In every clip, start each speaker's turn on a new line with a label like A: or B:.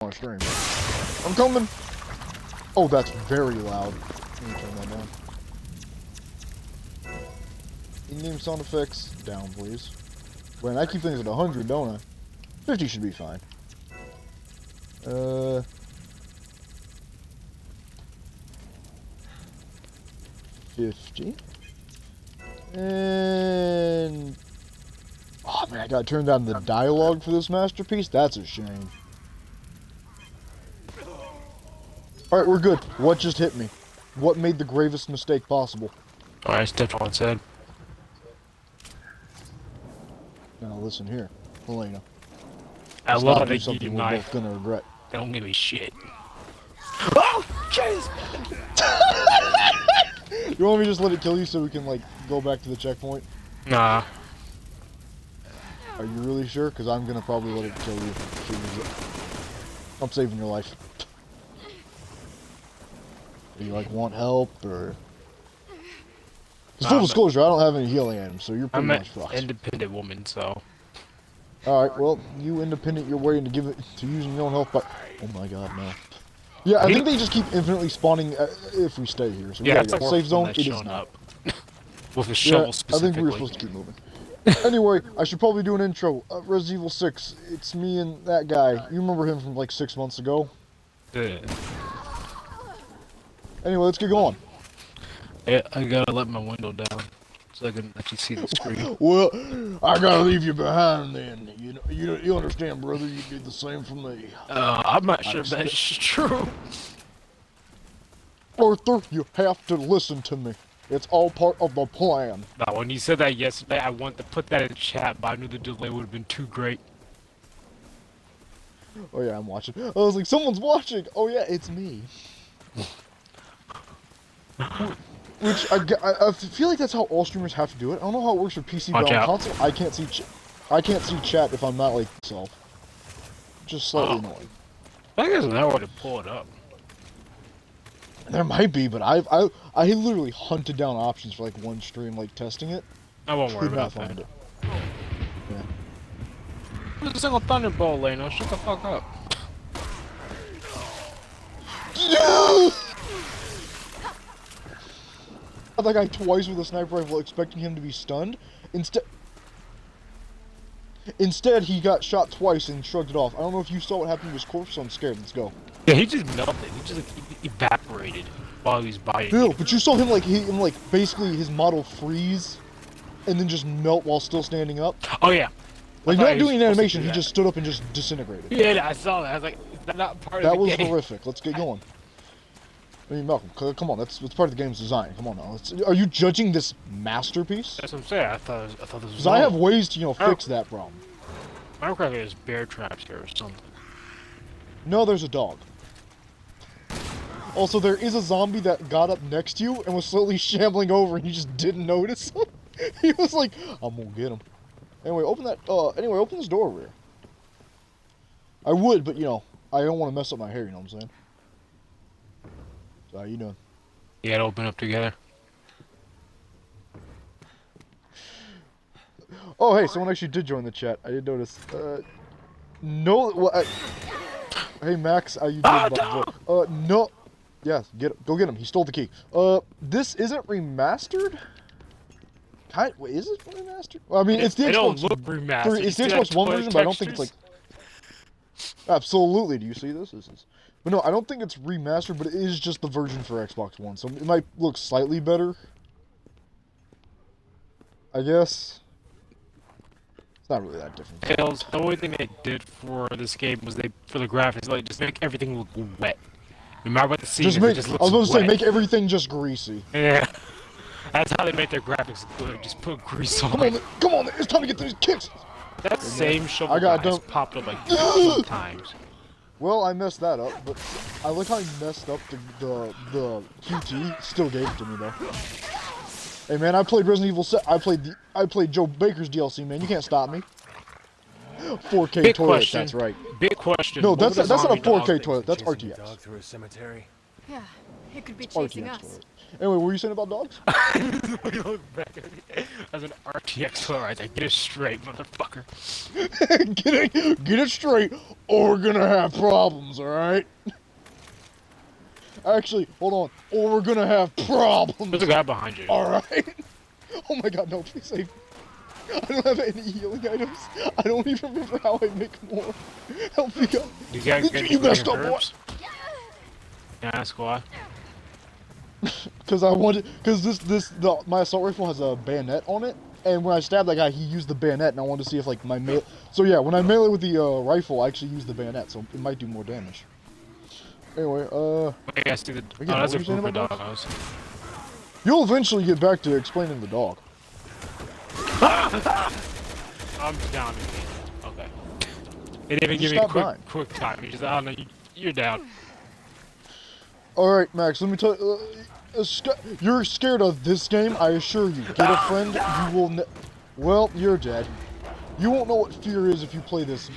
A: on stream. I'm coming. Oh, that's very loud. Let me turn that down. In-game sound effects down, please. Wait, I keep things at 100, don't I? 50 should be fine. 50. And oh man, I gotta turn down the dialogue for this masterpiece. That's a shame. Alright, we're good. What just hit me? What made the gravest mistake possible?
B: Alright, I stepped on its head.
A: Now listen here, Helena.
B: I
A: Let's
B: love
A: not
B: how
A: do
B: they give
A: something
B: you
A: we're
B: knife.
A: both gonna regret.
B: They don't give me shit. Oh, jeez!
A: You want me to just let it kill you so we can, like, go back to the checkpoint?
B: Nah.
A: Are you really sure? Because I'm gonna probably let it kill you. I'm saving your life. Do you, like, want help, or... Full disclosure, I don't have any healing items, so you're pretty
B: I'm
A: much
B: an
A: fucked.
B: independent woman, so...
A: Alright, well, you independent your way into using your own health, but... Oh my god, no. Yeah, I think they just keep infinitely spawning if we stay here, so we gotta
B: it's
A: go.
B: like
A: Safe zone,
B: that's
A: it is
B: showing
A: not.
B: up. With a shovel
A: I
B: specifically.
A: think we were supposed to keep moving. Anyway, I should probably do an intro. Resident Evil 6, it's me and that guy. You remember him from like 6 months ago?
B: Yeah.
A: Anyway, let's get going.
B: Yeah, I gotta let my window down so I can actually see the screen.
A: Well, I gotta leave you behind then. You know, you understand, brother. You did the same for me.
B: I'm not sure if that's true.
A: Arthur, you have to listen to me. It's all part of the plan.
B: Now, when you said that yesterday, I wanted to put that in chat, but I knew the delay would have been too great.
A: Oh yeah, I'm watching. I was like, someone's watching. Oh yeah, it's me. Which I feel like that's how all streamers have to do it. I don't know how it works for PC, but on console, I can't see chat if I'm not like myself. Just slightly annoying.
B: I think there's another way to pull it up.
A: There might be, but I literally hunted down options for like one stream, like testing it.
B: I won't worry
A: Could not
B: about
A: find
B: that.
A: it. Yeah.
B: There's a single thunderbolt, Leno. Shut the fuck up.
A: I that guy twice with a sniper rifle, expecting him to be stunned. Instead, he got shot twice and shrugged it off. I don't know if you saw what happened to his corpse, so I'm scared. Let's go.
B: Yeah, he just melted. He just like evaporated while he was biting.
A: Bill, but you saw him like basically his model freeze, and then just melt while still standing up.
B: Oh yeah.
A: Like not doing an animation, he just stood up and just disintegrated.
B: Yeah, I saw that. I was like, is that not part of the game?
A: That was horrific. Let's get going. I mean, Malcolm, come on. That's part of the game's design. Come on now. Are you judging this masterpiece?
B: That's what I'm saying. I thought this was.
A: Because I have ways to, fix that problem.
B: Minecraft has bear traps here or something.
A: No, there's a dog. Also, there is a zombie that got up next to you and was slowly shambling over, and you just didn't notice him. He was like, "I'm gonna get him." Anyway, open this door over here. I would, but I don't want to mess up my hair. You know what I'm saying? So how you doing?
B: You gotta open up together.
A: Oh, hey, someone actually did join the chat. I did notice. No, well, hey Max, how you doing? No. Yes, go get him. He stole the key. This isn't remastered? Wait, is it remastered? Well, I mean, it's the Xbox.
B: It don't look remastered.
A: It's the Xbox One version, but I don't think it's like. Absolutely. Do you see this? But no, I don't think it's remastered, but it is just the version for Xbox One, so it might look slightly better. I guess. It's not really that different.
B: Tails, the only thing they did for this game was for the graphics, like just make everything look wet. No matter what the scene is, it just looks wet.
A: I was going to say, make everything just greasy.
B: Yeah. That's how they make their graphics good. Just put grease on it.
A: Come on, it's time to get these kicks.
B: That same shovel has popped up like 2 times.
A: Well, I messed that up, but I like how I messed up the QT. Still gave it to me though. Hey man, I played Resident Evil 7. I played Joe Baker's DLC, man. You can't stop me. 4K
B: Big
A: toilet.
B: Question.
A: That's right.
B: Big question.
A: No, that's not a 4K
B: dog
A: toilet. That's
C: Chasing the dog
A: RTS.
C: through a cemetery. Yeah, it could be
A: It's RTX
C: chasing us.
A: alright. Anyway, what were you saying about dogs?
B: You look back at me as an RTX alright, get it straight, motherfucker.
A: Get it straight, or we're gonna have problems, alright? Actually, hold on. Or we're gonna have problems.
B: There's a guy behind you.
A: Alright? Oh my god, no, please save me. I don't have any healing items. I don't even remember how I make more. Help me out.
B: You got
A: You messed up, boy.
B: Yeah, that's why.
A: Because I wanted, my assault rifle has a bayonet on it, and when I stabbed that guy, he used the bayonet, and I wanted to see if like my melee. So yeah, when I melee with the rifle, I actually use the bayonet, so it might do more damage. Anyway,
B: Yeah, I see the.
A: Again,
B: Oh, that's
A: what
B: a
A: were you saying
B: group of
A: about
B: dogs.
A: you'll eventually get back to explaining the dog.
B: I'm down. Okay. It didn't even give me a
A: Stop dying.
B: quick time. You just, oh no, you're down.
A: All right, Max. Let me tell you. You're scared of this game, I assure you. Get a friend, you will. Well, you're dead. You won't know what fear is if you play this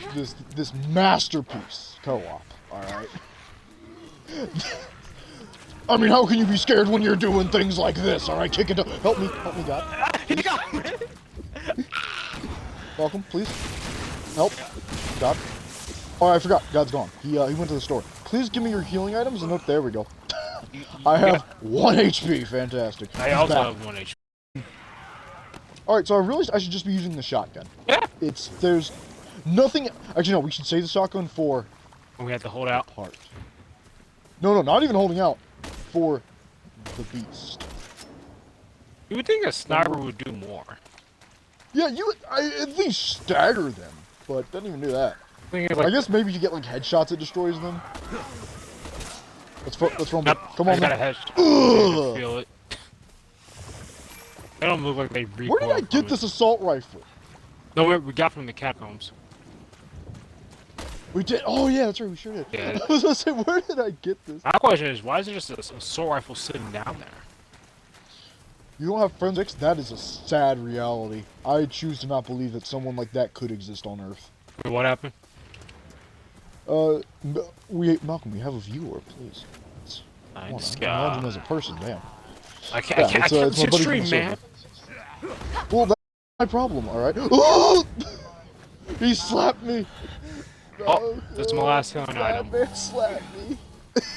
A: masterpiece co-op. All right. I mean, how can you be scared when you're doing things like this? All right, kick it. Help me, God.
B: He got me.
A: Welcome, please. Help, God. Oh, I forgot. God's gone. He went to the store. Please give me your healing items. And there we go. I have 1 HP. Fantastic.
B: I
A: He's
B: also
A: back.
B: have 1 HP.
A: Alright, so I realized I should just be using the shotgun.
B: Yeah.
A: There's nothing. Actually, no, we should save the shotgun for
B: We have to hold out.
A: part. No, not even holding out. For the beast.
B: You would think a sniper would do more.
A: Yeah, I at least stagger them, but doesn't even do that. I guess maybe you get like headshots, it destroys them. Let's run.
B: Nope,
A: Come on,
B: I got a
A: man.
B: headshot. Feel it. They don't look like they recoil.
A: Where did I get this assault rifle?
B: No, we got from the catacombs.
A: We did. Oh yeah, that's right. We sure did.
B: Yeah.
A: I was gonna say, where did I get this?
B: My question is, why is there just a assault rifle sitting down there?
A: You don't have forensics? That is a sad reality. I choose to not believe that someone like that could exist on Earth.
B: Wait, what happened?
A: Malcolm, we have a viewer, please.
B: I
A: Come
B: just
A: on,
B: got.
A: imagine as a person, damn.
B: I can't
A: it's
B: see
A: my
B: the
A: buddy
B: stream,
A: from the
B: man.
A: server. Well, that's my problem, alright? He slapped me!
B: Oh, that's my last healing item.
A: That man slapped me.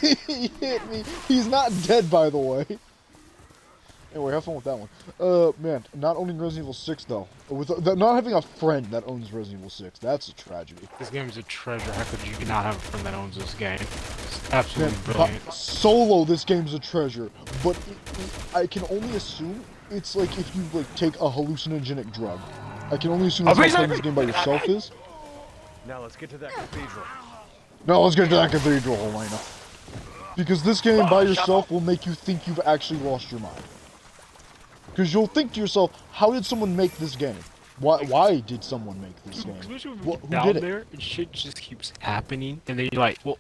A: He hit me. He's not dead, by the way. Anyway, have fun with that one. Man, not owning Resident Evil 6, though. Not having a friend that owns Resident Evil 6, that's a tragedy.
B: This game is a treasure. How could you not have a friend that owns this game? It's absolutely
A: Man,
B: brilliant.
A: solo, this game's a treasure, but I can only assume it's like if you like take a hallucinogenic drug. I can only assume that's how playing this game by yourself is.
D: Now let's get to that cathedral.
A: No, let's get to that cathedral, Elena. Because this game by yourself will make you think you've actually lost your mind. Because you'll think to yourself, how did someone make this game? Why did someone make this game? Who
B: Down
A: did it?
B: there, and shit just keeps happening, and then you're like, well,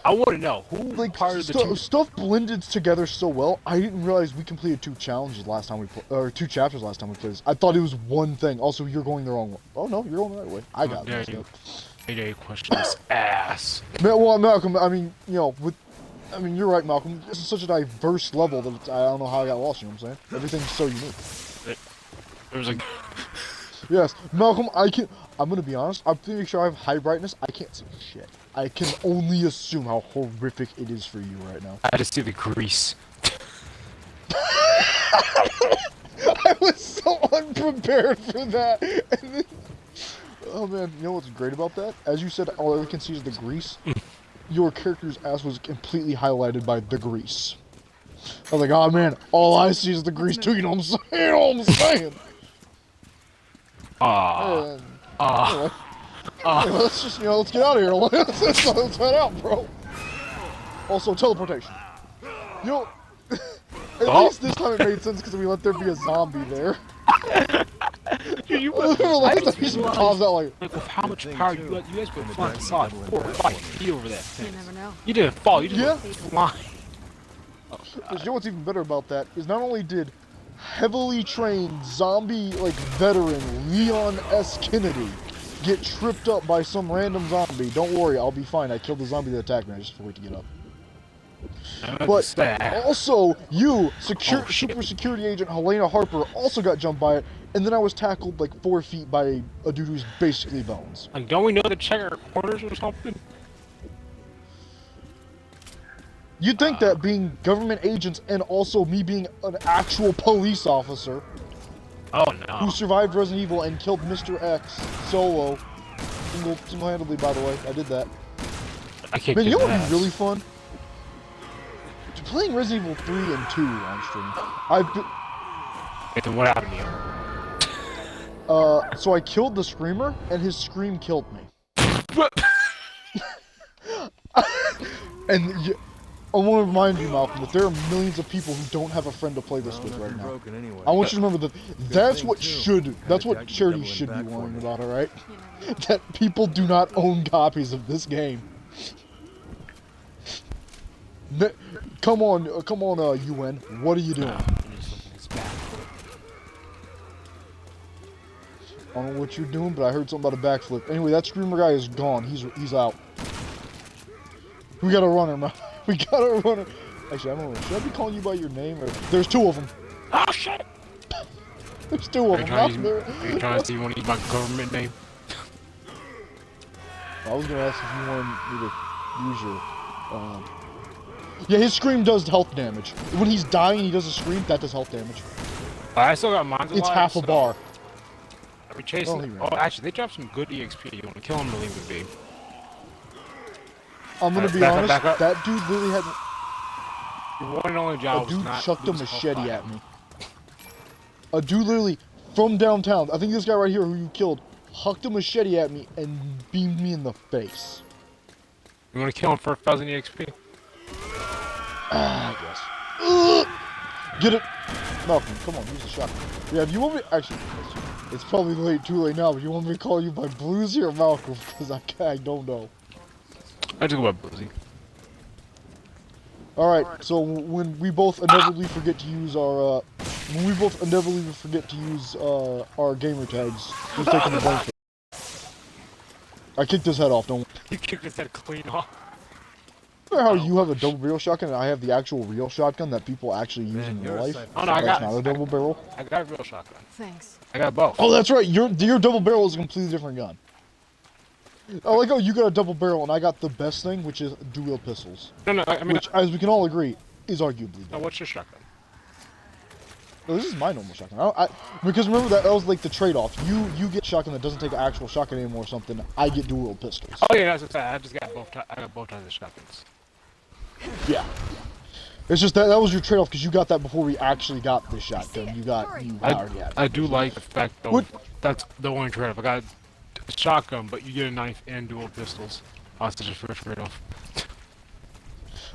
B: I want to know who
A: Like,
B: part of the two.
A: stuff blended together so well. I didn't realize we completed 2 challenges last time we or 2 chapters last time we played this. I thought it was one thing. Also, you're going the wrong way. Oh no, you're going the right way. I got
B: dare
A: messed
B: you.
A: up.
B: AJ questions ass.
A: Well, Malcolm, I mean, you know, you're right, Malcolm. This is such a diverse level that I don't know how I got lost. You know what I'm saying? Everything's so unique.
B: There was like,
A: Yes, Malcolm. I'm gonna be honest. I'm pretty sure I have high brightness. I can't see shit. I can only assume how horrific it is for you right now.
B: I had to see the grease.
A: I was so unprepared for that. And then, oh man, you know what's great about that? As you said, all I can see is the grease. Your character's ass was completely highlighted by the grease. I was like, oh man, all I see is the grease too. You know what I'm saying? You know what I'm saying?
B: Ah.
A: Anyway, let's just, let's get out of here. Let's head out, bro. Also, teleportation. At least this time it made sense because we let there be a zombie there.
B: Dude, you
A: Last time he just paused out like,
B: with how much power you guys were flying solid 4 or 5 feet over that
C: You
B: thing.
C: never know.
B: You didn't fall, you just
A: Yeah.
B: went flying.
A: you know what's even better about that is not only did heavily trained zombie veteran Leon S. Kennedy get tripped up by some random zombie. Don't worry, I'll be fine. I killed the zombie that attacked me. I just have to wait to get up. But
B: sad.
A: also, you,
B: Oh, shit.
A: super security agent Helena Harper, also got jumped by it, and then I was tackled like 4 feet by a dude who's basically bones.
B: Like, don't we know to check our corners or something?
A: You'd think that being government agents and also me being an actual police officer
B: Oh
A: who
B: no.
A: survived Resident Evil and killed Mr. X solo, single-handedly, by the way, I did that.
B: I can't
A: Man, you
B: get
A: know what would
B: that.
A: be really fun? Playing Resident Evil 3 and 2 on stream. I've been,
B: Wait, then what happened to you?
A: so I killed the screamer, and his scream killed me. And I want to remind you, Malcolm, that there are millions of people who don't have a friend to play this with right now.
D: Broken anyway.
A: I want you to remember that that's
D: thing,
A: what
D: too.
A: that's what
D: Jack
A: charity
D: doubling
A: should be
D: back for
A: worrying
D: me.
A: about, alright? That people do not own copies of this game. Come on, UN, what are you doing? I don't know what you're doing, but I heard something about a backflip. Anyway, that screamer guy is gone. He's out. We got a runner, man. We got a runner. Actually, I don't know. Should I be calling you by your name? Or there's 2 of them.
B: Oh shit!
A: There's 2 of
B: Are
A: them.
B: you trying to see you want to use my government name?
A: I was gonna ask if you wanted me to use your. Yeah, his scream does health damage. When he's dying, he does a scream. That does health damage.
B: I still got mine.
A: It's half a bar.
B: Are we chasing?
A: Oh, he ran.
B: Oh, actually, they dropped some good EXP. You want to kill him or leave him be?
A: I'm gonna
B: Alright,
A: be
B: back up,
A: honest.
B: back up.
A: That dude literally had.
B: Your one and only job
A: A
B: was
A: dude
B: not
A: chucked a
B: lose health
A: machete
B: by
A: at
B: him.
A: me. A dude literally from downtown. I think this guy right here who you killed hucked a machete at me and beamed me in the face.
B: You want to kill him for 1,000 EXP?
A: I guess. Ugh! Get it, Malcolm. Come on, use the shotgun. Yeah, if you want me, actually, it's probably too late now. But you want me to call you by Bluesy or Malcolm? Because I don't know.
B: I just go by Boozy.
A: All right. So when we both inevitably forget to use our our gamer tags, who's taking the blame for it? I kicked his head off. Don't.
B: You kicked his head clean off.
A: Remember how you have a double barrel shotgun and I have the actual real shotgun that people actually use in real life?
B: Oh no, I got
A: That's not a double barrel.
B: I got a real shotgun.
C: Thanks.
B: I got both.
A: Oh, that's right. Your double barrel is a completely different gun. I like how you got a double barrel and I got the best thing, which is dual pistols,
B: No, I mean,
A: which, as we can all agree, is arguably
B: no,
A: good.
B: what's your shotgun?
A: No, this is my normal shotgun. Because remember that was like the trade-off. You get shotgun that doesn't take an actual shotgun anymore or something. I get dual pistols.
B: Oh yeah, that's what I just got both. I got both types of shotguns.
A: Yeah. It's just that was your trade-off because you got that before we actually got this shotgun. You already had it.
B: I do like the fact though.
A: What-
B: That's the only trade-off. I got a shotgun, but you get a knife and dual pistols. Oh, that's such a fair trade-off.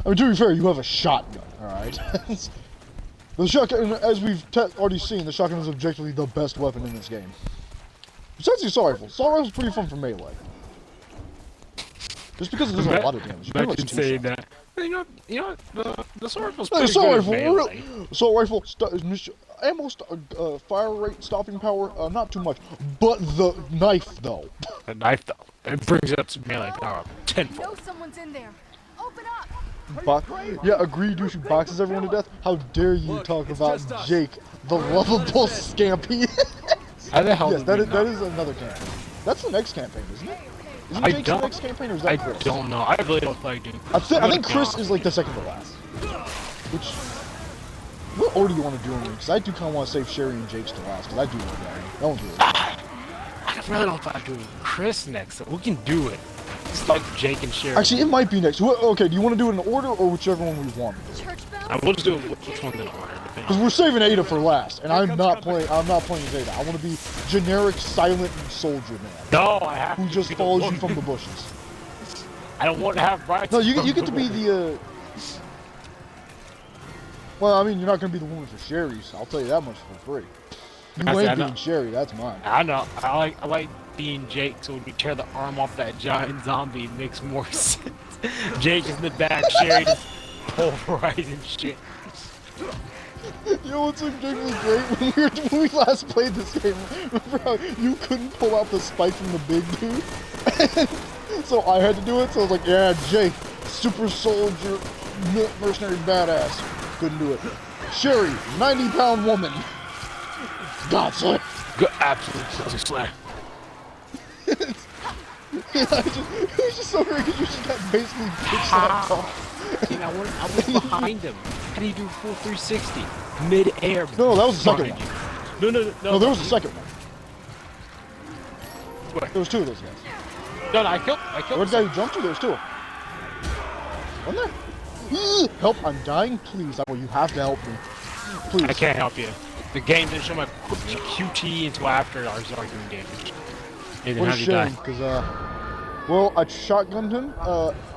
A: I mean, to be fair, you have a shotgun, alright? The shotgun, as we've already seen, the shotgun is objectively the best weapon in this game. Besides the assault rifle. Assault rifle is pretty fun for melee. Just because it does a lot of damage. Pretty much
B: Imagine
A: 2
B: saying
A: shots.
B: that. You know, the sword rifle's
A: The
B: pretty
A: assault
B: good
A: rifle,
B: at melee.
A: assault rifle, ammo, fire rate, stopping power, not too much. But the knife, though.
B: The knife though, it brings up some melee power up
C: I know
B: tenfold.
C: someone's in there. Open up.
A: Yeah, agree, douchey boxes everyone to death. How dare you
D: Look,
A: talk
D: it's
A: about
D: just us.
A: Jake, the lovable scampy?
B: How the hell?
A: Yes,
B: did
A: that
B: we
A: is, that
B: not-
A: is another campaign. That's the next campaign, isn't it? Isn't
B: I
A: Jake's the
B: don't-
A: next campaign, or is
B: I
A: that Chris?
B: don't know. I really don't play, dude.
A: I think Chris is like the second to last. Which, what order do you want to do them in? Because I do kind of want to save Sherry and Jake's to last, because I do love that. That one's really good.
B: I really don't think I'm doing Chris next. So we can do it. It's like Jake and Sherry.
A: Actually, it might be next. Okay, do you want to do it in order, or whichever one we want?
C: Church bell.
B: I will just do it. Which one's in order? depending
A: Because we're saving Ada for last, and I'm not playing as Ada. I want to be generic, silent soldier man.
B: No, I have
A: Who
B: to
A: just
B: be
A: follows
B: the
A: you
B: one.
A: from the bushes.
B: I don't want to have rights.
A: No, you
B: from
A: get to be
B: woman.
A: the, Well, I mean, you're not going to be the woman for Sherry, so I'll tell you that much for free. You
B: I said,
A: ain't
B: I know.
A: being Sherry, that's mine.
B: I know. I like being Jake, so when you tear the arm off that giant zombie, it makes more sense. Jake is in the back, Sherry just pulverizing shit.
A: You know what's objectively great? When we last played this game, remember how you couldn't pull out the spike from the big dude? So I had to do it, so I was like, yeah, Jake, super soldier, mercenary badass. Couldn't do it. Sherry, 90-pound woman. God, son.
B: Good, absolute pussy slap.
A: Yeah, it was just so weird because you just got basically pitched that off.
B: See, I was behind him. How do you do full 360? Mid-air.
A: No, that was the second one.
B: No,
A: There was the second one.
B: Where?
A: There was two of those guys.
B: No, I killed
A: Where's the guy who jumped to? There was two. Wasn't there? Help, I'm dying. Please, you have to help me. Please.
B: I can't help you. The game didn't show my QT until after I was arguing damage. And then
A: What a
B: how'd you die?
A: shame, because, well, I shotgunned him,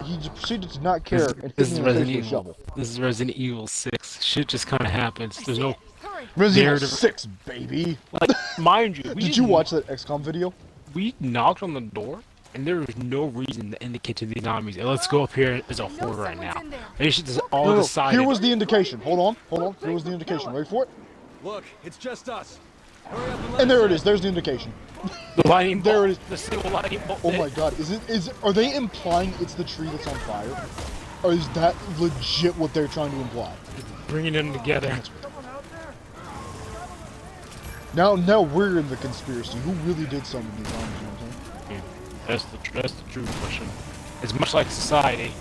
A: he just proceeded to not care and hit
B: This
A: me
B: is
A: in the face
B: Resident
A: with a
B: Evil.
A: shovel.
B: This is Resident Evil 6. Shit just kind of happens. There's no,
C: Hurry.
A: Resident Evil
B: Narrative-
A: 6, baby!
B: like, mind you.
A: Did you watch that XCOM video?
B: We knocked on the door, and there was no reason to indicate to the enemies, hey, let's go up here as a horde right now.
C: someone's in there.
B: They should just all
A: No,
B: decided.
A: here was the indication. Hold on. Here was the indication. Ready for it?
D: Look, it's just us. Hurry up and let
A: And there
D: us
A: it is. There's the indication.
B: the lightning bolt.
A: There it is.
B: The single lightning bolt.
A: Oh my god, are they implying it's the tree that's on fire? Or is that legit what they're trying to imply?
B: Bringing them together.
A: Now we're in the conspiracy. Who really did summon these arms, you know what I'm saying?
B: That's the true question. It's much like society.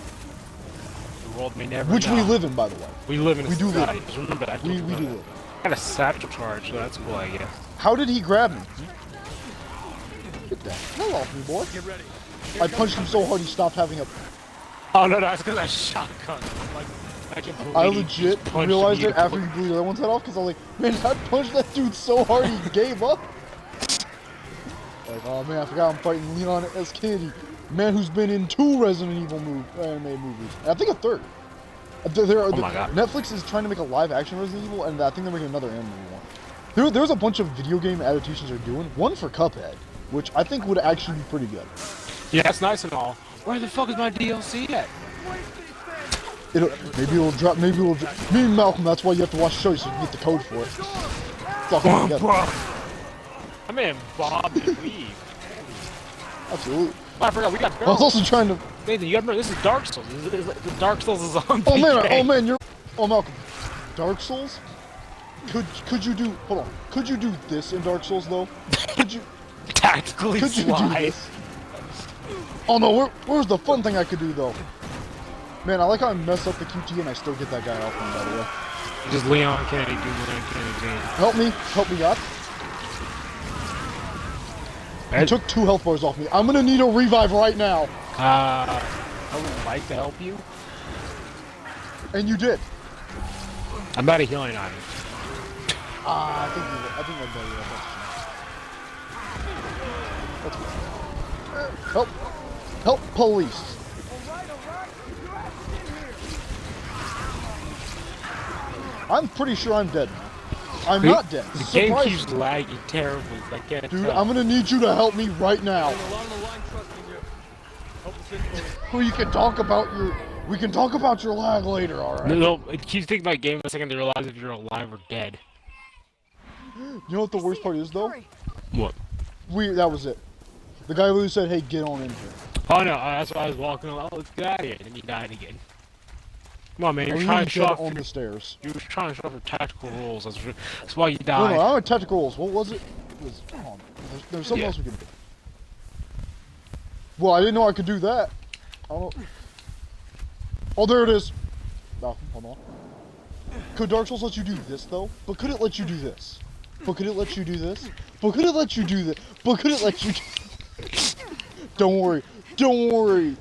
B: The world may never
A: Which we
B: know.
A: live in, by the way.
B: We live in a
A: we do live.
B: society. Just remember that.
A: We do live.
B: I got a satchel charge, so that's cool, I guess.
A: How did he grab me? Get that hell off me, boy.
D: Get ready.
A: I punched him so hard he stopped having a...
B: Oh no, that's because I shotgun. Like, I can
A: I
B: believe he
A: legit
B: just punched
A: realized
B: me
A: it after he blew the other one's head off, because I was like, man, I punched that dude so hard he gave up. Like, oh man, I forgot I'm fighting Leon S. Kennedy. Man who's been in 2 Resident Evil anime movies. And I think a 3rd.
B: Oh my God.
A: Netflix is trying to make a live-action Resident Evil, and I think they're making another anime one. There's a bunch of video game adaptations they're doing. One for Cuphead, which I think would actually be pretty good.
B: Yeah, that's nice and all. Where the fuck is my DLC at?
A: Maybe it'll drop. Me and Malcolm. That's why you have to watch the show so you can get the code for it. Fuck it together.
B: I mean, Bob and Weave.
A: Absolutely.
B: Oh, I forgot, we got
A: I was
B: barrels.
A: also trying to.
B: Nathan, you gotta remember, this is Dark Souls. The Dark Souls is on
A: Oh man, you're. Oh Malcolm. Dark Souls. Could you do? Hold on. Could you do this in Dark Souls though? Could you?
B: Tactically
A: Could you do
B: slide.
A: this? Oh no, where's the fun thing I could do though? Man, I like how I mess up the QT and I still get that guy off me, by the way.
B: Just Leon Kennedy, do Leon Kennedy.
A: Help me out. He took 2 health bars off me. I'm gonna need a revive right now.
B: I would like to help you.
A: And you did.
B: I'm out of healing on you.
A: I think that's better. That's fine. Help, police. I'm pretty sure I'm dead now. I'm not dead.
B: The game
A: Surprise
B: keeps lagging terribly. I can't
A: Dude,
B: tell.
A: I'm gonna need you to help me right now.
D: Along the line, trusting you. Hope this isn't
A: Well, we can talk about your lag later, alright?
B: No, it keeps taking my game a second to realize if you're alive or dead.
A: You know what the worst part is though?
C: Hurry.
B: What?
A: That was it. The guy literally said, hey, get on in here.
B: Oh no, that's why I was walking along. Oh, let's get out of here. And then he died again. Come on, man. You're
A: Or
B: trying
A: even
B: to show
A: dead
B: off
A: on
B: your,
A: the stairs.
B: you're trying to show off your tactical rules. That's why you
A: No,
B: died.
A: I'm at tactical rules. What was it? There's something
B: Yeah.
A: else we can do. Well, I didn't know I could do that. I don't know. Oh, there it is. Oh, hold on. Could Dark Souls let you do this, though? But could it let you do this? But could it let you do this? But could it let you do this? But could it let you Don't worry. Don't worry,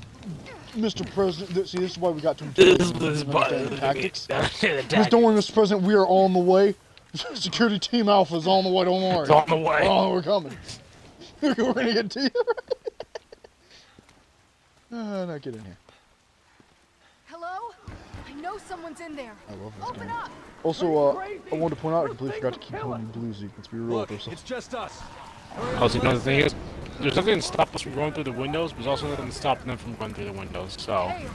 A: Mr. President. See, this is why we got to understand tactics. Don't worry, Mr. President. We are on the way. Security Team Alpha is on the way. Don't worry.
B: It's on the way.
A: Oh, we're coming. We're gonna get to you. Now get in here.
C: Hello? I know someone's in there.
A: I love this
C: Open
A: game.
C: up.
A: Also, I wanted to point out I completely forgot to keep playing Bluesy. Let's be real
D: Look,
A: with ourselves.
D: it's just us.
B: Oh, see, another thing is, there's nothing to stop us from going through the windows, but there's also nothing to stop them from going through the windows. So,
C: Okay.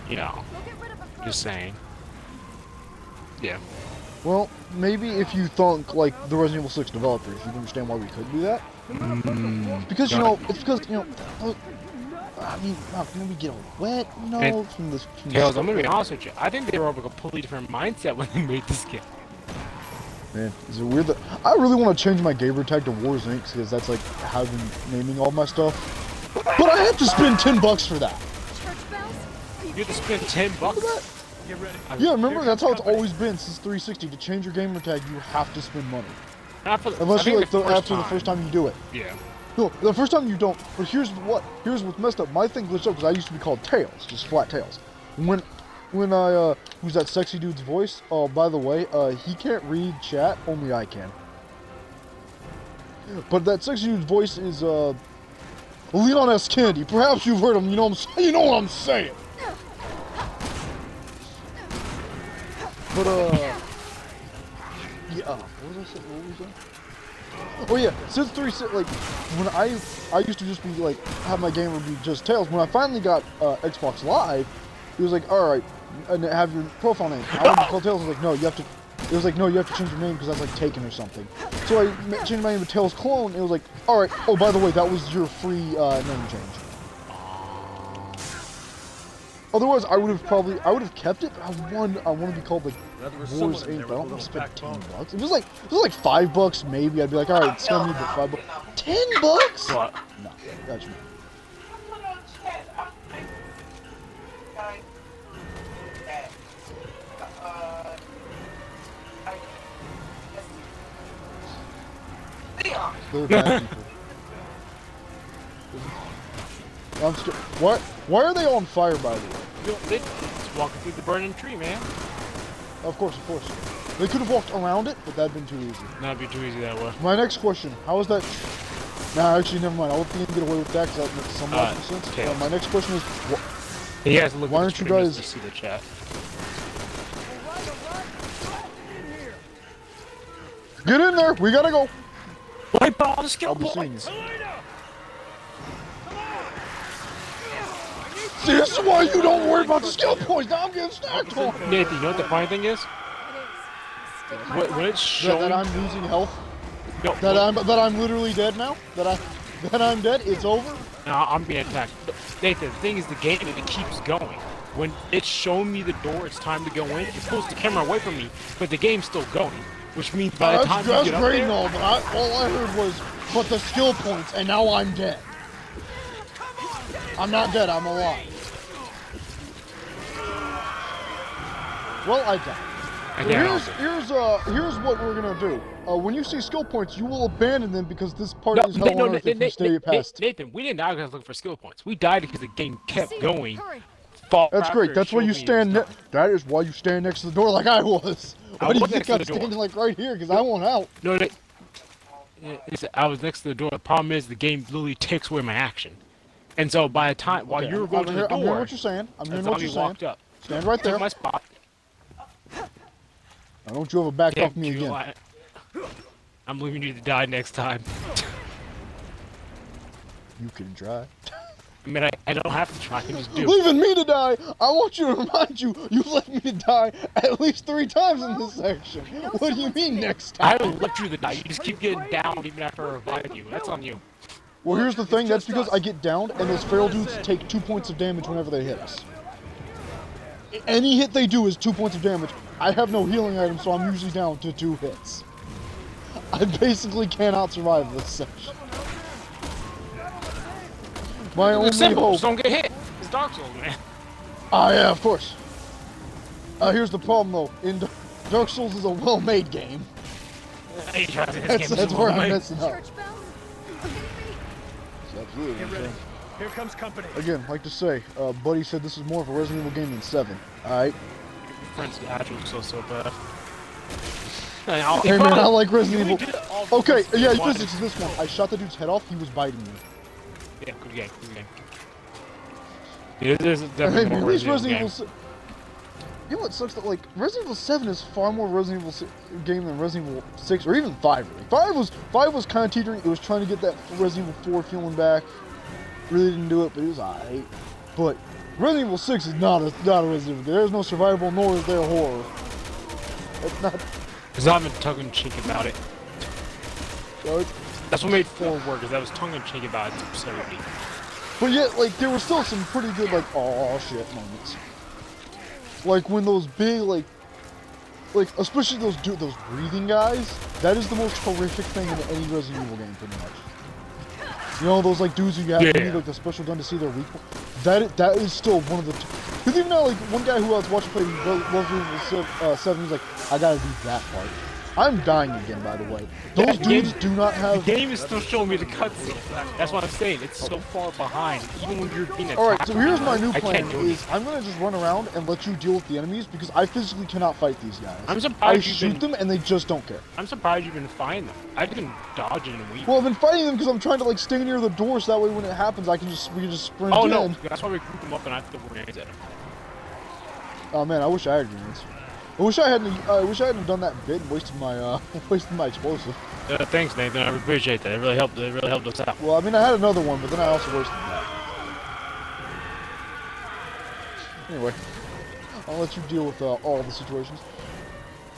B: you know,
C: We'll get rid of it
B: just
C: first.
B: saying. Yeah.
A: Well, maybe if you thunk like the Resident Evil 6 developers, you'd understand why we could do that. Because you know, it's because you know, I mean, not maybe get all wet, you know,
B: And-
A: from the.
B: Tails, I'm gonna be honest with you. I think they were of a completely different mindset when they made this game.
A: Man, is it weird that I really want to change my gamer tag to Wars Inc. because that's like how I've been naming all my stuff. But I have to spend $10 for that.
C: Church bells? Are
B: You have to spend $10.
D: Get ready.
A: Yeah, remember that's how it's always been since 360. To change your gamer tag, you have to spend money.
B: Not for the,
A: Unless
B: I think
A: you like after the
B: time.
A: first time you do it.
B: Yeah.
A: No, the first time you don't. But here's what's messed up. My thing glitched up because I used to be called Tails, just flat Tails. When I who's that sexy dude's voice? Oh, by the way, he can't read chat. Only I can. But that sexy dude's voice is Leon S. Kennedy. Perhaps you've heard him. You know you know what I'm saying. But yeah. What was I saying? What was that? Oh yeah, since 360, like when I used to just be like have my gamer be just Tails. When I finally got Xbox Live, it was like, all right, and have your profile name. I wanted to call Tails. I was like, no, you have to. It was like, no, you have to change your name because that's like Taken or something. So I changed my name to Tails Clone. It was like, all right. Oh, by the way, that was your free name change. Otherwise, I would have kept it. But I want to be called like
D: Rather was
A: Wars
D: someone in
A: Inc.
D: there
A: I
D: with
A: don't
D: a
A: want to spend
D: little backbone.
A: $10. It was like $5 maybe. I'd be like, all right, it's gonna be $5. $10?
B: What?
A: No, that's me. They're bad people. I'm scared. Why are they on fire, by the way?
B: You know, they just walking through the burning tree, man.
A: Of course. They could have walked around it, but that'd been too easy.
B: Not be too easy that way.
A: My next question: how is that? Nah, actually, never mind. I'll let them get away with that because that makes some logical sense.
B: okay.
A: My next question is:
B: He has to look
A: Why
B: at
A: don't
B: the
A: you
B: stream
A: guys-
B: just to see the chat.
A: Get in there! We gotta go.
B: Wipe all the skill
A: I'll be seeing you.
B: points.
A: See, this is why you don't worry about the skill points. Now I'm getting stacked on.
B: Nathan, you know what the funny thing is?
C: It is. Stick my
B: When
C: butt.
B: it's showing,
A: That I'm losing health.
B: no,
A: That I'm literally dead now. That I'm dead. It's over.
B: no, I'm being attacked. Nathan, the thing is, the game it keeps going. When it's showing me the door, it's time to go in. It pulls the camera away from me, but the game's still going. Which means by the time you
A: That's
B: get up
A: great
B: there,
A: and all, but all I heard was, but the skill points, and now I'm dead. I'm not dead. I'm alive. Well, I died.
B: I
A: Here's what we're gonna do. When you see skill points, you will abandon them because this part is hell
B: no,
A: on earth if you stay past.
B: Nathan, we didn't die because looking for skill points. We died because the game kept
C: See,
B: going.
C: hurry.
B: Far
A: That's
B: after
A: great.
B: it
A: That's why
B: showed
A: you
B: me it
A: stand.
B: was done.
A: That is why you stand next to the door like I was.
B: I
A: Why do you
B: was
A: think
B: next to
A: I'm
B: the door.
A: standing like right here? Because I want out.
B: No, I was next to the door. The problem is the game literally takes away my action. And so by the time, while
A: Okay,
B: you were going to the
A: I'm hearing
B: door,
A: what you're saying. I'm
B: a
A: hearing what
B: zombie
A: you're saying.
B: walked up.
A: Stand right there.
B: Took my spot.
A: I don't you ever back off me
B: Thank you,
A: again.
B: I'm leaving you to die next time.
A: You can try.
B: I mean, I don't have to try. I can just do it.
A: Leaving me to die. I want you to remind you, you've left me to die at least 3 times in this section. What do you mean next
B: I
A: time?
B: haven't left you to die. You just keep getting down even after I revive you. That's on you.
A: Well, here's the thing. That's because I get downed, and those feral dudes take 2 points of damage whenever they hit us. Any hit they do is 2 points of damage. I have no healing items, so I'm usually down to 2 hits. I basically cannot survive this section. My only
B: Simple.
A: hope.
B: Just don't get hit. It's Dark Souls, man.
A: Ah, yeah, of course. Here's the problem, though. Dark Souls is a well-made game. That's where I'm messing up.
C: Church bells? Maybe.
A: Absolutely.
D: Get ready. Here comes company.
A: Again, like to say, Buddy said this is more of a Resident Evil game than 7. Alright?
B: Friends agile so bad.
A: Hey man, I like Resident Evil. Okay,
B: Resident
A: yeah,
B: Evil
A: physics is this one. I shot the dude's head off, he was biting me.
B: Yeah, good game, good game. Yeah, there's
A: Hey
B: definitely
A: man,
B: more
A: at least
B: Resident
A: Resident
B: Evil
A: Evil. You know what sucks? That like Resident Evil 7 is far more Resident Evil game than Resident Evil 6 or even 5. Really, 5 was kind of teetering. It was trying to get that Resident Evil 4 feeling back. Really didn't do it, but it was alright. But Resident Evil 6 is not a Resident Evil. There's no survival, nor is there horror. It's not.
B: There's not even tongue-in-cheek about it.
A: So
B: That's what made 4 work, is that was tongue-in-cheek about its absurdity.
A: But yet, like, there were still some pretty good, like, oh shit moments. Like, when those big, like, especially those breathing guys, that is the most horrific thing in any Resident Evil game, pretty much. You know, those, like, dudes who you have to need, like, the special gun to see their weak point? That is still one of the... Because even now, like, one guy who I was watching play Resident Evil 7, he's like, I gotta do that part. I'm dying again, by the way. Those dudes do not have...
B: The game is still showing me the cutscene. That's what I'm saying. It's so far behind, even when you're being attacked.
A: Alright, so here's my new plan,
B: is
A: I'm gonna just run around and let you deal with the enemies, because I physically cannot fight these guys.
B: I'm
A: I
B: surprised
A: shoot them, and they just don't care.
B: I'm surprised you can find them. I've been dodging and weaving.
A: Well, I've been fighting them because I'm trying to, like, stay near the door, so that way when it happens, we can just sprint in.
B: Oh no, that's why we group them up and I have to grenades at them.
A: Oh man, I wish I had grenades. I wish I hadn't done that bit and wasted my explosive.
B: Thanks, Nathan. I appreciate that. It really helped us out.
A: Well, I mean, I had another one, but then I also wasted that. Anyway, I'll let you deal with all the situations.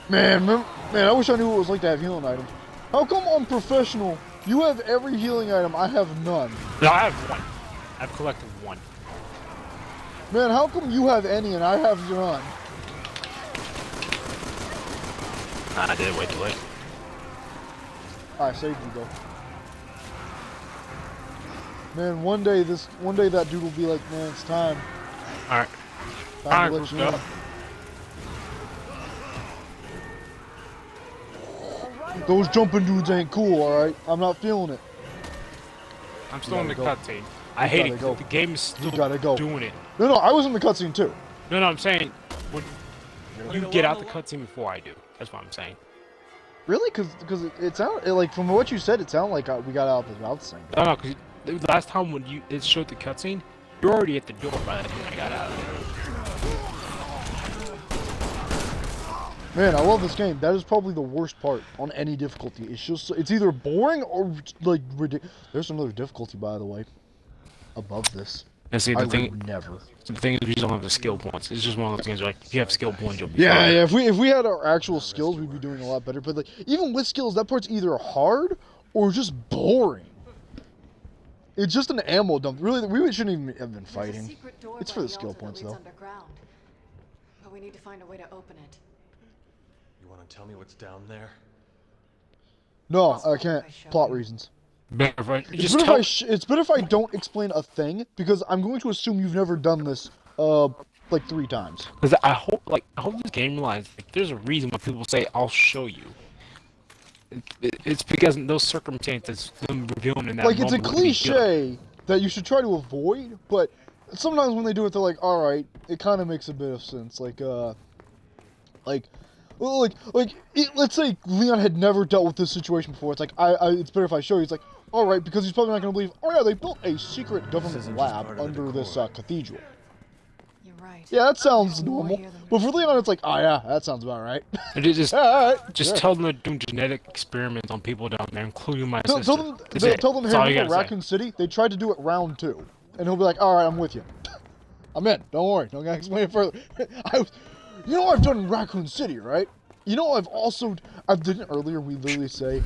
A: Man, I wish I knew what it was like to have healing items. How come on professional you have every healing item? I have none.
B: No, I have one. I've collected one.
A: Man, how come you have any and I have none?
B: I did way too late.
A: I saved you though. Man, one day that dude will be like, man, it's time.
B: Alright.
A: Time to let you in. Those jumping dudes ain't cool, alright? I'm not feeling it.
B: I'm still in the cutscene. I hate it. The game is still doing it.
A: No, I was in the cutscene too.
B: No, I'm saying when you get out the cutscene before I do. That's what I'm saying.
A: Really? Because it sounded like from what you said, it sounded like we got out about the same.
B: No, because the last time when it showed the cutscene, you're already at the door by the time I got out of
A: there. Man, I love this game. That is probably the worst part on any difficulty. It's either boring or like ridiculous. There's another difficulty, by the way, above this.
B: And see, the thing is, we just don't have the skill points. It's just one of those games where, like, if you have skill points, you'll be fine.
A: Yeah. If we had our actual skills, we'd be doing a lot better. But like, even with skills, that part's either hard or just boring. It's just an ammo dump. Really, we shouldn't even have been fighting. It's for the skill points, though.
C: But we need to find a way to open it.
D: You want to tell me what's down there?
A: No, I can't. Plot reasons. It's better if I don't explain a thing, because I'm going to assume you've never done this, like 3 times.
B: Because I hope this game realizes, like, there's a reason why people say, I'll show you. It's because in those circumstances, them revealing in that
A: like,
B: moment
A: it's a cliche that you should try to avoid, but sometimes when they do it, they're like, alright, it kind of makes a bit of sense. Let's say Leon had never dealt with this situation before. It's like, it's better if I show you. It's like, alright, because he's probably not going to believe, oh yeah, they built a secret government lab under this cathedral.
C: You're right.
A: Yeah, that sounds normal. But for Leon, it's like, oh yeah, that sounds about right.
B: Just tell them they're doing genetic experiments on people down there, including my sister.
A: Tell them, hey, remember Raccoon City? They tried to do it round 2. And he'll be like, alright, I'm with you. I'm in. Don't worry. Don't gotta explain it further. You know what I've done in Raccoon City, right? You know I didn't earlier we literally say,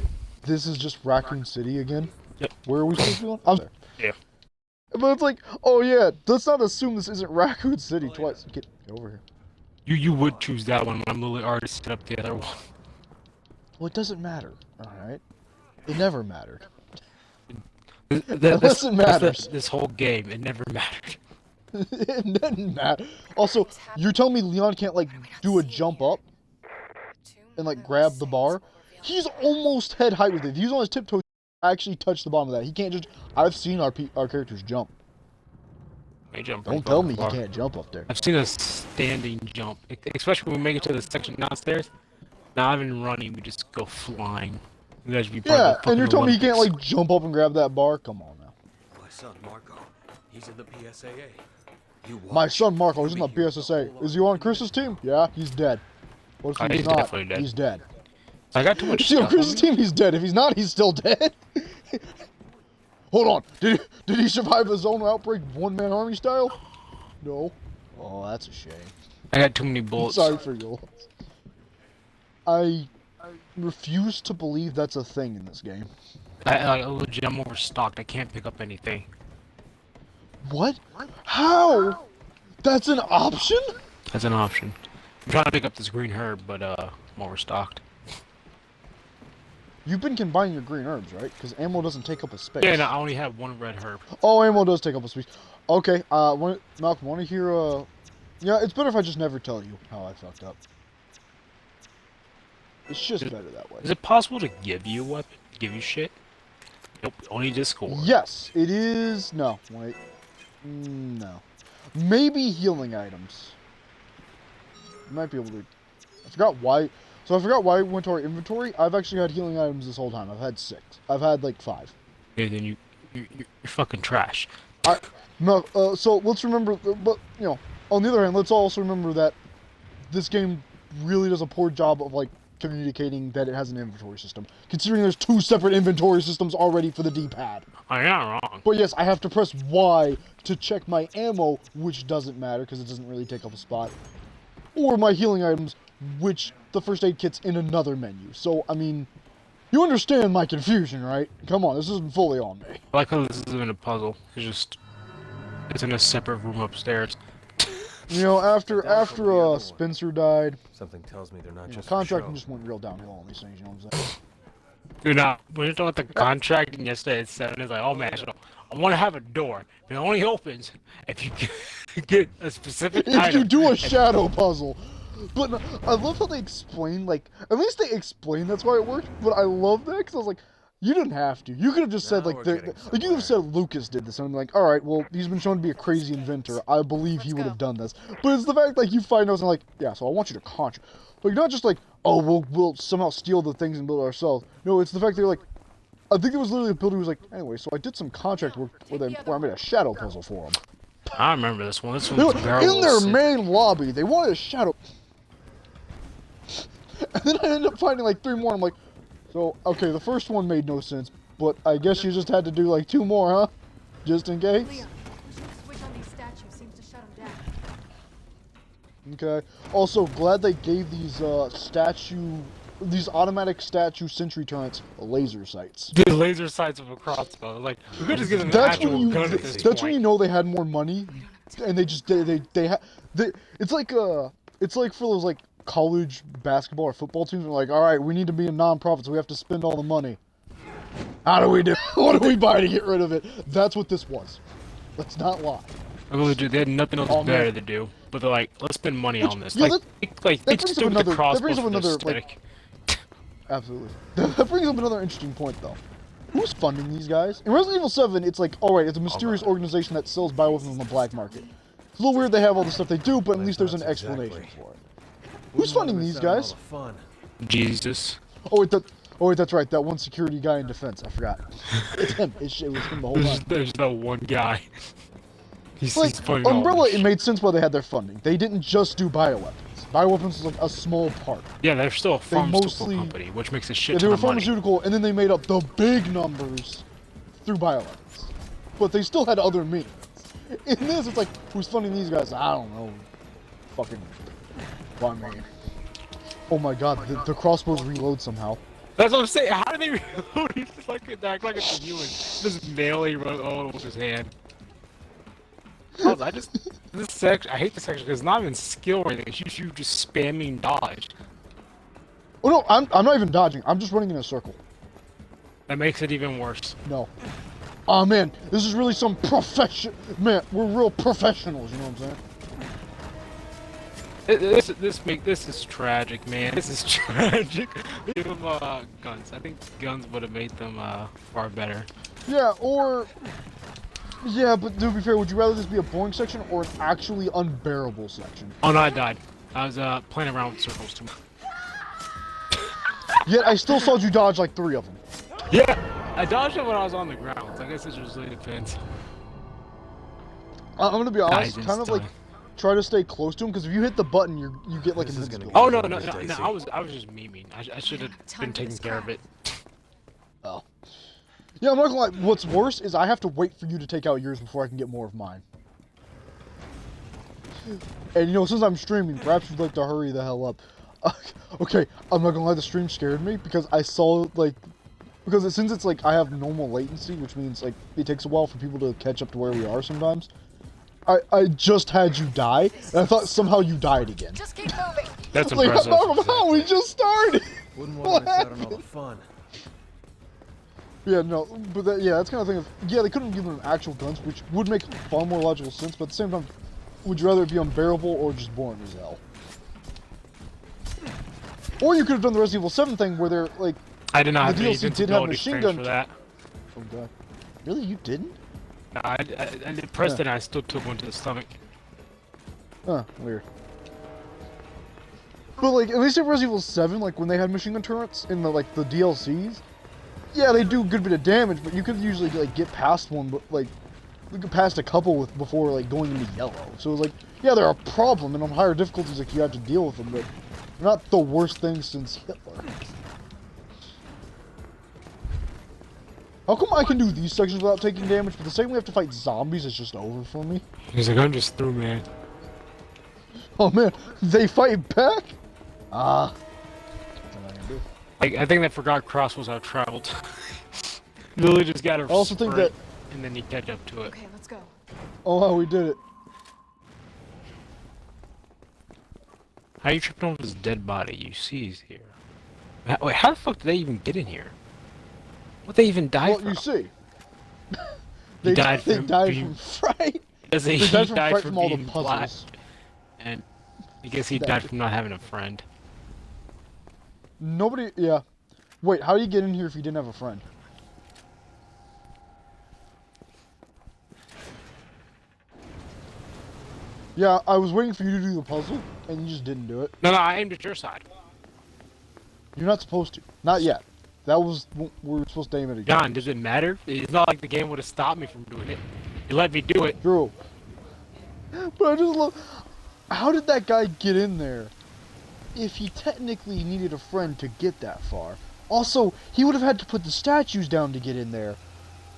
A: this is just Raccoon City again?
B: Yep.
A: Where are we supposed to be going? I'm there.
B: Yeah.
A: But it's like, oh yeah, let's not assume this isn't Raccoon City twice. Get over here.
B: You would choose that one when I'm literally already set up the other one.
A: Well, it doesn't matter, alright? It never mattered.
B: Unless
A: it matters.
B: This whole game, it never mattered.
A: It didn't matter. Also, you're telling me Leon can't, like, do a jump up and, like, grab the bar? He's almost head height with it. If he's on his tiptoes, actually touch the bottom of that. He can't just... I've seen our characters jump. Don't tell me he can't jump up there.
B: I've seen a standing jump, especially when we make it to the section downstairs. Not even running, we just go flying. You guys be
A: and you're telling me he can't, like, jump up and grab that bar? Come on now.
D: My son Marco, he's in the PSAA.
A: My son Marco, he's in the PSSA. Is he on Chris's team? Yeah, he's dead. What if he's not?
B: Definitely dead.
A: He's dead.
B: I got too much
A: Is he on Chris's team? He's dead. If he's not, he's still dead. Hold on. Did he survive a zone outbreak one-man army style? No. Oh, that's a shame.
B: I got too many bullets.
A: Sorry for your loss. I refuse to believe that's a thing in this game.
B: I'm overstocked. I can't pick up anything.
A: What? How? That's an option?
B: That's an option. I'm trying to pick up this green herb, but I'm overstocked.
A: You've been combining your green herbs, right? Because ammo doesn't take up a space.
B: Yeah, no, I only have one red herb.
A: Oh, ammo does take up a space. Okay, Malcolm, want to hear, yeah, it's better if I just never tell you how I fucked up. It's just better that way.
B: Is it possible to give you a weapon? Give you shit? Nope, only Discord.
A: Yes, it is. No, wait. No. Maybe healing items. You might be able to. I forgot why. So I forgot why I went to our inventory. I've actually had healing items this whole time. I've had 6. I've had like 5.
B: Yeah, then you're fucking trash.
A: No. So let's remember. But you know, on the other hand, let's also remember that this game really does a poor job of like communicating that it has an inventory system, considering there's 2 separate inventory systems already for the D-pad.
B: I'm not wrong.
A: But yes, I have to press Y to check my ammo, which doesn't matter because it doesn't really take up a spot, or my healing items, which the first aid kit's in another menu. So, I mean, you understand my confusion, right? Come on, this isn't fully on me.
B: I like how this isn't a puzzle. It's in a separate room upstairs.
A: You know, after Spencer died,
D: Something tells me they're not just
A: contracting just went real downhill on these things, you know what I'm saying?
B: Dude, now, when you're talking about the contracting yesterday at 7, it's like, oh man, so I want to have a door. It only opens if you get a specific
A: If
B: item.
A: you do a shadow puzzle. But no, I love how they explain, like, at least they explain that's why it worked, but I love that, because I was like, you didn't have to. You could have just said,
D: Now
A: like,
D: we're getting
A: like, you could have said Lucas did this, and I'm like, alright, well, he's been shown to be a crazy inventor. I believe he would have done this. But it's the fact, like, you find out, and like, yeah, so I want you to contract. Like, not just like, oh, we'll somehow steal the things and build it ourselves. No, it's the fact they're like, I think there was literally a builder who was like, anyway, so I did some contract work with them where I made a shadow puzzle for them.
B: I remember this one. This
A: They
B: one's
A: were in their main lobby, they wanted a shadow. And then I ended up finding like 3 more. I'm like, so, okay, the first one made no sense, but I guess you just had to do like 2 more, huh? Just in case?
C: Leon, pushing the switch on these statues seems to shut them down.
A: Okay. Also, glad they gave these these automatic statue sentry turrets laser sights.
B: The laser sights of a crossbow. Like, we could just give them an
A: That's
B: actual
A: when you.
B: gun at this
A: That's
B: point.
A: when you know they had more money, and they just it's like for those like college basketball or football teams. They're like, all right, we need to be a non-profit, so we have to spend all the money. How do we do? What do we buy to get rid of it? That's what this was. Let's not lie.
B: I really do. They had nothing else
A: Oh,
B: better
A: man.
B: to do, but they're like, let's spend money on this.
A: yeah,
B: Like
A: that
B: they
A: brings
B: just
A: up
B: do the
A: another- that
B: crossbow
A: brings up
B: for the
A: another, like,
B: aesthetic.
A: Absolutely. That brings up another interesting point, though. Who's funding these guys? In Resident Evil 7, it's like, alright, it's a mysterious organization that sells bioweapons on the black market. It's a little weird they have all the stuff they do, but at least there's an
D: That's
A: explanation
D: exactly.
A: for it. Who's funding these guys?
D: Fun.
B: Jesus.
A: Oh wait, that's right, that one security guy in defense. I forgot. It's him. It was him the whole time.
B: There's no one guy. He's
A: Like,
B: funding all
A: Umbrella,
B: this
A: it made sense why they had their funding. They didn't just do bioweapons. Bioweapons was like a small part.
B: Yeah, they're still a pharmaceutical
A: mostly-
B: company, which makes a
A: Yeah,
B: shit
A: they
B: ton
A: were
B: of money.
A: pharmaceutical, and then they made up the big numbers through bioweapons. But they still had other means. In this, it's like, who's funding these guys? I don't know. Fucking, why me? Oh my god, the crossbows reload somehow.
B: That's what I'm saying. How do they reload? He's just like act like it's a human. Just melee run with his hand. This section. I hate this section because it's not even skill or anything. It's just you just spamming dodge.
A: Oh no, I'm not even dodging. I'm just running in a circle.
B: That makes it even worse.
A: No. Oh man, this is really some profession. Man, we're real professionals. You know what I'm saying?
B: This is tragic, man. This is tragic. Give them guns. I think guns would have made them far better.
A: Yeah, or yeah, but to be fair, would you rather this be a boring section or an actually unbearable section?
B: Oh no, I died. I was playing around with circles too much.
A: Yet I still saw you dodge like 3 of them.
B: Yeah, I dodged it when I was on the ground. So I guess it just really depends.
A: I'm gonna be honest,
B: Guidance
A: kind of like
B: time.
A: try to stay close to him because if you hit the button, you get like
D: This is gonna
A: invincibility.
B: Oh no, no,
D: Daisy.
B: no, no! I was just memeing. I should have
C: Time
B: been
C: for
B: taking
C: this
B: care of
C: crap.
B: it.
A: Oh. Yeah, I'm not gonna lie. What's worse is I have to wait for you to take out yours before I can get more of mine. And you know, since I'm streaming, perhaps you'd like to hurry the hell up. Okay, I'm not gonna lie. The stream scared me because I saw like, since it's like I have normal latency, which means like it takes a while for people to catch up to where we are sometimes. I just had you die, and I thought somehow you died again.
C: Just keep moving.
B: That's
A: Like,
B: impressive.
A: how we just started.
D: Wouldn't
A: What
D: want to miss out on all
A: happened?
D: the fun.
A: Yeah, no, but yeah, that's kind of thing of, yeah, they couldn't give them actual guns, which would make far more logical sense, but at the same time, would you rather it be unbearable or just boring as hell? Or you could have done the Resident Evil 7 thing where they're, like,
B: I did not have
A: the
B: the
A: DLC did have
B: invincibility
A: machine
B: frames
A: gun-
B: for that.
A: oh god. Really, you didn't?
B: No, I did press it and I still took one to the stomach.
A: Huh, weird. But, like, at least in Resident Evil 7, like, when they had machine gun turrets in the, like, the DLCs, yeah, they do a good bit of damage, but you could usually, like, get past one, but, like, you get past a couple with before, like, going into yellow. So it was like, yeah, they're a problem, and on higher difficulties, like, you have to deal with them, but they're not the worst thing since Hitler. How come I can do these sections without taking damage, but the second we have to fight zombies, it's just over for me?
B: He's like, I'm just through, man.
A: Oh man, they fight back? Ah. What am I gonna do?
B: I think they forgot Cross was out traveled. Lily just got her.
A: I also think that-
B: and then you catch up to it.
C: Okay, let's go.
A: Oh wow, we did it.
B: How you tripping over his dead body? You see he's here. Wait, how the fuck did they even get in here? What they even die
A: Well,
B: from?
A: you see.
B: He died
A: they
B: from
A: died
B: being-
A: from fright.
B: Because
A: They
B: he
A: died from
B: died
A: fright
B: from
A: from all the
B: being black,
A: puzzles.
B: and because he
A: That-
B: died from not having a friend.
A: Nobody, yeah. Wait, how do you get in here if you didn't have a friend? Yeah, I was waiting for you to do the puzzle, and you just didn't do it.
B: No, I aimed at your side.
A: You're not supposed to. Not yet. That was, we were supposed to aim it again.
B: John, does it matter? It's not like the game would have stopped me from doing it. You let me do it.
A: True. But I just love, how did that guy get in there if he technically needed a friend to get that far? Also, he would have had to put the statues down to get in there,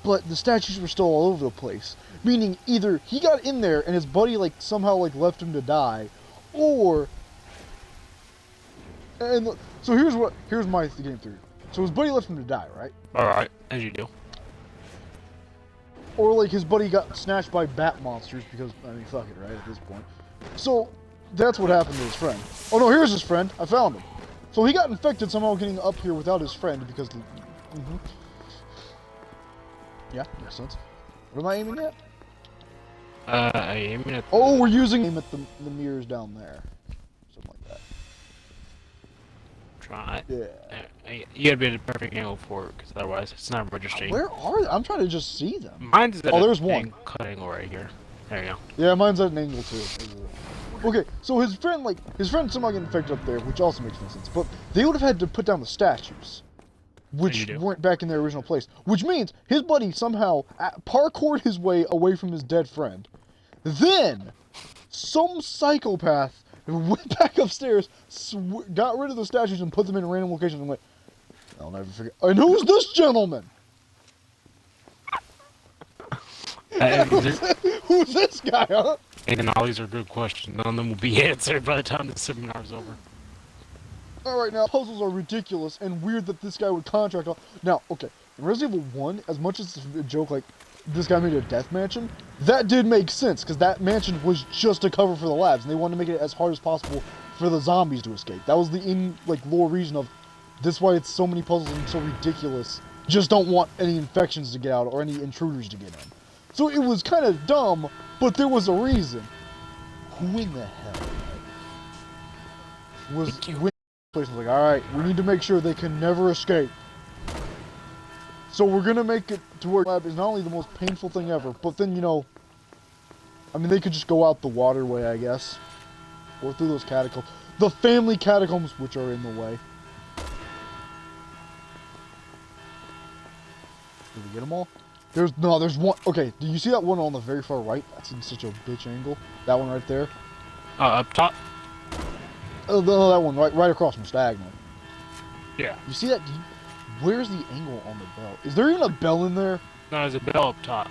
A: but the statues were still all over the place. Meaning, either he got in there and his buddy, like, somehow, like, left him to die, or... And, so here's my game theory. So his buddy left him to die, right?
B: Alright, as you do.
A: Or, like, his buddy got snatched by bat monsters because, I mean, fuck it, right, at this point. So, that's what happened to his friend. Oh, no, here's his friend. I found him. So he got infected somehow getting up here without his friend because... Yeah, makes sense. What am I aiming at?
B: I aiming at.
A: Oh, we're using aim at the mirrors down there. Something like that.
B: Try.
A: Yeah.
B: You gotta be at a perfect angle for it, because otherwise it's not registering.
A: Where are they? I'm trying to just see them.
B: Mine's at
A: Oh, there's one.
B: cut angle right here. There you go.
A: Yeah, mine's at an angle too. Okay, so his friend somehow got infected up there, which also makes no sense. But they would have had to put down the statues, which
B: do.
A: weren't back in their original place. Which means his buddy somehow parkoured his way away from his dead friend. Then, some psychopath went back upstairs, got rid of the statues, and put them in random locations. And went, I'll never forget. And who's this gentleman? Who's this guy, huh?
B: And all these are good questions. None of them will be answered by the time the seminar's over.
A: Alright, now, puzzles are ridiculous and weird that this guy would contract all. Now, okay, in Resident Evil 1, as much as it's a joke like this guy made a death mansion, that did make sense, because that mansion was just a cover for the labs, and they wanted to make it as hard as possible for the zombies to escape. That was the lore reason of this why it's so many puzzles and so ridiculous. Just don't want any infections to get out or any intruders to get in. So it was kind of dumb, but there was a reason. Who in the hell was when place was like, alright, we need to make sure they can never escape. So we're gonna make it to where lab is not only the most painful thing ever, but then, you know, I mean, they could just go out the waterway, I guess. Or through those catacombs. The family catacombs, which are in the way. Did we get them all? There's one. Okay, do you see that one on the very far right? That's in such a bitch angle. That one right there.
B: Up top?
A: Oh, no, that one right across from Stagnant.
B: Yeah.
A: You see that? Where's the angle on the bell? Is there even a bell in there?
B: No, there's a bell up top.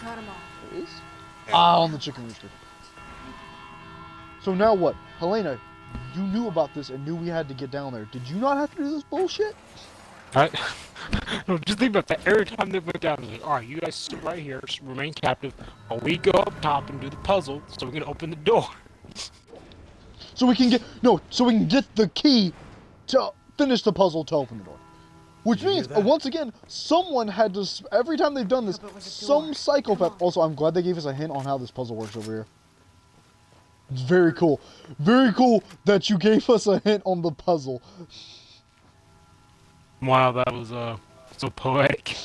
C: Got him all.
A: There is? Ah, on the chicken rooster. So now what? Helena, you knew about this and knew we had to get down there. Did you not have to do this bullshit?
B: I, no, just think about that. Every time they went down, it's like, all right, you guys sit right here, just remain captive, while we go up top and do the puzzle, so we can open the door.
A: So we can get the key to finish the puzzle to open the door. Which
D: Did you
A: means,
D: hear that?
A: once again, someone had to, every time they've done this,
C: but with the
A: some
C: door.
A: psychopath, also I'm glad they gave us a hint on how this puzzle works over here. It's very cool. Very cool that you gave us a hint on the puzzle.
B: Wow, that was so poetic.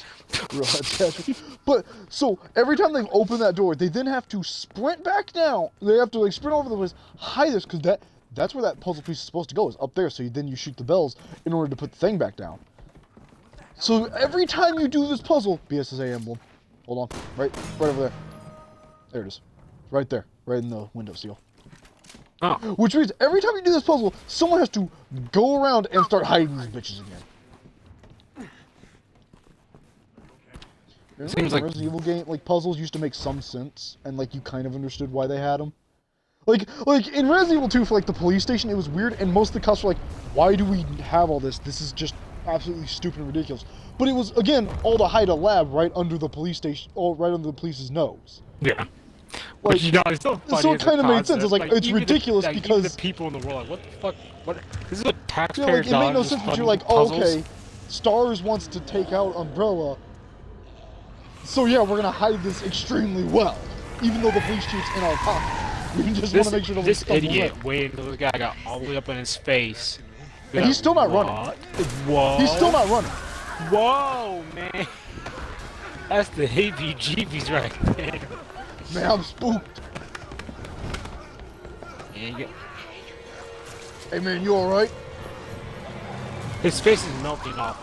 A: But, so, every time they've opened that door, they then have to sprint back down. They have to, like, sprint over the place, hide this, because that's where that puzzle piece is supposed to go, is up there, so then you shoot the bells in order to put the thing back down. So, every time you do this puzzle, BSSA emblem, hold on, right over there. There it is. Right there, right in the window seal.
B: Oh,
A: Which means, every time you do this puzzle, someone has to go around and start hiding these bitches again. Remember
B: Seems
A: when
B: like-
A: Resident Evil game, like, puzzles used to make some sense, and, like, you kind of understood why they had them? Like in Resident Evil 2 for, like, the police station, it was weird, and most of the cops were like, why do we have all this? This is just absolutely stupid and ridiculous. But it was, again, all to hide a lab right under the police station, or right under the police's nose.
B: yeah.
A: Like,
B: But you know, it's so funny.
A: so it
B: as a
A: kinda made sense.
B: concept.
A: It's like, it's
B: even
A: ridiculous
B: even
A: because-
B: the people in the world, like, what the fuck? What? This is a
A: Yeah,
B: taxpayer
A: like, it made no
B: dollars
A: sense, but
B: funding
A: you're like, oh,
B: puzzles.
A: okay, Stars wants to take out Umbrella, so yeah, we're gonna hide this extremely well, even though the police chief's in our pocket. We just want to make sure that we
B: This
A: stumble
B: idiot
A: in.
B: waited until this guy got all the way up in his face.
A: And he's still not running.
B: What? Whoa.
A: He's still not running.
B: Whoa, man. That's the heebie-jeebies right there.
A: Man, I'm spooked.
B: Yeah, you get-
A: Hey man, you alright?
B: His face is melting off.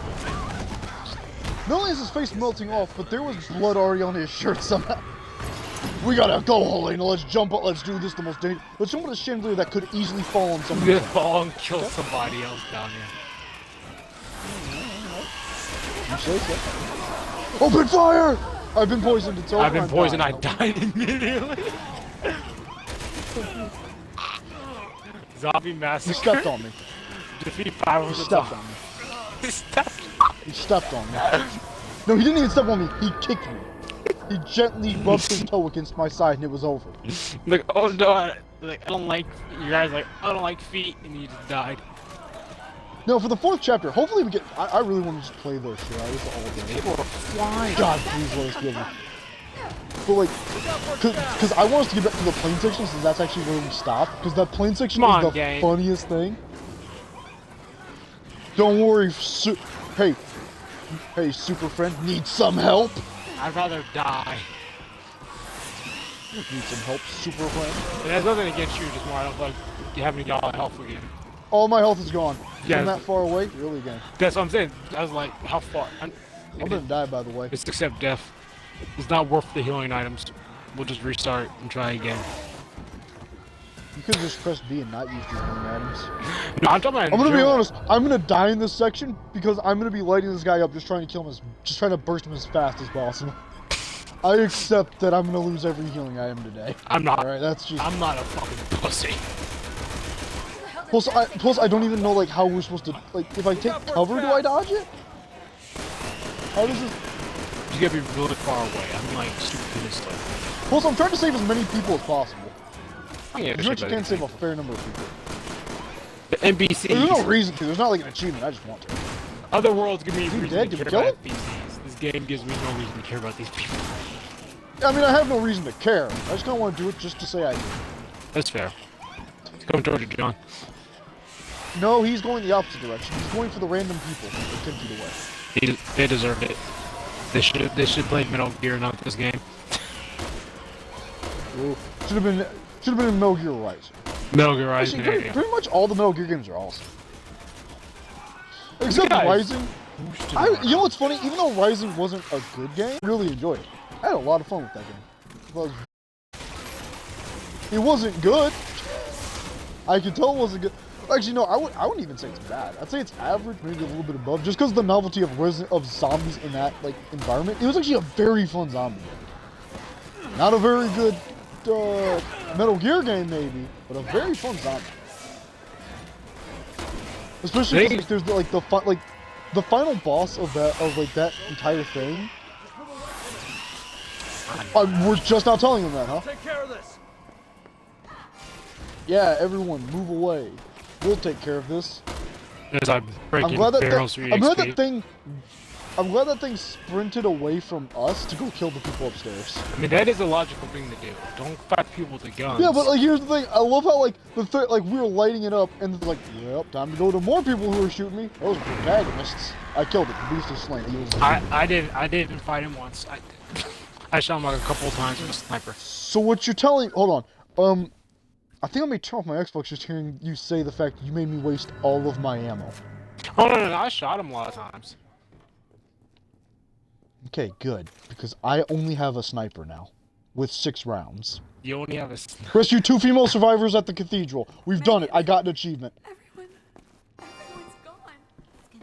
A: Not only is his face melting off, but there was blood already on his shirt somehow. We gotta go, Helena. Let's jump up. Let's do this the most dangerous. Let's jump on a chandelier that could easily fall on someone.
B: He's gonna fall and kill somebody else down here.
A: You say so. Open fire! I've been poisoned. It's over.
B: I've been
A: I'm
B: poisoned. I
A: dying.
B: died immediately. Zombie
A: You
B: massacre.
A: stepped on me.
B: Defeat
A: You
B: 500
A: stepped on me.
B: He stepped.
A: He stepped on me. No, he didn't even step on me. He kicked me. He gently rubbed his toe against my side, and it was over.
B: Like, oh no, I don't like. You guys like, I don't like feet, and you just died.
A: No, for the 4th chapter, hopefully we get. I really want to just play this shit. This all day.
B: People are flying.
A: God, please let us get it. But like, because I want us to get back to the plane section since that's actually where we stopped. Because that plane section
B: Come
A: is
B: on,
A: the
B: gang.
A: funniest thing. Don't worry, hey, super friend, need some help?
B: I'd rather die.
A: Need some help, super friend?
B: And there's nothing against you, just more I don't like you having y'all health again.
A: All my health is gone.
B: Yeah.
A: From that far away, really again.
B: That's what I'm saying. I was like, how far?
A: I'm gonna die, by the way.
B: It's accept death. It's not worth the healing items. We'll just restart and try again.
A: You could just press B and not use your healing items.
B: No, I'm talking about.
A: I'm gonna be honest. I'm gonna die in this section because I'm gonna be lighting this guy up, just trying to kill him, just trying to burst him as fast as possible. I accept that I'm gonna lose every healing item today.
B: I'm not.
A: All right, that's just.
B: I'm not a fucking pussy.
A: Plus, I don't even know like how we're supposed to like. If I take cover, do I dodge it? How does this?
B: You gotta be really far away. I'm like stupid as stuff.
A: Plus, I'm trying to save as many people as possible.
B: Yeah,
A: You actually can save a fair number of people.
B: the NPCs.
A: There's no reason to. There's not like an achievement. I just want to.
B: Other worlds give me a
A: Is he
B: reason
A: dead?
B: to
A: Did we
B: care
A: kill
B: about NPCs. This game gives me no reason to care about these people.
A: I mean, I have no reason to care. I just don't want to do it just to say I do.
B: That's fair. Come towards you, John.
A: No, he's going the opposite direction. He's going for the random people that 10 feet away.
B: They deserved it. They should play Metal Gear, not this game.
A: Ooh. Should have been in Metal Gear Rising.
B: Metal Gear Rising.
A: Actually, pretty much all the Metal Gear games are awesome. Except
B: Guys.
A: Rising. You know what's funny? Even though Rising wasn't a good game, I really enjoyed it. I had a lot of fun with that game. It wasn't good. I can tell it wasn't good. Actually, no, I wouldn't even say it's bad. I'd say it's average, maybe a little bit above, just because of the novelty of zombies in that like environment. It was actually a very fun zombie game. Not a very good Metal Gear game, maybe, but a very fun zombie. Especially because there's like the fun, like the final boss of that entire thing. We're just not telling them that, huh?
D: Take care of this.
A: Yeah, everyone, move away. We'll take care of this.
B: As I'm breaking
A: I'm glad
B: barrels through
A: I'm glad
B: XP.
A: that thing. I'm glad that thing sprinted away from us to go kill the people upstairs.
B: I mean, that is a logical thing to do. Don't fight people with the guns.
A: Yeah, but like, here's the thing. I love how like like we were lighting it up, and it's like, yep, time to go to more people who are shooting me. Those are protagonists. I killed it. The beast is slain. He was
B: I didn't fight him once. I shot him like a couple of times with a sniper.
A: So what you're telling? Hold on. I think I may turn off my Xbox just hearing you say the fact that you made me waste all of my ammo.
B: Oh no, I shot him a lot of times.
A: Okay, good, because I only have a sniper now, with 6 rounds.
B: You only have a.
A: Rescue 2 female survivors at the cathedral. We've done it. I got an achievement.
C: Everyone's gone.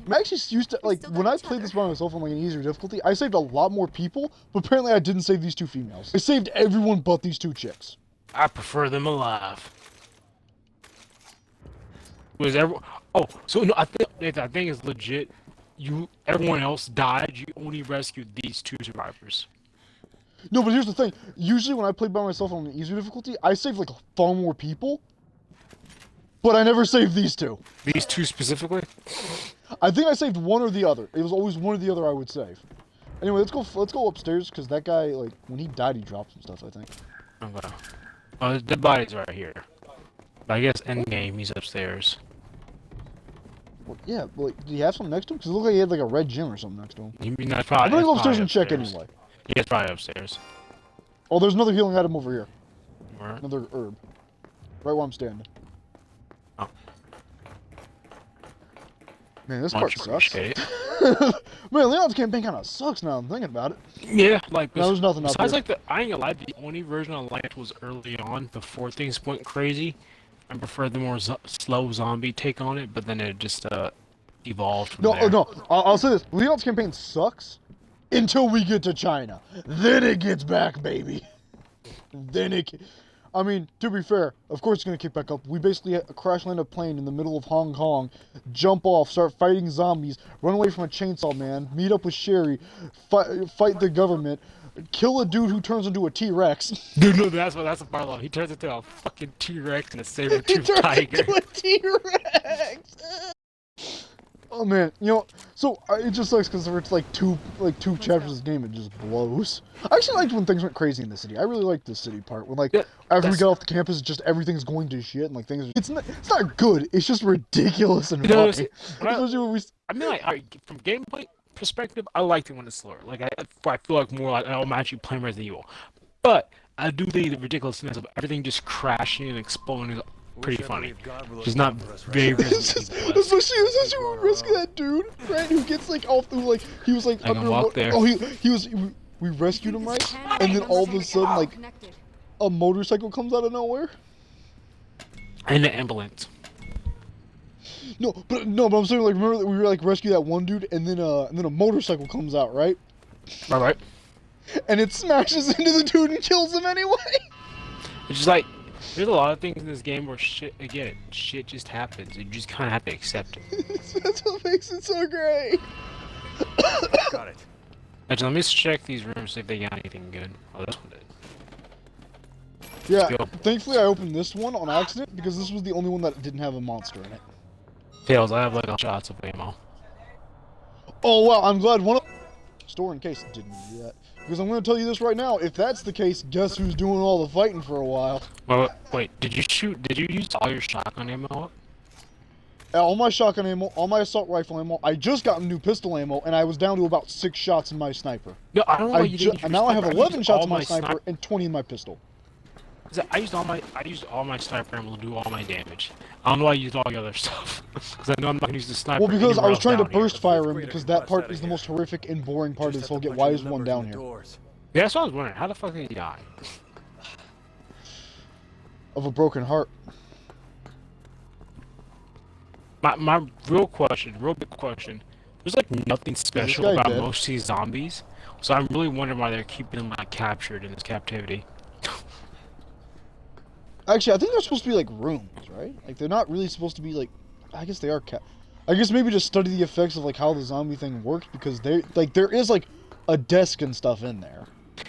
A: I'm actually used to, like,
C: still
A: when
C: got
A: I
C: each
A: played
C: other.
A: this by myself on, like, an easier difficulty, I saved a lot more people, but apparently I didn't save these 2 females. I saved everyone but these 2 chicks.
B: I prefer them alive. Was everyone? Oh, so no, I think it's legit. Everyone else died. You only rescued these 2 survivors.
A: No, but here's the thing. Usually when I played by myself on an easier difficulty, I saved, like, far more people, but I never saved these 2.
B: These 2 specifically.
A: I think I saved one or the other. It was always one or the other I would save. Anyway, let's go upstairs, because that guy, like, when he died, he dropped some stuff, I think.
B: Okay. Oh, the body's right here. I guess endgame. He's upstairs.
A: Well, yeah, but, like, did he have something next to him? Because it looked like he had, like, a red gym or something next to him.
B: You mean that's probably?
A: I'm gonna go
B: that's
A: upstairs
B: probably
A: and check
B: upstairs.
A: anyway.
B: Yeah, it's probably upstairs.
A: Oh, there's another healing item over here.
B: Alright.
A: Another herb. Right where I'm standing.
B: Oh.
A: Man, this part
B: Much
A: sucks.
B: appreciated.
A: Man, Leon's campaign kind of sucks now I'm thinking about it.
B: Yeah, like
A: No, there's nothing up
B: besides
A: here.
B: like I ain't gonna lie, the only version I liked was early on before things went crazy. I preferred the more slow zombie take on it, but then it just evolved from
A: No,
B: there.
A: no, I'll say this. Leon's campaign sucks until we get to China. Then it gets back, baby. Then it... I mean, to be fair, of course it's going to kick back up. We basically crash land a plane in the middle of Hong Kong, jump off, start fighting zombies, run away from a chainsaw man, meet up with Sherry, fight the government, kill a dude who turns into a T-Rex.
B: Dude, no, that's the part of it. He turns into a fucking T-Rex and a
A: He
B: saber-toothed
A: turns
B: tiger.
A: into a T-Rex! Oh man, you know, so it just sucks because it's like two chapters of the game, it just blows. I actually liked when things went crazy in the city. I really liked the city part when like
B: Yeah,
A: after we
B: that's-
A: got off the campus, just everything's going to shit and like things. It's not good. It's just ridiculous and
B: You know,
A: funny.
B: when I-
A: Especially when we.
B: I mean, like, from gameplay perspective, I liked it when it's slower. Like, I feel like more like I'm actually playing Resident Evil. But I do think the ridiculousness of everything just crashing and exploding is pretty funny. Just not very Resident Evil-esque.
A: Especially when we rescue that dude, right? Who gets like off the like he was like
B: I can
A: under
B: walk there.
A: Oh, he was. We rescued him, right? And then all of a sudden, like
C: Connected.
A: a motorcycle comes out of nowhere.
B: And the ambulance.
A: No, but I'm saying like remember that we were like rescue that one dude and then a motorcycle comes out, right?
B: Alright.
A: And it smashes into the dude and kills him anyway.
B: It's just like, there's a lot of things in this game where shit just happens. You just kind of have to accept it.
A: That's what makes it so great.
D: Got it.
B: Actually, let me just check these rooms, see if they got anything good. Oh, this one did.
A: Yeah,
B: go.
A: thankfully I opened this one on accident because this was the only one that didn't have a monster in it.
B: Tails, I have like shots of ammo.
A: Oh wow, I'm glad one of store in case it didn't do that. Because I'm going to tell you this right now, if that's the case, guess who's doing all the fighting for a while?
B: Well, wait, did you use all your shotgun ammo up?
A: All my shotgun ammo, all my assault rifle ammo, I just got new pistol ammo, and I was down to about 6 shots in my sniper.
B: No, I don't know why you didn't use your
A: Now I have
B: sniper.
A: 11
B: used
A: shots
B: all
A: in my sniper and 20 in my pistol.
B: I used all my sniper ammo to do all my damage. I don't know why you used all the other stuff. Because I know I'm not gonna use the sniper.
A: Well, because I
B: anywhere
A: was
B: else
A: trying to
B: down here.
A: burst fire him,
D: Great,
A: because
D: I
A: that
D: can
A: part
D: bust
A: is
D: out
A: the
D: of
A: most horrific and boring part of
D: Just
A: this
D: have
A: whole
D: to
A: game.
D: punch
A: Why
D: in
A: is
D: the
A: one
D: numbers
A: down
D: in the
A: here?
D: doors.
B: Yeah, that's what I was wondering. How the fuck did he die?
A: Of a broken heart.
B: My real big question. There's like nothing special
A: guy
B: about
A: dead?
B: most of these zombies, so I'm really wondering why they're keeping them like captured in this captivity.
A: Actually, I think they're supposed to be like rooms, right? Like they're not really supposed to be like. I guess they are I guess maybe just study the effects of like how the zombie thing works because there is like a desk and stuff in there.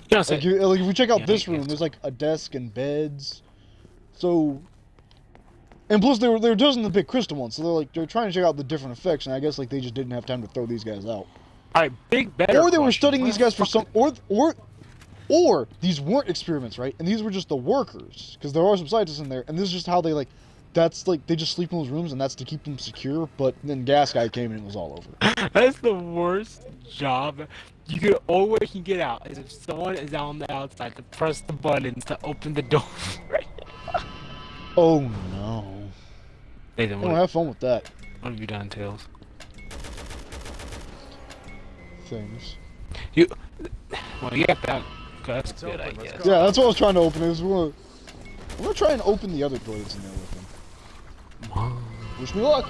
B: You know, so,
A: Like, like if we check out
B: Yeah,
A: this
B: I
A: room,
B: guess.
A: there's like a desk and beds. So, and plus they were doing the big crystal ones, so they're trying to check out the different effects, and I guess like they just didn't have time to throw these guys out.
B: Alright, big better.
A: Or they were
B: question.
A: studying
B: Where
A: these
B: the
A: guys for
B: fuck-
A: some, or these weren't experiments, right? And these were just the workers, because there are some scientists in there, and this is just how they like. That's like they just sleep in those rooms, and that's to keep them secure. But then Gas Guy came in and it was all over.
B: That's the worst job. You can only way you can get out is if someone is on the outside to press the buttons to open the door. Right.
A: Oh no!
B: Nathan,
A: Oh,
B: what
A: have fun with that.
B: have you done, Tails?
A: Things.
B: You. Well, you got that. That's
D: It's
B: good,
D: open,
B: I
D: let's
B: guess.
D: go.
A: Yeah, that's what I was trying to open. I'm gonna try and open the other door that's in there with him. Wish me luck.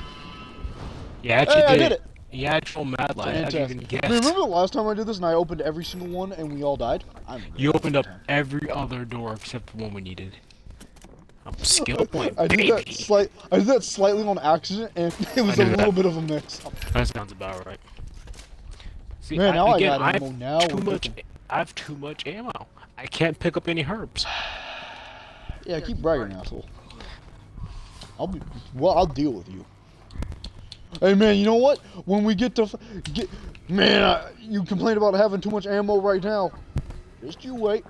B: Yeah, actually
A: Hey, I did it.
B: Yeah, actual mad light. I didn't
A: Fantastic.
B: even guess.
A: Remember the last time I did this and I opened every single one and we all died?
B: You opened up every other door except the one we needed. Skill point,
A: I
B: baby.
A: did that slightly on accident and it was
B: I
A: a
B: knew
A: little
B: that.
A: bit of a mix.
B: That sounds about right. See,
A: Man, now
B: again,
A: I got ammo.
B: have
A: Now
B: too
A: we're
B: much.
A: cooking.
B: I have too much ammo. I can't pick up any herbs.
A: Yeah, keep bragging, asshole. I'll deal with you. Hey man, you know what? When we get to you complain about having too much ammo right now. Just you wait.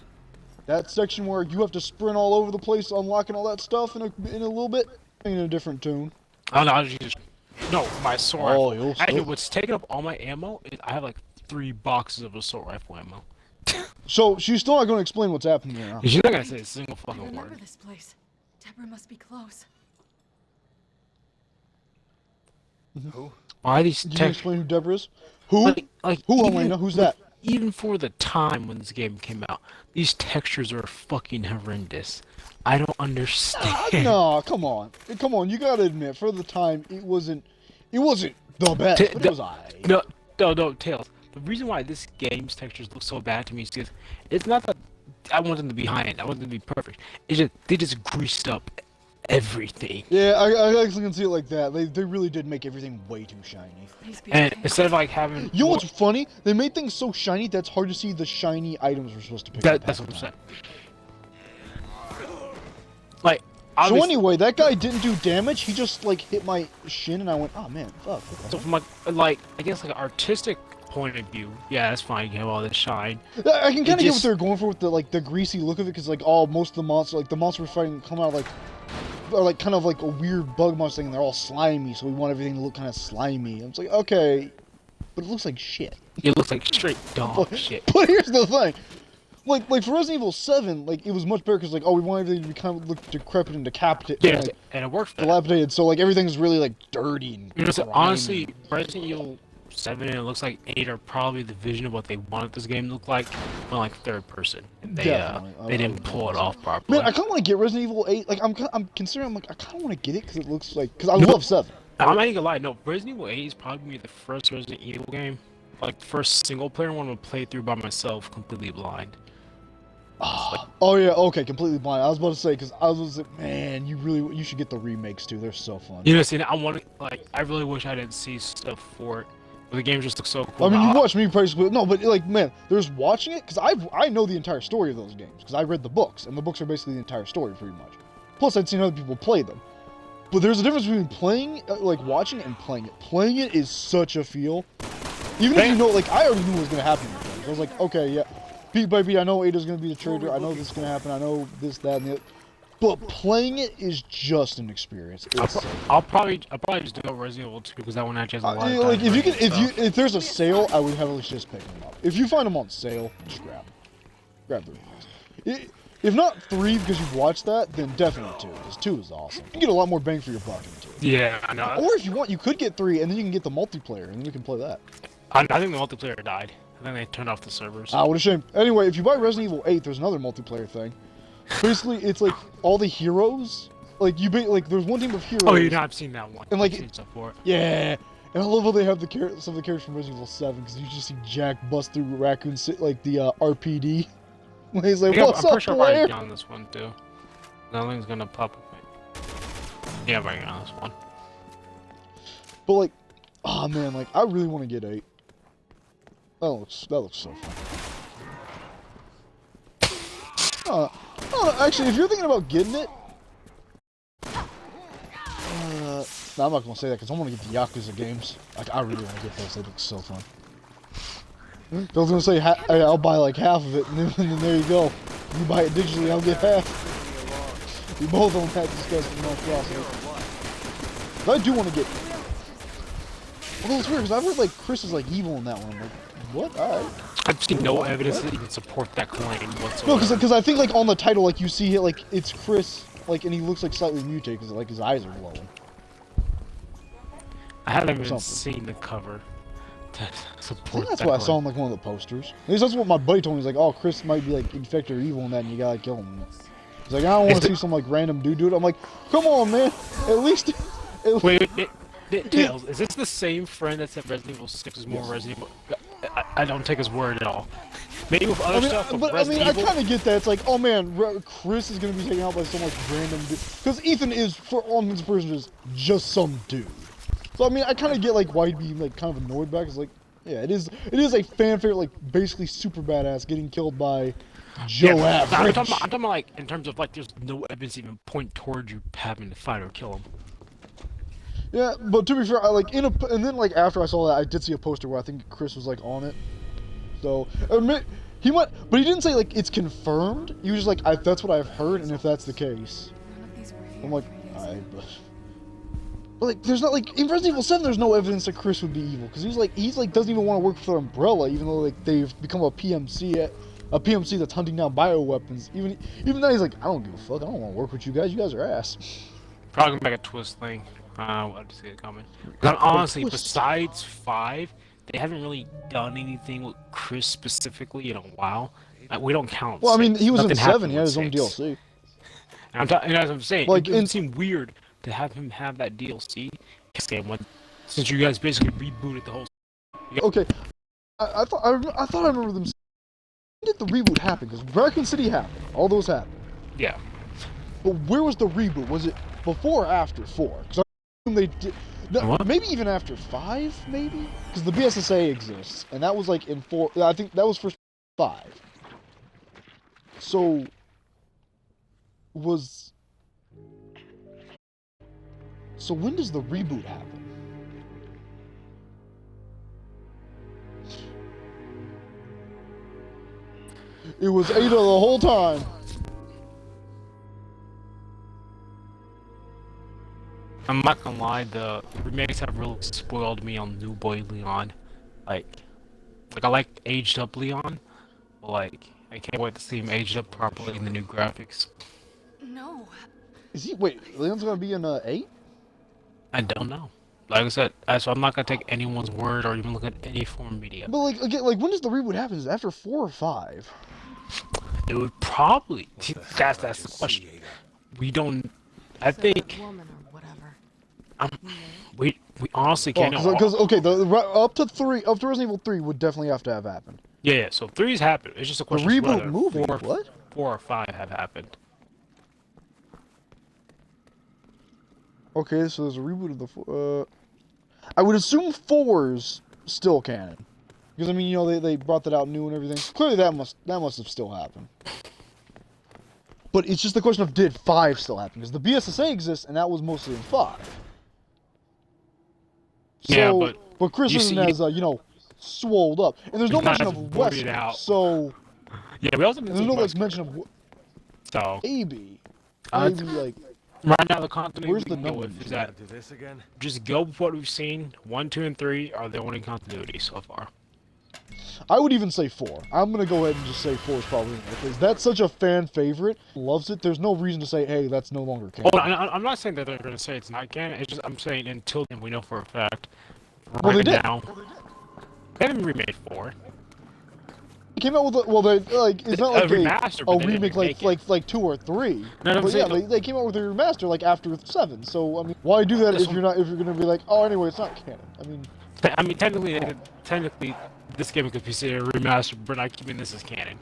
A: That section where you have to sprint all over the place, unlocking all that stuff in a little bit, in a different tune.
B: Oh no, I just no my assault rifle.
A: you'll
B: Actually,
A: still.
B: what's taking up all my ammo is I have like 3 boxes of assault rifle ammo.
A: So she's still not going to explain what's happening here. Huh?
B: She's not gonna say a single
C: I
B: fucking
C: remember
B: word.
C: this place. Deborah must be close.
D: Who?
B: Why are these
A: Can you
B: textures?
A: explain who Deborah is? Who? Who,
B: even-
A: Elena? Who's that?
B: Even for the time when this game came out, these textures are fucking horrendous. I don't understand.
A: No, come on. Come on, you gotta admit, for the time, it wasn't the best,
B: T-
A: but
B: the-
A: it was alright.
B: No, Tails. The reason why this game's textures look so bad to me is because it's not that I want them to be high-end. I want them to be perfect. It's just they just greased up everything.
A: Yeah, I actually can see it like that. They really did make everything way too shiny.
C: Please be
B: And
C: okay.
B: instead of like having
A: You know what's funny? They made things so shiny that's hard to see the shiny items we're supposed to pick up.
B: that's
A: half
B: what
A: the
B: I'm
A: time.
B: saying. Like,
A: So
B: obviously,
A: anyway, that guy didn't do damage. He just like hit my shin, and I went, "Oh man, fuck." What the
B: so
A: heck?"
B: from like I guess like an artistic point of view, yeah, that's fine. You can have all this shine.
A: I can kind of get what
B: just-
A: they're going for with the greasy look of it, because like most of the monsters, like the monsters we're fighting, come out like are like kind of like a weird bug monster thing. And they're all slimy, so we want everything to look kind of slimy. And it's like, okay, but it looks like shit.
B: It looks like straight dog shit.
A: But here's the thing. Like for Resident Evil 7, like it was much better because like we want everything to be kind of look decrepit and decapitated,
B: Yeah,
A: like,
B: and it works. For that.
A: dilapidated. So like everything's really like dirty and
B: You know, so
A: grimy.
B: honestly, Resident Evil 7 and it looks like 8 are probably the vision of what they wanted this game to look like, but like third person. And they
A: Definitely.
B: they
A: I
B: didn't
A: would
B: pull it
A: say.
B: off properly.
A: Man, I kind of want to get Resident Evil 8. Like I'm considering. I'm like I kind of want to get it because it looks like because I
B: No.
A: love 7.
B: I'm not even gonna lie. No, Resident Evil 8 is probably gonna be the first Resident Evil game, like the first single player one to play through by myself, completely blind.
A: Oh yeah, okay, completely blind. I was about to say because I was like, man, you should get the remakes too. They're so fun.
B: You know, see, I want to like. I really wish I didn't see stuff for it, but the game just looks so cool.
A: I mean, you
B: now.
A: watch me basically. No, but like, man, there's watching it because I know the entire story of those games because I read the books, and the books are basically the entire story pretty much. Plus, I'd seen other people play them. But there's a difference between playing, like watching it, and playing it. Playing it is such a feel. Even if you know, like, I already knew what was gonna happen. With games. I was like, okay, yeah, beat by beat, I know Ada's gonna be the traitor. I know this is gonna happen. I know this, that, and the other. But playing it is just an experience. It's,
B: I'll probably just do Resident Evil 2 because that one actually has a lot of
A: like
B: time
A: if you
B: frame
A: can,
B: and stuff.
A: if there's a sale, I would heavily suggest picking them up. If you find them on sale, just grab the remakes. If not 3 because you've watched that, then definitely 2 because 2 is awesome. You get a lot more bang for your buck in 2.
B: Yeah, I know.
A: Or if you want, you could get 3 and then you can get the multiplayer and then you can play that.
B: I think the multiplayer died. I think they turned off the servers.
A: Ah, what a shame. Anyway, if you buy Resident Evil 8, there's another multiplayer thing. Basically, it's like all the heroes. Like like there's one team of heroes.
B: Oh, you know, I've seen that one.
A: And, like,
B: I've seen stuff for it.
A: Yeah. And I love how they have some of the characters from Resident Evil 7 because you just see Jack bust through Raccoon like the RPD. When he's like,
B: Yeah,
A: "What's
B: I'm pretty
A: up,
B: sure I've
A: player?"
B: already done this one too. Nothing's gonna pop up. Yeah, I've already done this one.
A: But like, Oh man, like I really want to get 8. That looks so fun. Actually, if you're thinking about getting it, no, I'm not gonna say that because I want to get the Yakuza games. Like I really want to get those. They look so fun. I was gonna say I'll buy like half of it, and then there you go. You buy it digitally, I'll get half. We both own that disgusting monstrosity. But I do want to get. Although it's weird because I've heard like Chris is like evil in that one. I'm like, what? Alright.
B: I've seen no evidence that even support that claim whatsoever.
A: No, because I think like on the title, like you see it, like it's Chris, like, and he looks like slightly mutated because like his eyes are glowing.
B: I haven't even
A: something.
B: seen the cover to
A: I
B: support
A: think that's
B: that
A: what I saw
B: claim.
A: in like one of the posters. At least that's what my buddy told me. He's like, oh, Chris might be like infected or evil in that, and you gotta kill him. He's like, I don't want to see some like random dude do it. I'm like, come on, man. At least.
B: Wait, Tails, is this the same friend that said Resident Evil 6 is more Resident Evil? I don't take his word at all. Maybe with other stuff, but Resident Evil...
A: I kind of get that. It's like, oh man, Chris is gonna be taken out by some like random dude. Because Ethan is, for all intents and purposes, just some dude. So I mean, I kind of get like why he'd be like kind of annoyed back. It's like, yeah, it is a fan favorite, like basically super badass getting killed by Joe Average.
B: I'm talking about like in terms of like there's no evidence even point towards you having to fight or kill him.
A: Yeah, but to be fair, I like and then like after I saw that, I did see a poster where I think Chris was like on it. So he went, but he didn't say like it's confirmed. He was just like, that's what I've heard, and if that's the case,
C: None of these were here
A: I'm like,
C: previous.
A: alright, but like there's not like in Resident Evil 7, there's no evidence that Chris would be evil because he's like doesn't even want to work for Umbrella, even though like they've become a PMC that's hunting down bioweapons. Even now he's like, I don't give a fuck. I don't want to work with you guys. You guys are ass.
B: Probably gonna make a twist thing. I just see it coming. Honestly, besides 5, they haven't really done anything with Chris specifically in a while. We don't count.
A: Well, I mean, he was in
B: Nothing
A: 7.
B: happened
A: He had
B: with
A: his own
B: 6.
A: DLC.
B: And as I'm saying,
A: Like,
B: it would seem weird to have him have that DLC game since you guys basically rebooted the whole.
A: Okay, I thought I remember them. When did the reboot happen? Because Raccoon City happened. All those happened.
B: Yeah.
A: But where was the reboot? Was it before or after 4? Because I assume they did. No,
B: What?
A: maybe even after 5, maybe? Because the BSSA exists, and that was like in 4. I think that was for 5. So when does the reboot happen? It was Ada the whole time.
B: I'm not gonna lie, the remakes have really spoiled me on New Boy Leon. Like I like aged up Leon, but like I can't wait to see him aged up properly in the new graphics.
C: No.
A: Is he? Wait, Leon's gonna be in 8?
B: I don't know. Like I said, so I'm not gonna take anyone's word or even look at any form of media.
A: But like again, like when does the reboot happen? Is it after 4 or 5?
B: It would probably. That's the question. We don't. I think.
C: Woman or whatever.
B: We honestly can't know.
A: Because okay, up to Resident Evil 3 would definitely have to have happened.
B: Yeah. So 3's happened. It's just a
A: The
B: question.
A: reboot
B: whether
A: movie.
B: 4
A: What?
B: 4 or 5 have happened.
A: Okay, so there's a reboot of the. I would assume 4's still canon, because I mean, you know, they brought that out new and everything. Clearly, that must have still happened. But it's just the question of did 5 still happen? Because the BSSA exists, and that was mostly in 5. So,
B: Yeah, but
A: Chris
B: you
A: isn't
B: see-
A: as you know, swolled up, and there's no
B: He's not
A: mention
B: as
A: of
B: bloated
A: Wesker.
B: out.
A: So
B: yeah, we also didn't
A: there's
B: see
A: no like
B: Wesker.
A: mention of
B: So
A: maybe
B: Uh,
A: like.
B: right now the continuity
A: Where's
B: we
A: the
B: can go
A: number?
B: with is that
D: Do this again?
B: just go with what we've seen. 1, 2, and 3 are the only continuity so far.
A: I would even say 4. I'm gonna go ahead and just say 4 is probably because that's such a fan favorite. Loves it. There's no reason to say, hey, that's no longer canon.
B: Oh, I'm not saying that they're going to say it's not canon. It's just I'm saying until then we know for a fact. Right
A: Well, they did.
B: now, they haven't remade 4.
A: It came out with it's not like
B: A remaster, but
A: a
B: they didn't
A: remake
B: remake it.
A: like 2 or 3.
B: No, I'm
A: but yeah,
B: saying-
A: they came out with a remaster like after 7. So I mean, why do that
B: This
A: if you're gonna be like, oh, anyway, it's not canon. I mean,
B: Technically, this game could be considered a remaster, but not keeping this as canon.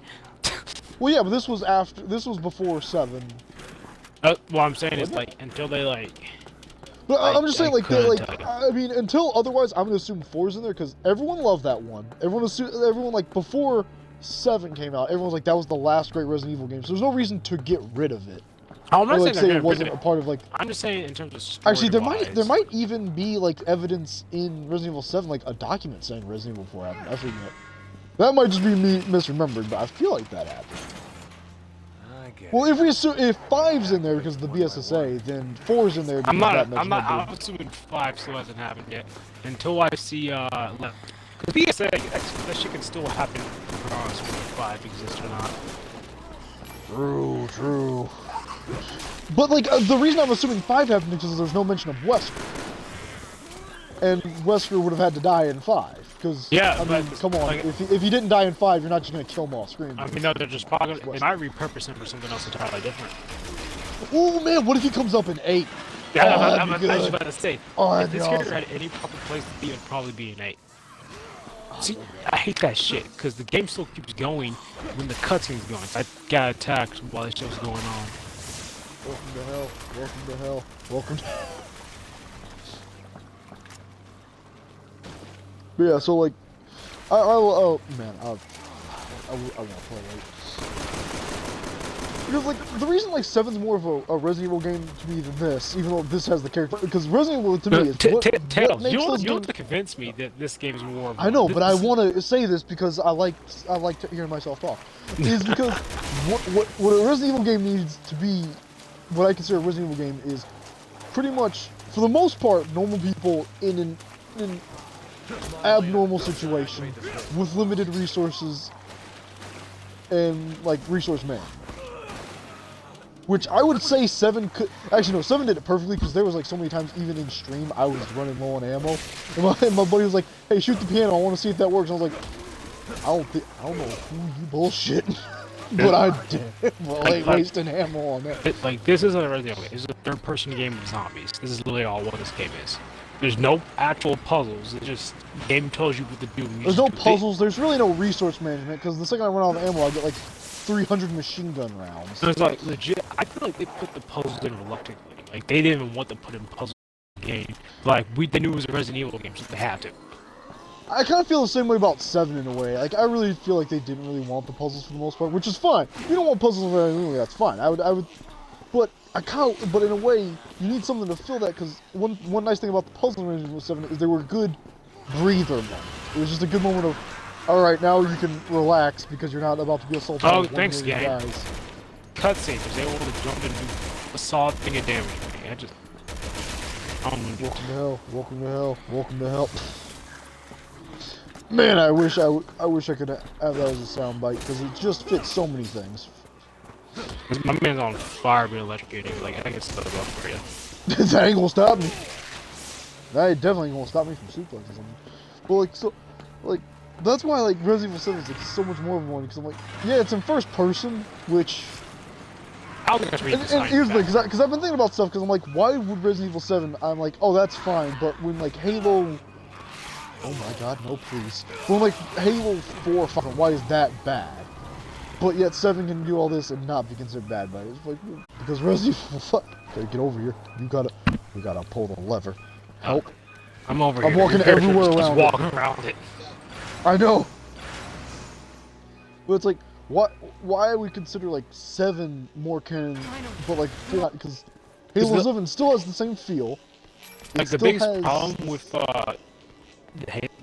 A: well, yeah, but this was before 7.
B: What I'm saying is like until they like.
A: But I'm just saying, like,
B: couldn't tell you.
A: I mean, until otherwise, I'm gonna assume 4's in there because everyone loved that one. Everyone like before 7 came out, everyone was like that was the last great Resident Evil game. So there's no reason to get rid of it.
B: I'm not
A: Or,
B: saying
A: like
B: they're
A: say
B: getting
A: it wasn't
B: rid
A: a
B: of
A: part of like.
B: I'm just saying in terms of story
A: Actually, there might even be like evidence in Resident Evil 7, like a document saying Resident Evil 4 happened. I forget. That might just be me misremembered, but I feel like that happened.
D: I get
A: Well,
D: it.
A: if we assume if 5's in there because of the BSSA, then 4's in there because that makes no
B: I'm
A: difference.
B: assuming 5 still hasn't happened yet until I see left. Because BSA, that shit can still happen regardless whether 5 exists or not.
A: True. But like the reason I'm assuming 5 happened is because there's no mention of Wesker, and Wesker would have had to die in 5. Because
B: Yeah,
A: I mean,
B: but,
A: come on,
B: like-
A: if he didn't die in 5, you're not just gonna kill him off screen.
B: I mean, no, they're just probably they might repurpose him for something else entirely different.
A: Oh man, what if he comes up in 8?
B: Yeah,
A: Oh, that'd
B: I'm
A: be
B: I was just
A: good.
B: about to say,
A: Oh,
B: if
A: that'd be
B: this character
A: awesome.
B: had any proper place to be, it'd probably be an 8. See, I hate that shit, because the game still keeps going when the cutscene's going. So I got attacked while the show's going on.
A: Welcome to hell. Welcome to hell. Welcome to But yeah, so like, oh man, I want to play late. Because like, the reason like 7's more of a Resident Evil game to me than this, even though this has the character, because Resident Evil to me is what
B: Tails,
A: makes
B: you
A: those
B: don't
A: games...
B: have to convince me that this game is more.
A: I know, but I
B: this-
A: want to say this because I like hearing myself talk. Is because what a Resident Evil game needs to be, what I consider a Resident Evil game is pretty much, for the most part, normal people in an abnormal situation with limited resources and like resource man. Which I would say 7 could... Actually, no, 7 did it perfectly because there was like so many times, even in stream, I was running low on ammo. And my buddy was like, hey, shoot the piano, I want to see if that works. And I was like, I don't know who you bullshit. But I did. Well, I ain't wasting ammo on that.
B: Like, this isn't a Resident Evil game. This is a third-person game with zombies. This is literally all what this game is. There's no actual puzzles. It's just the game tells you what to do.
A: There's no puzzles. There's really no resource management because the second I run out of ammo, I get like 300 machine gun rounds.
B: So it's like legit. I feel like they put the puzzles in reluctantly. Like they didn't even want to put in puzzles in the game. Like they knew it was a Resident Evil game, so they had to.
A: I kind of feel the same way about 7 in a way. Like, I really feel like they didn't really want the puzzles for the most part, which is fine. If you don't want puzzles in Resident Evil, that's fine. I would, but but in a way, you need something to fill that, because one nice thing about the puzzles in Resident Evil 7 is they were good breather moments. It was just a good moment of, alright, now you can relax, because you're not about to be assaulted by
B: Oh,
A: 1
B: thanks,
A: million
B: gang.
A: guys.
B: Cutscene was able to jump and do a solid thing of damage to me. I don't
A: Welcome to hell, welcome to hell, welcome to hell. Man, I wish I could have that as a soundbite, because it just fits so many things.
B: My man's on fire being electrocuted. Like I guess that's up for you.
A: That ain't gonna stop me. That ain't definitely ain't gonna stop me from suplex or something. But like, that's why like Resident Evil 7 is like so much more of one, because I'm like, yeah, it's in first person, which...
B: I don't think that's really
A: And here's the thing, because I've been thinking about stuff, because I'm like, why would Resident Evil 7, I'm like, oh, that's fine, but when like Halo... Oh my god, no please. When like Halo 4, fucking, why is that bad? But yet 7 can do all this and not be considered bad by it. It's like, because Resident Evil, fuck. Okay, get over here. We gotta pull the lever. Help.
B: I'm over
A: I'm
B: here.
A: walking
B: Your character
A: everywhere
B: just
A: around it.
B: walking around it.
A: I know. But it's like, why we consider like 7 more canon, but like 4, because Halo
B: the-
A: 7 still has the same feel.
B: Like
A: It
B: the
A: still
B: biggest
A: has-
B: problem with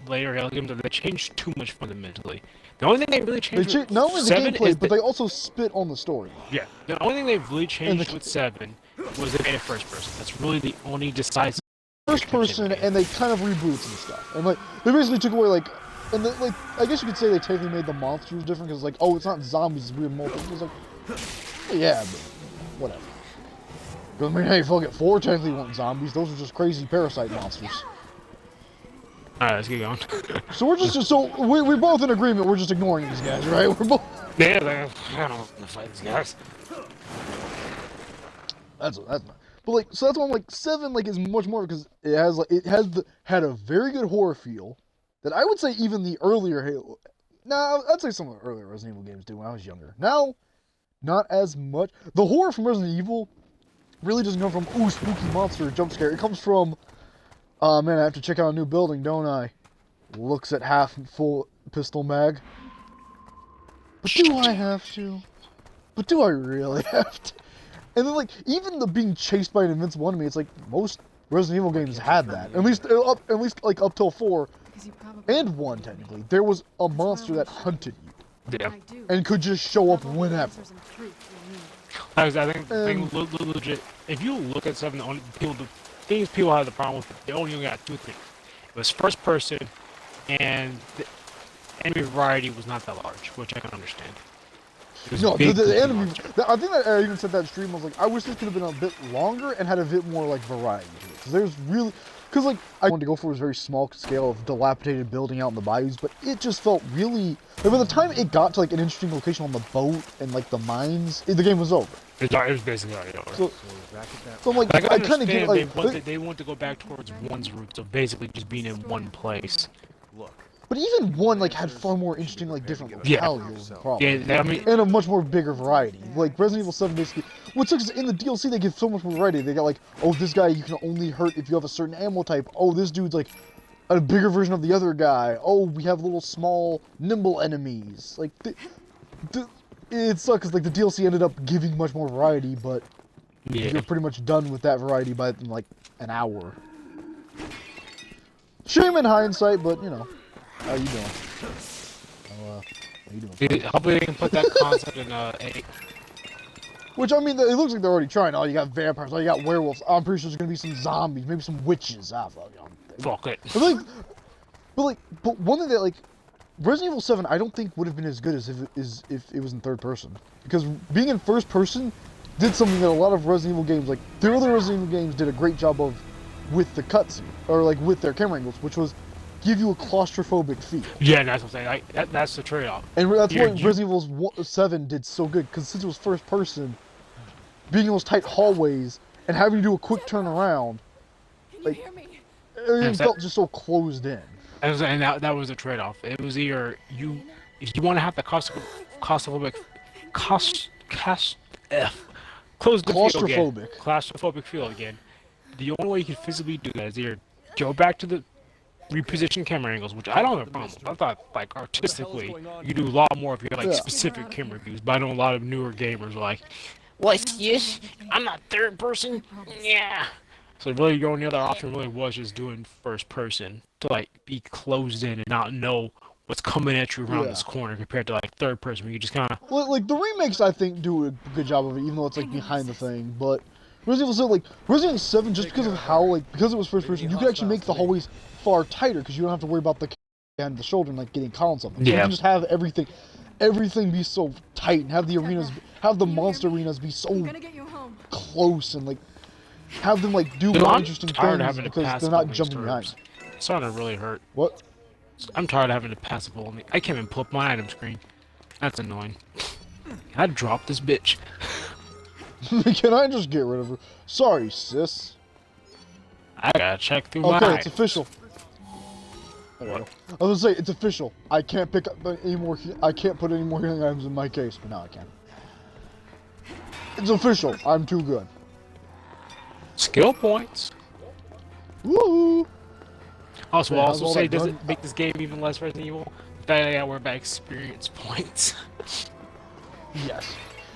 B: later Halo games is they changed too much fundamentally. The only thing they really
A: They
B: changed with
A: not only the
B: 7
A: gameplay,
B: is
A: but
B: that-
A: they also spit on the story.
B: yeah, the only thing they've really changed
A: the-
B: with 7 was they made it first person. That's really the only decisive.
A: First person, and they kind of reboots and stuff. And like, they basically took away like, and they, like, I guess you could say they technically made the monsters different, because like, oh, it's not zombies, it's weird multi. It's like, yeah, but whatever. 'Cause, I mean, hey, fuck it, 4 technically weren't zombies, those are just crazy parasite monsters.
B: Alright, let's get going.
A: So we're just, so we're both in agreement, we're just ignoring these guys, right? We're both...
B: Yeah, I don't want to fight these guys.
A: That's not. But like, so that's why I'm like 7 like is much more, because it has like had a very good horror feel that I would say even the earlier Halo. Nah, I'd say some of the earlier Resident Evil games did when I was younger. Now, not as much. The horror from Resident Evil really doesn't come from, ooh, spooky monster, jump scare. It comes from, man, I have to check out a new building, don't I? Looks at half full pistol mag. But do I have to? But do I really have to? And then, like, even the being chased by an invincible enemy, it's like most Resident Evil games had that. At least like up till 4
C: Because you probably
A: and 1 technically. There was a monster that hunted you
B: Yeah.
C: I do.
A: and could just show up
C: Have all the
A: whenever.
C: answers and proof we need.
B: I think the thing legit. If you look at something, the only people, the things people have the problem with, they only got two things. It was first person, and the enemy variety was not that large, which I can understand. It was
A: No,
B: big
A: the enemy.
B: monster.
A: I think that I even said that in stream. I was like, I wish this could have been a bit longer and had a bit more like variety to it. Because there's really, because like I wanted to go for was very small scale of dilapidated building out in the bayous, but it just felt really. Like, by the time it got to like an interesting location on the boat and like the mines, the game was over.
B: It was basically already over.
A: So,
D: Back at that.
A: so I'm like,
B: Like,
A: I kind of get
B: understand
A: like,
B: they want to go back towards one's roots of basically just being in one place.
D: Look.
A: but even 1 like had far more interesting like different
B: Yeah.
A: locales. Was the problem.
B: Yeah, I mean,
A: And a much more bigger variety. Like Resident Evil 7 basically, what sucks is in the DLC they give so much more variety. They got like, oh, this guy you can only hurt if you have a certain ammo type. Oh, this dude's like a bigger version of the other guy. Oh, we have little small nimble enemies. Like, it sucks 'cause, like the DLC ended up giving much more variety, but
B: yeah.
A: you're pretty much done with that variety by like an hour. Shame in hindsight, but you know, how you doing? How you doing?
B: Hopefully they can put that concept in 8.
A: Which, I mean, it looks like they're already trying. Oh, you got vampires. Oh, you got werewolves. I'm pretty sure there's gonna be some zombies, maybe some witches. Ah, fuck.
B: Fuck it.
A: But one thing that, like, Resident Evil 7, I don't think would have been as good as if it was in third person. Because being in first person did something that a lot of Resident Evil games, like, their other Resident Evil games did a great job of with the cutscene, or, like, with their camera angles, which was give you a claustrophobic feel.
B: Yeah, that's what I'm saying. Like, that's the trade-off.
A: And that's
B: You're-
A: why Resident Evil 7 did so good, because since it was first person, being in those tight hallways and having to do a quick turnaround,
C: Can
A: like-
C: you hear me?
A: it felt just so closed in.
B: And that was the trade-off. It was either if you want to have the claustrophobic claustrophobic feel again. The only way you can physically do that is either go back to the reposition camera angles, which I don't have a problem with. I thought, like, artistically, you do a lot more if you have, like,
A: Yeah.
B: specific camera views. But I know a lot of newer gamers are like, what's this? I'm not third person? Yeah. So really, the only other option really was just doing first person to, like, be closed in and not know what's coming at you around
A: Yeah.
B: this corner compared to, like, third person where you just kind of...
A: Like the remakes, I think, do a good job of it, even though it's like behind the thing. But Resident Evil 7, just because of how because it was first person, you could actually make the hallways far tighter because you don't have to worry about the and the shoulder and like getting caught on something. So you
B: Yeah.
A: can just have everything be so tight and have the arenas, have the monster arenas be
C: I'm
A: so
C: gonna get you home.
A: close and like have them like do
B: Dude,
A: more
B: I'm
A: interesting
B: tired of
A: things
B: having to
A: because
B: pass
A: they're not
B: buildings
A: jumping
B: to
A: behind.
B: herbs. It's starting to really hurt.
A: What?
B: I'm tired of having to pass a bullet. I can't even pull up my item screen. That's annoying. I dropped this bitch.
A: Can I just get rid of her? Sorry, sis.
B: I gotta check through
A: Okay,
B: my
A: it's official. There we go. I was gonna say it's official. I can't pick up any more. I can't put any more healing items in my case, but now I can. It's official. I'm too good.
B: skill points.
A: Woo!
B: Also,
A: Yeah,
B: we'll
A: how's
B: also
A: all
B: say,
A: that
B: does
A: done?
B: it make this game even less Resident Evil? That I gotta worry about experience points.
A: Yes.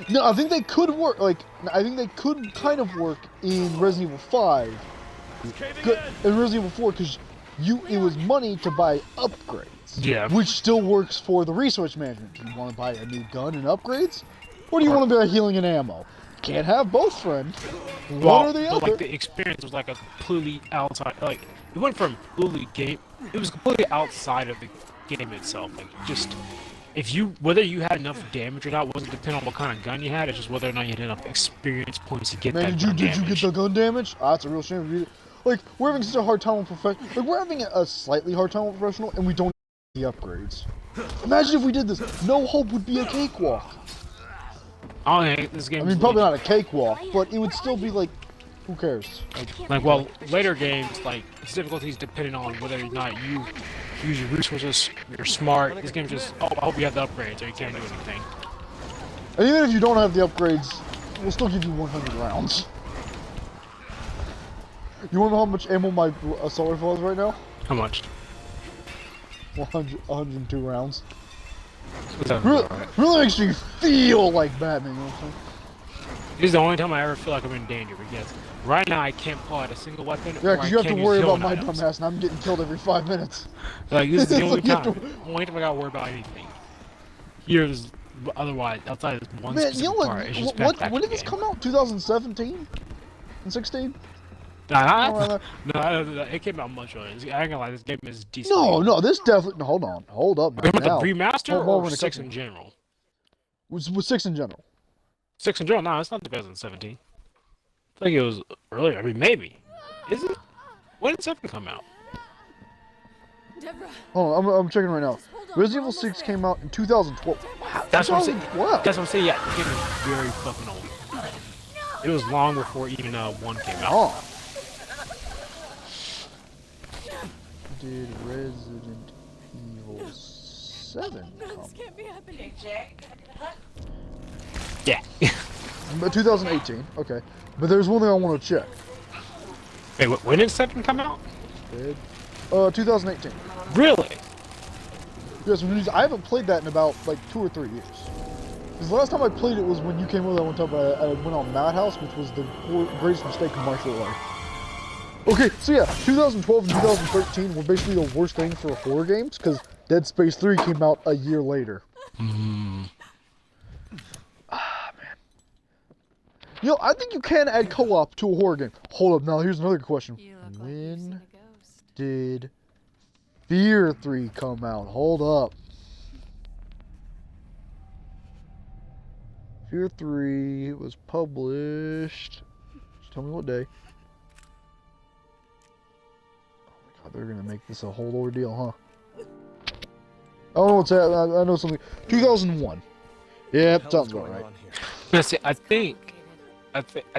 A: No, I think they could work. Like, I think they could kind of work in Resident Evil 5. In Resident Evil 4, because it was money to buy upgrades.
B: Yeah.
A: Which still works for the resource management. Do you want to buy a new gun and upgrades? Or do you want to buy healing and ammo? Can't have both, friend. One or the
B: but,
A: other.
B: like, the experience was like a completely outside. Like, it went from completely game. It was completely outside of the game itself. Like, just whether you had enough damage or not wasn't depending on what kind of gun you had. It's just whether or not you had enough experience points to get
A: Man,
B: that
A: did you
B: gun
A: get
B: damage.
A: the gun damage? Ah, that's a real shame. Like, we're having such a hard time with professional. Like, we're having a slightly hard time with professional, and we don't the upgrades. Imagine if we did this. No Hope would be a cakewalk.
B: Oh, yeah, this game.
A: I mean, probably not a cakewalk, but it would still be like, who cares?
B: Like, well, later games, like, its difficulties depending on whether or not you use your resources, you're smart. This game's just, oh, I hope you have the upgrades or you can't do anything.
A: And even if you don't have the upgrades, we'll still give you 100 rounds. You wanna know how much ammo my assault rifle has right now?
B: How much?
A: 102 rounds.
B: What's that?
A: Really,
B: Alright.
A: really makes you feel like Batman, you know what I'm saying?
B: This is the only time I ever feel like I'm in danger, because right now I can't pull out a single weapon.
A: Yeah,
B: or
A: because
B: I
A: you have to
B: can't use
A: worry about
B: healing
A: my
B: items.
A: dumbass, and I'm getting killed every 5 minutes.
B: Like, this is the
A: It's
B: only
A: like you have
B: time.
A: to-
B: Only time I gotta worry about anything. Here's otherwise outside of this one
A: Man,
B: specific
A: you know what?
B: part. It's just
A: When did this come out? 2017 and 16?
B: Nah, no, it came out much earlier. I ain't gonna lie, this game is decent.
A: No, this definitely. No, hold up.
B: Talking about
A: Now,
B: the remaster
A: Hold
B: or
A: on a
B: 6
A: second.
B: in general?
A: was 6 in general.
B: 6 in general? No, it's not 2017. I think it was earlier. I mean, maybe. Is it? When did 7 come out?
C: Deborah,
A: Hold on, I'm checking right now.
C: just hold on.
A: Resident
C: we're
A: Evil 6
C: almost
A: came out in 2012.
B: That's what I'm saying.
A: 2012.
B: That's what I'm saying. Yeah, the game is very fucking old. It was long before even 1 came out.
A: Oh. Did Resident Evil 7
C: there.
A: come?
C: This can't be happening.
B: Yeah.
A: But 2018. Okay. But there's one thing I want to check.
B: Wait, when did 7 come out?
A: 2018.
B: Really?
A: Yes, I haven't played that in about like 2 or 3 years. Because the last time I played it was when you came over that one time. I went on Madhouse, which was the greatest mistake of my short life. Okay, so yeah, 2012 and 2013 were basically the worst thing for horror games because Dead Space 3 came out a year later. Ah, man. You know, I think you can add co-op to a horror game. Hold up, now here's another question.
C: You look like you've
A: When
C: seen a ghost.
A: did Fear 3 come out? Hold up. Fear 3 was published. Just tell me what day. Oh my god, they're gonna make this a whole ordeal, huh? I don't know what's that. I know something. 2001. Yeah,
D: What the hell
A: sounds
D: is
A: about
D: going
A: right.
D: on here?
B: Let's see, I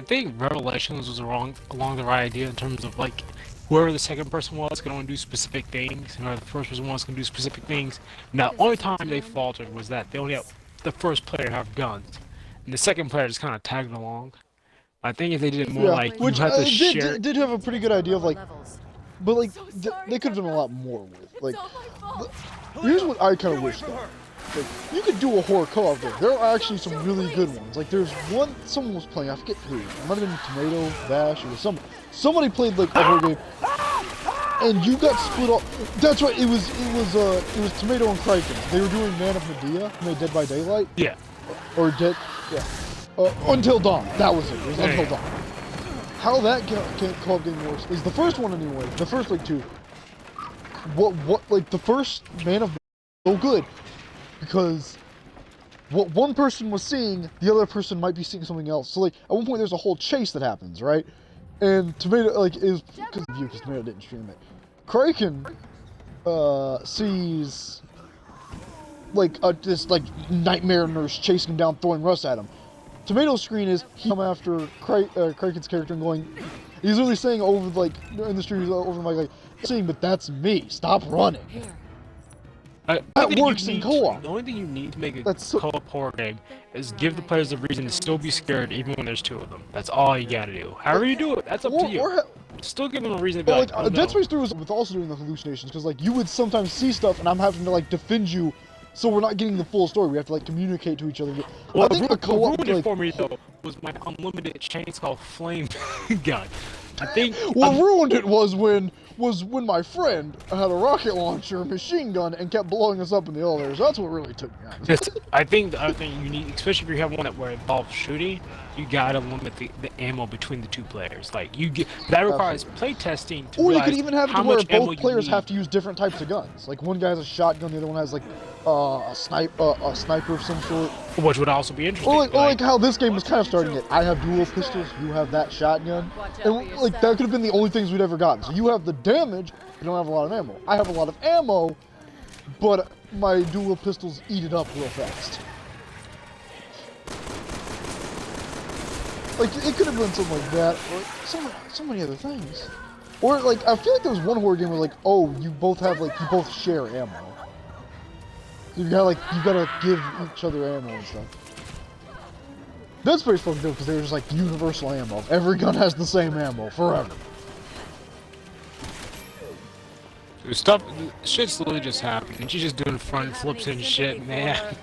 B: think Revelations was along the right idea in terms of like whoever the second person was can only do specific things, and whoever the first person was can do specific things. Now, the only time they faltered was that they only had the first player have guns, and the second player just kind of tagged along. I think if they did it more
A: Yeah,
B: like
A: which
B: you had to
A: did,
B: share.
A: did have a pretty good idea of like,
C: Levels.
A: but like
C: So
A: th-
C: sorry,
A: they could have done a
C: Deborah.
A: lot more with. Like,
C: It's all my fault.
A: here's what I kind of wish though. Like, you could do a horror co-op game. There are actually some really good ones. Like there's one someone was playing. I forget who. It might have been Tomato Bash or somebody played like a horror game, and you got split off. That's right. It was Tomato and Crichton. They were doing Man of Medea, made Dead by Daylight,
B: Yeah.
A: or Dead. Yeah. Until Dawn. That was it. It was
B: Yeah,
A: Until
B: yeah.
A: Dawn. How that co-op game works is the first one anyway. The first like 2. What like the first Man of Medea was so good. Because what one person was seeing, the other person might be seeing something else. So like at one point there's a whole chase that happens, right? And Tomato like is because of you, because Tomato didn't stream it. Kraken sees like this like nightmare nurse chasing him down, throwing rust at him. Tomato's screen is he come after Kraken's character and going. He's really saying over like in the street over the mic like, saying, but that's me. Stop running.
C: Here.
A: That works in co-op.
B: The only thing you need to make a
A: That's so-
B: co-op horror game is give the players a reason to still be scared even when there's 2 of them. That's all you gotta do. However you do it, that's up to you.
A: Or
B: Still give them a reason to be
A: But
B: like,
A: like,
B: oh, no.
A: Dead Space 3 was with also doing the hallucinations, because like you would sometimes see stuff and I'm having to like defend you, so we're not getting the full story. We have to like communicate to each other.
B: Well,
A: I think a
B: what
A: co-op
B: ruined it
A: like,
B: for me though was my unlimited chainsaw flame gun. I think
A: what ruined it was when my friend had a rocket launcher, machine gun, and kept blowing us up in the elevators. That's what really took me out.
B: yes, I think the other thing you need, especially if you have one that where it involves shooting, you gotta limit the ammo between the 2 players. Like you get that requires play testing to
A: Or you
B: realize
A: could even have it
B: how
A: to where
B: much ammo
A: both
B: you
A: players
B: need.
A: have to use different types of guns. Like one guy has a shotgun, the other one has like a sniper of some sort.
B: Which would also be interesting.
A: Or like how this game was kind of starting it. I have dual pistols, you have that shotgun. And like that could have been the only things we'd ever gotten. So you have the damage, you don't have a lot of ammo. I have a lot of ammo, but my dual pistols eat it up real fast. Like it could have been something like that, or so many other things. Or like I feel like there was one horror game where like, oh, you both share ammo. You gotta give each other ammo and stuff. Dead Space fucking dope because they were just like universal ammo. Every gun has the same ammo forever.
B: Stuff, shit's literally just happening. And she's just doing front flips and shit, man.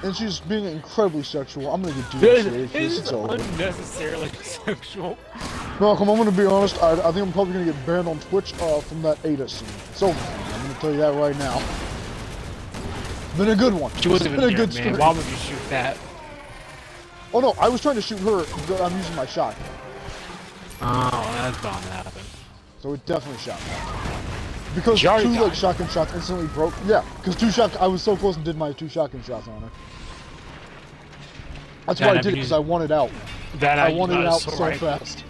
A: And she's being incredibly sexual. I'm gonna get
B: This
A: devastated for this.
B: is
A: It's over.
B: unnecessarily sexual.
A: Malcolm, I'm gonna be honest. I think I'm probably gonna get banned on Twitch from that Ada scene. It's over. I'm gonna tell you that right now. Been a good one.
B: She wasn't
A: It's
B: even
A: been a
B: here,
A: good
B: man.
A: stream.
B: Why would you shoot that?
A: Oh no, I was trying to shoot her, but I'm using my shotgun.
B: Oh, that's bound to happen.
A: So it definitely shot me. Because
B: She already
A: two like
B: died.
A: shotgun shots instantly broke. Yeah, because I was so close and did my 2 shotgun shots on her. That's why I did it, because I wanted out.
B: That
A: I wanted it out
B: so
A: so fast.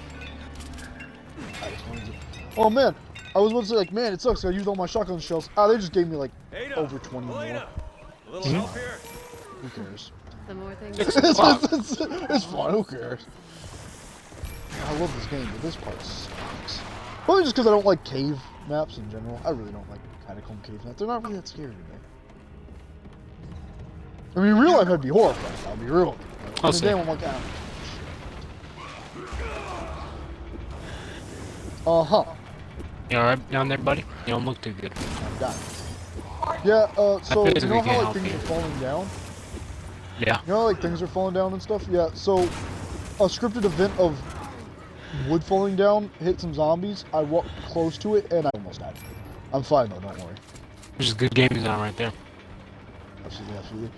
A: I just wanted to. Oh man, I was about to say like, man, it sucks. I used all my shotgun shells. Ah, they just gave me like
D: Ada,
A: over 20 more.
D: Elena, a little help here.
A: Who cares?
C: The more things.
A: It's fun. Who cares? I love this game, but this part sucks. Probably just because I don't like cave maps in general. I really don't like catacomb cave maps. They're not really that scary to me. I mean, in real life, I'd be horrified. I'll be real.
B: I'll
A: In the
B: see.
A: game, I'm like, uh-huh.
B: You alright down there, buddy? You don't look too good.
A: Got it. Yeah, so, you
B: physically
A: know how,
B: can't
A: like,
B: help
A: things
B: you.
A: are falling down?
B: Yeah.
A: You know how, like, things are falling down and stuff? Yeah, so, a scripted event of wood falling down hit some zombies. I walked close to it, and I almost died. I'm fine, though, don't worry.
B: There's a good game design right there.
A: Absolutely, absolutely.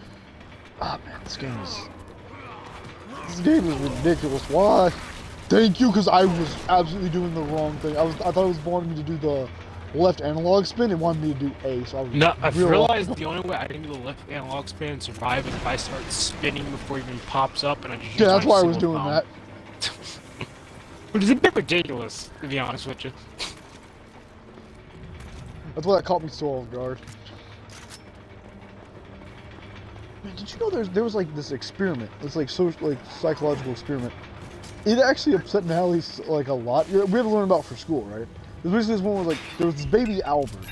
A: Ah, man, this game is ridiculous. Why? Thank you, because I was absolutely doing the wrong thing. I thought it was wanting me to do the left analog spin and wanted me to do A, so I was
B: No, I've
A: real
B: realized the only way I can do the left analog spin and survive is if I start spinning before it even pops up, and I just use
A: Yeah, that's
B: my
A: why I was
B: single
A: doing
B: thumb.
A: that.
B: Which is a bit ridiculous, to be honest with you.
A: That's why that caught me so off guard. Man, did you know there was like this experiment? It's like psychological experiment. It actually upset Natalie like a lot. We had to learn about for school, right? It was basically this one was like there was this baby Albert,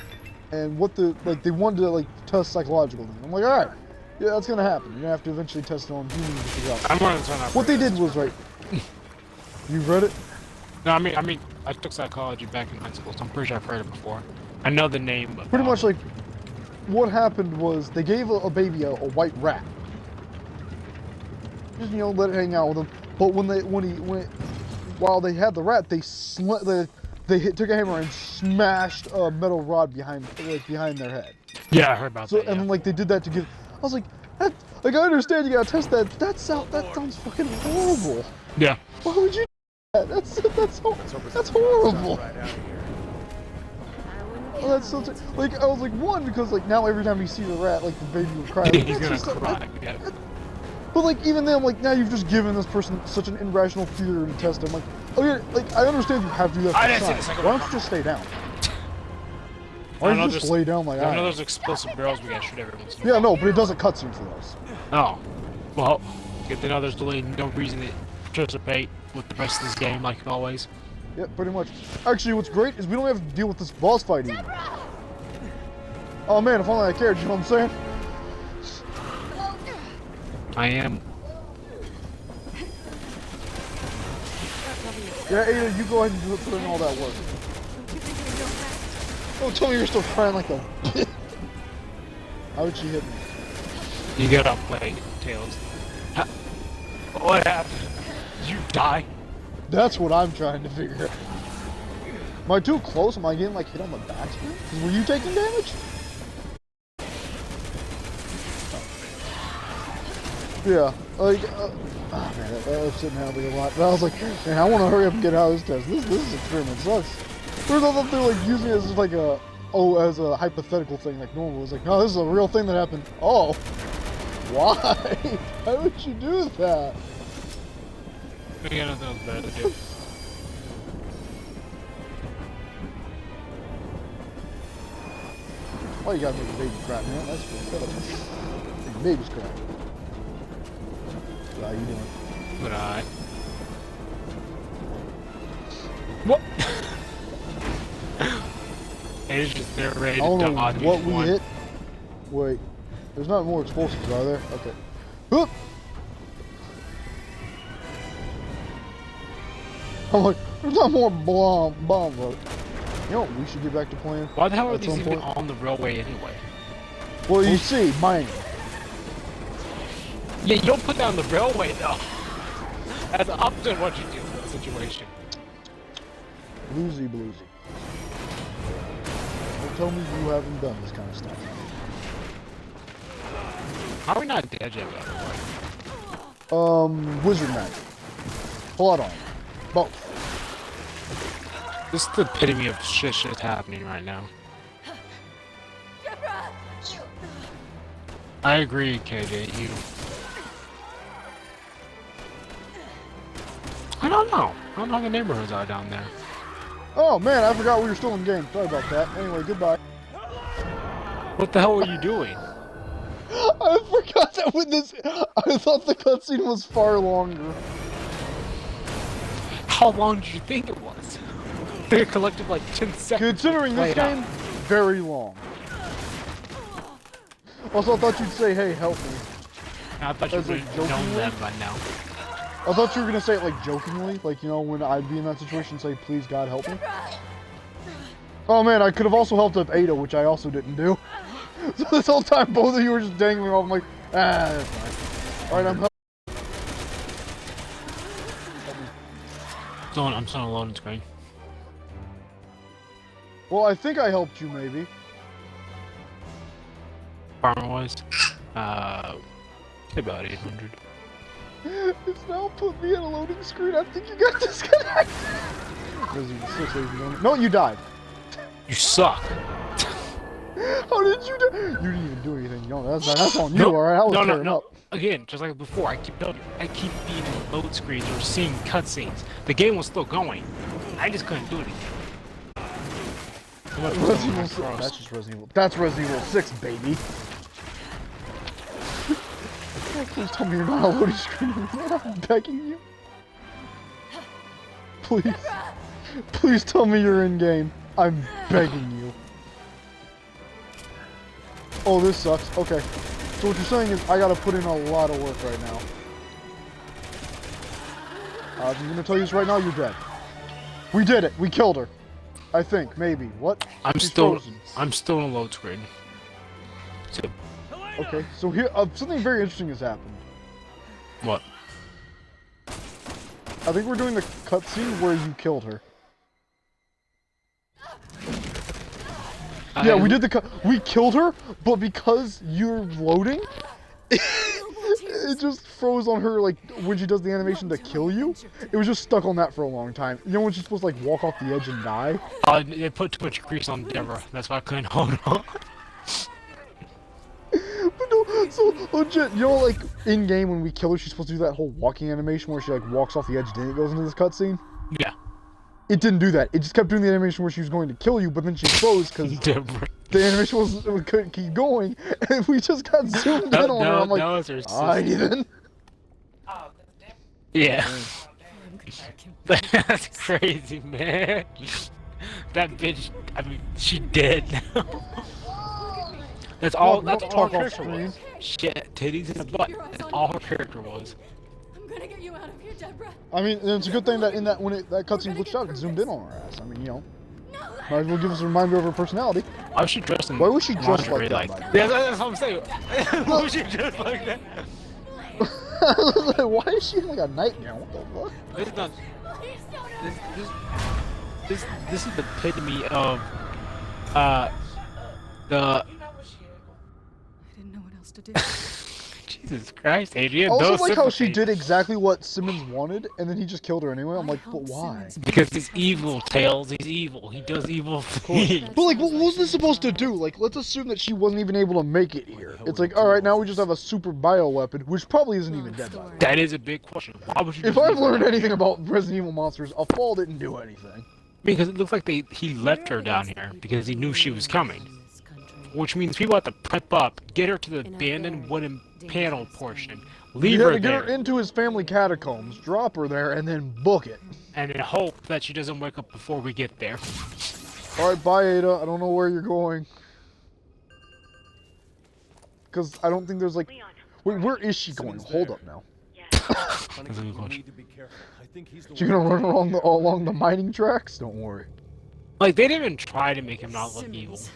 A: and they wanted to like test psychological things. I'm like, all right, yeah, that's gonna happen. You're gonna have to eventually test it on humans to figure out.
B: I'm running the turn
A: What they did was right. You read it?
B: No, I mean, I took psychology back in high school, so I'm pretty sure I've heard it before. I know the name. But,
A: Pretty much like what happened was they gave a baby a white rat. Just let it hang out with him. But while they had the rat, they took a hammer and smashed a metal rod behind their head.
B: Yeah, I heard about
A: So
B: that.
A: and
B: Yeah.
A: like they did that to give. I was like, I understand you gotta test that. That sounds fucking horrible.
B: Yeah.
A: Why would you do that? That's horrible.
D: Right out of here.
A: Oh, that's so like I was like one because like now every time you see the rat like the baby will cry. Like,
B: He's
A: that's
B: gonna
A: just-
B: cry. Yeah.
A: But like even then, I'm like now you've just given this person such an irrational fear to test him. Like, oh yeah, like I understand you have to do that.
B: I
A: For
B: didn't see
A: science.
B: the second
A: Why
B: one
A: don't you just stay down?
B: I
A: Why
B: know
A: don't you just
B: there's-
A: lay down like
B: I know
A: I?
B: those explosive barrels we gotta shoot every once in a
A: Yeah,
B: while.
A: no, but it doesn't cutscene for those.
B: Oh. Well, good to know there's really no reason to participate with the rest of this game like always.
A: Yeah, pretty much. Actually, what's great is we don't have to deal with this boss fight even. Oh man, if only I cared. You know what I'm saying?
B: I am.
A: Yeah, Ada, you go ahead and put in all that work. Don't tell me you're still crying like a bitch. How would she hit me?
B: You gotta play Tails. What happened? Did you die?
A: That's what I'm trying to figure out. Am I too close? Am I getting like hit on the backswing? Were you taking damage? Yeah, like, oh man, that upset Natalie a lot. But I was like, man, I want to hurry up and get out of this test. This experiment sucks. First I thought they were like using it as like as a hypothetical thing like normal. It was like, no, this is a real thing that happened. Oh, why? Why would you do that?
B: I got nothing else better to do.
A: Why you gotta make a baby cry, man? That's pathetic. Make babies cry. How you doing?
B: But I. What? It's just they're ready
A: I
B: to
A: don't know
B: dodge
A: what
B: each
A: we
B: one.
A: hit. Wait, there's not more explosives, are there? Okay. Whoop! I'm like, there's not more bombs. You know what we should get back to playing?
B: Why the hell are
A: At
B: these
A: some
B: even
A: point?
B: on the railway anyway?
A: Well, you see, mining.
B: Yeah, you don't put down the railway though. That's the opposite of what you do in that situation.
A: Bluesy. Don't tell me you haven't done this kind of stuff.
B: How are we not dead yet, by the way?
A: Wizard magic. Blood on. Both.
B: This is the epitome of shit happening right now.
C: Deborah!
B: I agree, KJ. I don't know. I don't know how the neighborhoods are down there.
A: Oh man, I forgot we were still in game. Sorry about that. Anyway, goodbye.
B: What the hell are you doing?
A: I forgot that with this. I thought the cutscene was far longer.
B: How long did you think it was? They collected like 10 seconds.
A: Considering this
B: Play it out.
A: game, very long. Also, I thought you'd say, "Hey, help me."
B: I thought you
A: As,
B: would
A: like,
B: have known
A: jokingly?
B: that by now.
A: I thought you were gonna say it like jokingly, like you know when I'd be in that situation, say, "Please, God, help me." Oh man, I could have also helped up Ada, which I also didn't do. So this whole time, both of you were just dangling off. I'm like, that's fine. All right, I'm.
B: I'm still on a loading screen.
A: Well, I think I helped you, maybe.
B: Farmer wise, about 800.
A: It's now put me in a loading screen. I think you got disconnected. Resident Evil 6, ladies and gentlemen. No, you died.
B: You suck.
A: How did you die? You didn't even do anything. No, that's on you,
B: No,
A: alright? I was
B: no,
A: tearing
B: no.
A: up.
B: Again, just like before, I keep being in load screens or seeing cutscenes. The game was still going. I just couldn't do it again.
A: Resident Evil 6. That's just Resident Evil. That's Resident Evil 6, baby. Please tell me you're not on a loading screen anymore. I'm begging you. Please. Please tell me you're in game. I'm begging you. Oh, this sucks. Okay. So what you're saying is I gotta put in a lot of work right now. I'm gonna tell you this right now, you're dead. We did it. We killed her. I think, maybe. What?
B: I'm
A: She's
B: still
A: frozen.
B: in load screen. So,
A: Okay, so here, something very interesting has happened.
B: what?
A: I think we're doing the cutscene where you killed her. Yeah, we did we killed her, but because you're loading, it just froze on her, like, when she does the animation to kill you. It was just stuck on that for a long time. You know when she's supposed to, like, walk off the edge and die?
B: They put too much grease on Deborah. That's why I couldn't hold on.
A: But no, so, legit, you know, like, in-game when we kill her, she's supposed to do that whole walking animation where she, like, walks off the edge, then it goes into this cutscene?
B: Yeah.
A: It didn't do that. It just kept doing the animation where she was going to kill you, but then she froze because
B: Deborah.
A: the animation couldn't keep going, and we just got zoomed in on her. I'm like,
B: that was her
A: alrighty
B: sister.
A: then.
B: Yeah. That's crazy, man. That bitch, I mean, she dead now. That's all,
A: Don't
B: that's all
A: talk
B: her
A: off
B: character
A: screen.
B: was. Shit, titties in a butt. That's all her character was.
C: I'm gonna get you out of here, Deborah.
A: I mean, and it's a good thing that in that when that cutscene glitched out, it zoomed in on her ass. I mean, you know, might as well give us a reminder of her personality.
B: Why was she dressed in
A: Why was she dressed
B: lingerie
A: like that, by the
B: Yeah, that's what I'm saying. Why was she dressed like that?
A: I was like, why is she in like a nightgown? What the fuck?
B: This is not.
C: Please don't.
B: This is the epitome of the.
C: I didn't know what else to do.
B: Jesus Christ, Adrian.
A: I also
B: no
A: like how she
B: sympathy.
A: did exactly what Simmons wanted, and then he just killed her anyway. I'm like, but why?
B: Because he's evil, Tails. He's evil. He does evil things.
A: But like, what was this supposed to do? Like, let's assume that she wasn't even able to make it here. It's like, all right, now we just have a super bio weapon, which probably isn't even dead. By the way.
B: That is a big question. Why would you?
A: If
B: just
A: I've
B: leave her
A: learned
B: down
A: anything
B: here?
A: about Resident Evil monsters, a fall didn't do anything.
B: Because it looks like he left her down here because he knew she was coming. Which means people have to prep up, get her to the abandoned wooden panel portion, leave
A: You had
B: her
A: to get
B: there,
A: her into his family catacombs, drop her there, and then book it.
B: and then hope that she doesn't wake up before we get there.
A: Alright, bye Ada. I don't know where you're going. Because I don't think there's like... Wait, where is she going? Hold up now.
D: Honey,
B: That's a good
D: you
B: question.
D: need to be careful. I think he's the
A: She
D: one-
A: gonna run along the mining tracks? Don't worry.
B: Like they didn't even try to make him not look evil.
C: Simmons.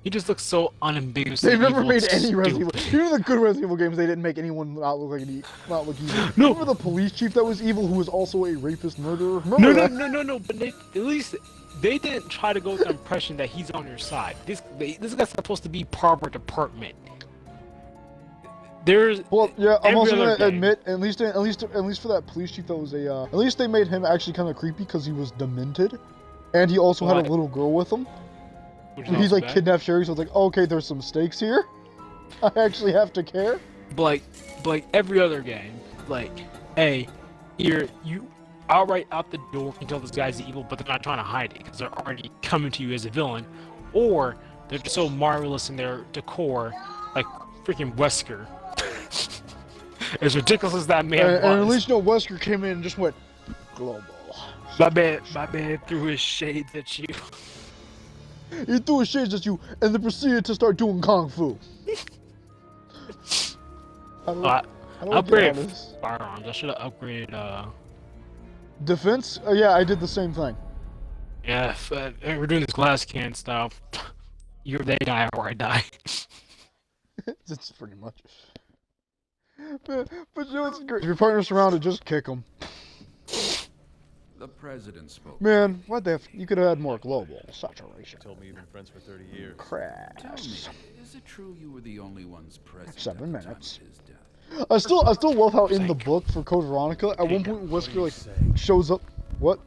B: He just looks so unambiguously
A: They've never
B: evil,
A: made
B: it's
A: any Resident
B: stupid.
A: Evil. Even the good Resident Evil games, they didn't make anyone not look like not look evil.
B: No.
A: Remember the police chief that was evil, who was also a rapist murderer? Remember
B: No, no,
A: that?
B: no, no, no. But they, at least they didn't try to go with the impression that he's on your side. This guy's supposed to be part of our department. There's
A: Well, yeah, I'm
B: every
A: also
B: other
A: gonna
B: game.
A: admit, at least for that police chief, that was a. At least they made him actually kind of creepy because he was demented, and he also had
B: What?
A: a little girl with him.
B: which
A: And
B: is
A: he's like
B: bad.
A: kidnapped Sherry, so it's like, okay, there's some stakes here. I actually have to care.
B: But like every other game, like, hey, you outright out the door can tell this guy's evil, but they're not trying to hide it because they're already coming to you as a villain, or they're just so marvelous in their decor, like freaking Wesker. As ridiculous as that man
A: And at
B: was,
A: least Wesker came in and just went global.
B: my man threw his shades at you.
A: He threw his shades at you and then proceeded to start doing kung fu. How do I get out
B: Upgrade
A: of this?
B: firearms. I should have upgraded.
A: Defense? Yeah, I did the same thing.
B: Yeah, we're doing this glass can style. They die or I die.
A: It's pretty much. But you know what's great? If your partner's surrounded, just kick them.
E: The president spoke.
A: Man, what the f? You could have had more global saturation.
D: Told me you've been friends for 30 years.
E: Tell
A: Crash.
E: me, is it true you were the only ones present
A: 7
E: at the time
A: minutes.
E: of his death?
A: I still love how in the book for Code Veronica, at one point Wesker like shows up. What?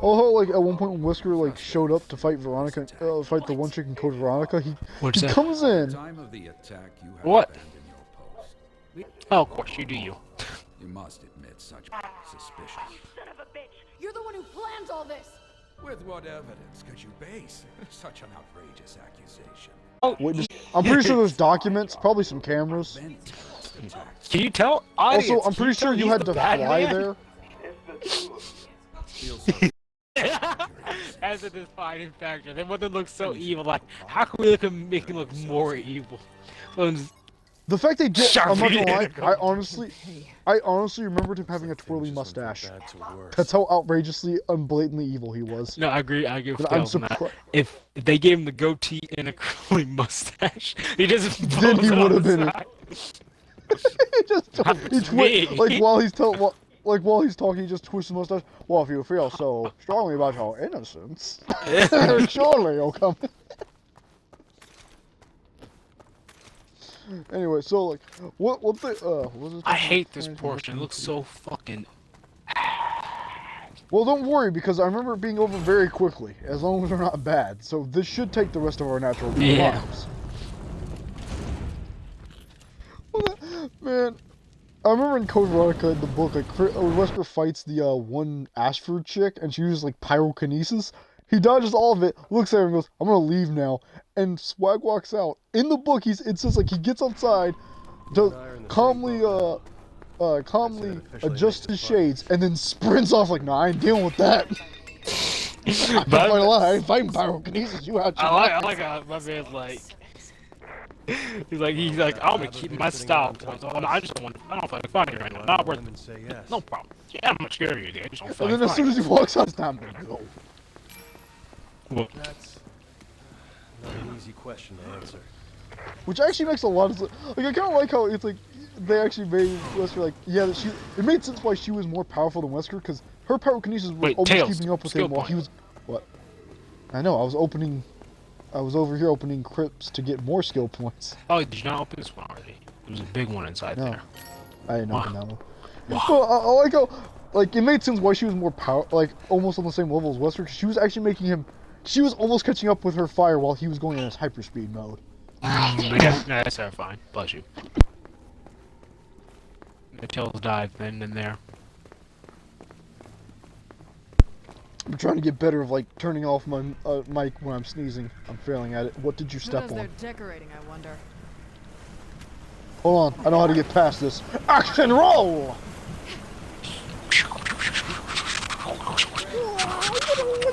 A: Oh, how, like at one point when Wesker like showed up to fight Veronica, fight the one chick in Code Veronica, he
B: What's that?
A: comes
E: At
A: in.
E: the time of the attack, you had
B: What?
E: abandoned your post.
B: Oh, of course you do. You.
E: You must admit such suspicious.
C: You're the one who planned all this!
E: With what evidence could you base such an outrageous accusation?
A: Witness. I'm pretty sure there's documents, probably some cameras.
E: Vent terrorist attacks.
B: Can you tell? Audience,
A: Also, I'm
B: can
A: pretty sure
B: tell
A: you
B: he's
A: had
B: the
A: to
B: bad
A: fly
B: man?
A: there.
E: Feel sorry.
B: As a defining factor. They want to look so evil. Like, how can we make him look more evil? So,
A: The fact they did, I'm not gonna lie,
B: Sharpie.
A: I honestly remembered him having a twirly mustache.
D: Bad to worse.
A: That's how outrageously, unblatantly evil he was.
B: no, I agree. I agree with
A: But I'm
B: Dale's on that.
A: surprised.
B: If they gave him the goatee and a curly mustache, he just
A: Then he
B: blows it
A: would
B: on
A: have
B: the
A: been.
B: side.
A: He just he
B: me.
A: like while he's talking, he just twists his mustache. Well, if you feel so strongly about your innocence, surely you'll come. Anyway, so like, what the what was it?
B: I hate this portion. It looks so fucking.
A: Well, don't worry because I remember it being over very quickly, as long as they're not bad. So this should take the rest of our natural
B: Yeah.
A: lives. Man, I remember in Code Veronica in the book, like Wesker fights the one Ashford chick, and she uses like pyrokinesis. He dodges all of it, looks at her and goes, "I'm gonna leave now." And Swag walks out. In the book, it says like he gets outside, to calmly adjusts his shades, and then sprints off like, "Nah, I ain't dealing with that." I'm not gonna lie, I ain't fighting pyrokinesis. You out?
B: I like how my man's like. He's like, I'm gonna keep my style points. I just don't feel like fighting right now. Not worth
D: Them and say yes.
B: No problem. Yeah, I'm not scared of you, dude. I just don't feel
A: And
B: like
A: then as soon
B: fighting.
A: as he walks out, it's time to go.
B: Well,
D: That's not an easy question to answer.
A: Which actually makes a lot of sense. Like, I kind of like how it's like they actually made Wesker like, yeah, that it made sense why she was more powerful than Wesker, because her pyrokinesis was
B: Wait,
A: almost
B: Tails,
A: keeping up with
B: skill
A: him while
B: point.
A: he was. What? I know. I was over here opening crypts to get more skill points.
B: oh, did you not open this one already? There was a big one inside
A: No.
B: there.
A: I didn't
B: Wow.
A: open that one.
B: Wow.
A: Well, I like how, like, it made sense why she was more like almost on the same level as Wesker. 'Cause she was actually making him. She was almost catching up with her fire while he was going in his hyperspeed mode.
B: That's terrifying. Bless you. The tails dive then and there.
A: I'm trying to get better of like turning off my mic when I'm sneezing. I'm failing at it. What did you
C: Who
A: step
C: does
A: on?
C: their decorating, I wonder?
A: Hold on, I know how to get past this. Action roll!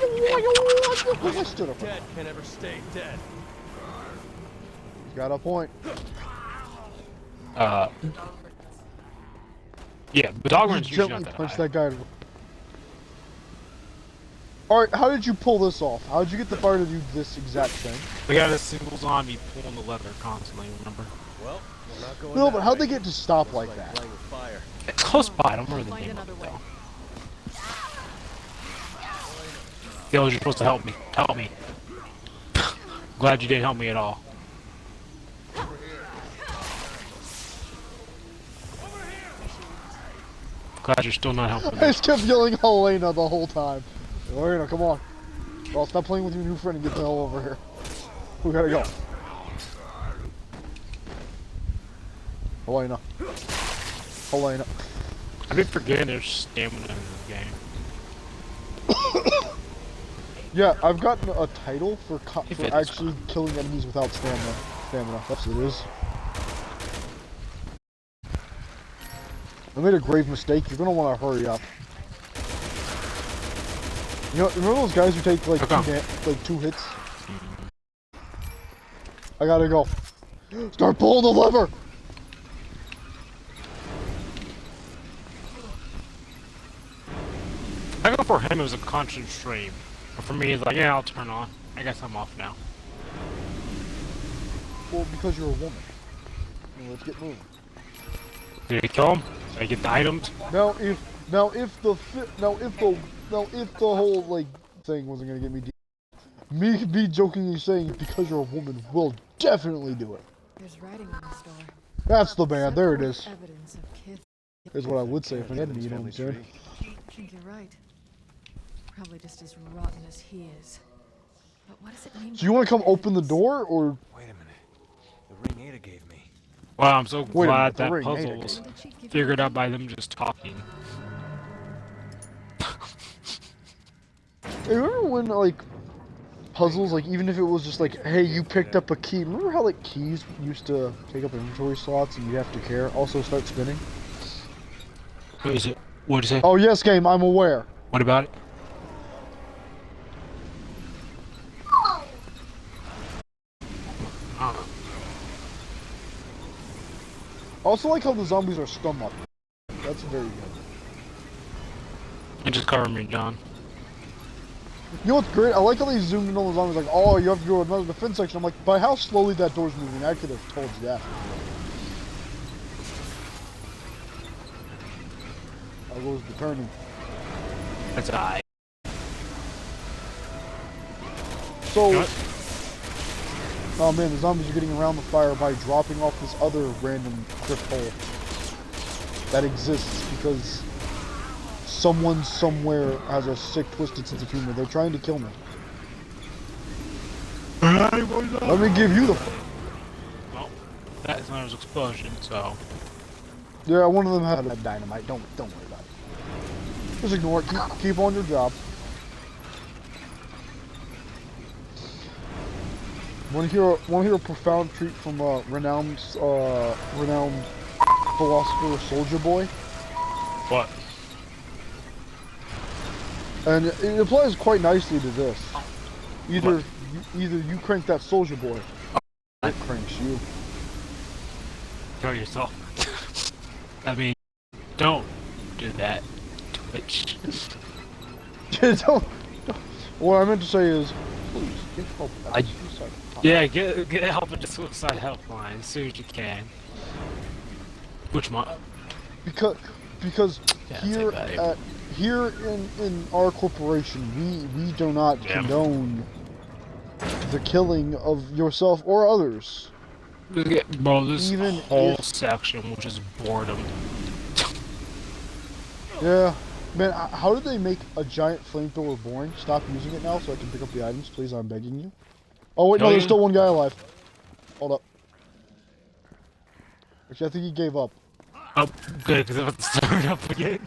A: I stood up.
D: Dead can never stay dead.
A: He's got a point.
B: Yeah, the dog runs
A: Just
B: usually
A: gently
B: not that
A: punch
B: high.
A: that guy. Alright, how did you pull this off? How did you get the fire to do this exact thing?
B: We got a single zombie pulling the lever constantly, remember?
D: Well, we're not going
A: No,
D: that
A: but how'd
D: way.
A: they get to stop
D: Looks
A: like that?
D: playing with fire.
B: It's close by, I don't remember the
C: Find
B: name of
C: another
B: it
C: way.
B: though. Yo, you're supposed to help me. Help me. Glad you didn't help me at all. Glad you're still not helping
A: I
B: me.
A: just kept yelling Helena the whole time. Helena, come on. Well, stop playing with your new friend and get the hell over here. We gotta go. Helena. Helena.
B: I've been forgetting there's stamina in this game.
A: Yeah, I've gotten a title for
B: If
A: for
B: it is
A: actually killing enemies without stamina. That's what it is. I made a grave mistake. You're gonna want to hurry up. You know, remember those guys who take like
B: Okay.
A: two hits? I gotta go. Start pulling the lever.
B: I go for him, it was a constant stream. But for me, it's like, yeah, I'll turn on. I guess I'm off now.
A: Well, because you're a woman. Well, let's get moving.
B: Did he kill him? Did I get the items?
A: If the whole like thing wasn't gonna get me, me jokingly saying because you're a woman will definitely do it.
C: There's writing on this door.
A: That's the band. There it is.
C: Evidence of kids.
A: Is what I would say if I hadn't, you know what I'm saying?
C: I think you're right. Probably just as rotten as he is. But what does it mean?
A: So you want to come open the door, or
E: Wait a minute. The ring Ada gave me.
B: Wow, I'm so
A: Wait a
B: glad
A: minute, the
B: that
A: ring,
B: puzzle
A: Ada.
B: was
C: When did she give you
B: figured
C: the
B: out by them just talking.
A: remember when like puzzles, like even if it was just like, hey, you picked up a key. Remember how like keys used to take up inventory slots and you have to care? Also start spinning.
B: What is it? What did you say?
A: Oh yes, game. I'm aware.
B: What about it?
A: Also like how the zombies are stun locked. That's very good.
B: And just cover me, John.
A: You know what's great? I like how they zoomed in on the zombies. Like, oh, you have to go to another defense section. I'm like, by how slowly that door's moving, I could have told you that. How goes the turning?
B: That's I.
A: So, oh man, the zombies are getting around the fire by dropping off this other random crypt hole that exists because someone somewhere has a sick, twisted sense of humor. They're trying to kill me. Let me give you the.
B: Well, that's not his explosion, so.
A: Yeah, one of them had a dynamite. Don't worry about it. Just ignore it. Keep on your job. Want to hear a profound treat from renowned philosopher Soldier Boy?
B: What?
A: And it applies quite nicely to this. Either you crank that Soldier Boy, or it cranks you.
B: Kill yourself. I mean, don't do that. Twitch.
A: Don't- what I meant to say is, please get help.
B: Yeah, get help at the suicide helpline as soon as you can. Which one?
A: Because
B: Yeah,
A: here
B: take that.
A: here in our corporation we do not
B: Yeah.
A: condone the killing of yourself or others.
B: Bro, this
A: Even
B: whole
A: if-
B: section was just boredom.
A: Yeah, man. How did they make a giant flamethrower boring? Stop using it now so I can pick up the items, please. I'm begging you. Oh wait, no,
B: No,
A: there's
B: you-
A: still one guy alive. Hold up. Actually, I think he gave up.
B: Oh, good, because I'm about to start up again.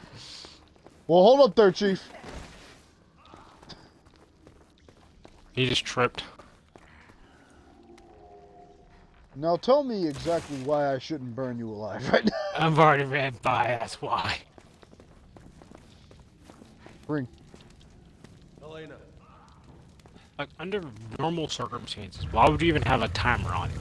A: Well, hold up there, Chief.
B: He just tripped.
A: Now tell me exactly why I shouldn't burn you alive right now.
B: I've already ran by, that's why.
A: Ring.
D: Elena,
B: Like, under normal circumstances, why would you even have a timer on it?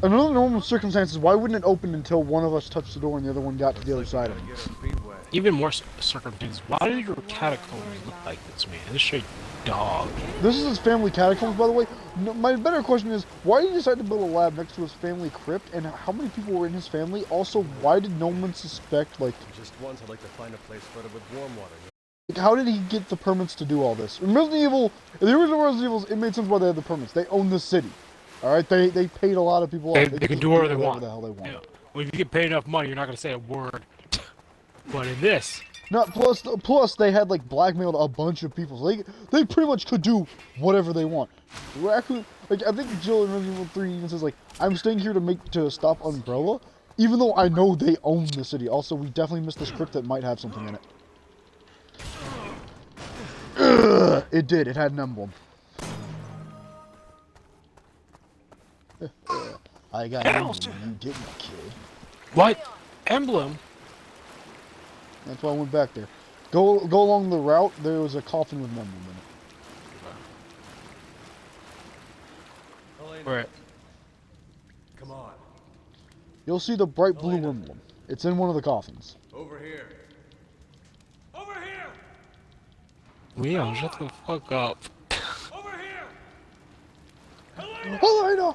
A: Under normal circumstances, why wouldn't it open until one of us touched the door and the other one got to the other side of it?
D: get our feet wet.
B: even more circumstances, why did your catacombs look like this, man? This straight dog.
A: This is his family catacombs, by the way. No, my better question is, why did he decide to build a lab next to his family crypt, and how many people were in his family? Also, why did no one suspect, like,
D: Just once I'd like to find a place flooded with warm water.
A: how did he get the permits to do all this? In Resident Evil, in the original Resident Evil, it made sense why they had the permits. They own the city. Alright, they paid a lot of people off.
B: They can do whatever they want.
A: The hell they want.
B: Yeah. Well, if you get paid enough money, you're not gonna say a word. But in this,
A: Not plus they had like blackmailed a bunch of people. So they pretty much could do whatever they want. Raccoon, like I think Jill in Resident Evil 3 even says like, I'm staying here to stop Umbrella, even though I know they own the city. Also, we definitely missed this crypt that might have something in it. Ugh, it did. It had an emblem. I got an emblem. You didn't, kid.
B: what emblem?
A: That's why I went back there. Go along the route. There was a coffin with an emblem in it.
B: Where?
D: Come on.
A: You'll see the bright blue emblem. It's in one of the coffins.
E: Over here. Over here!
B: Leon, shut the fuck up.
E: Over here!
A: Helena!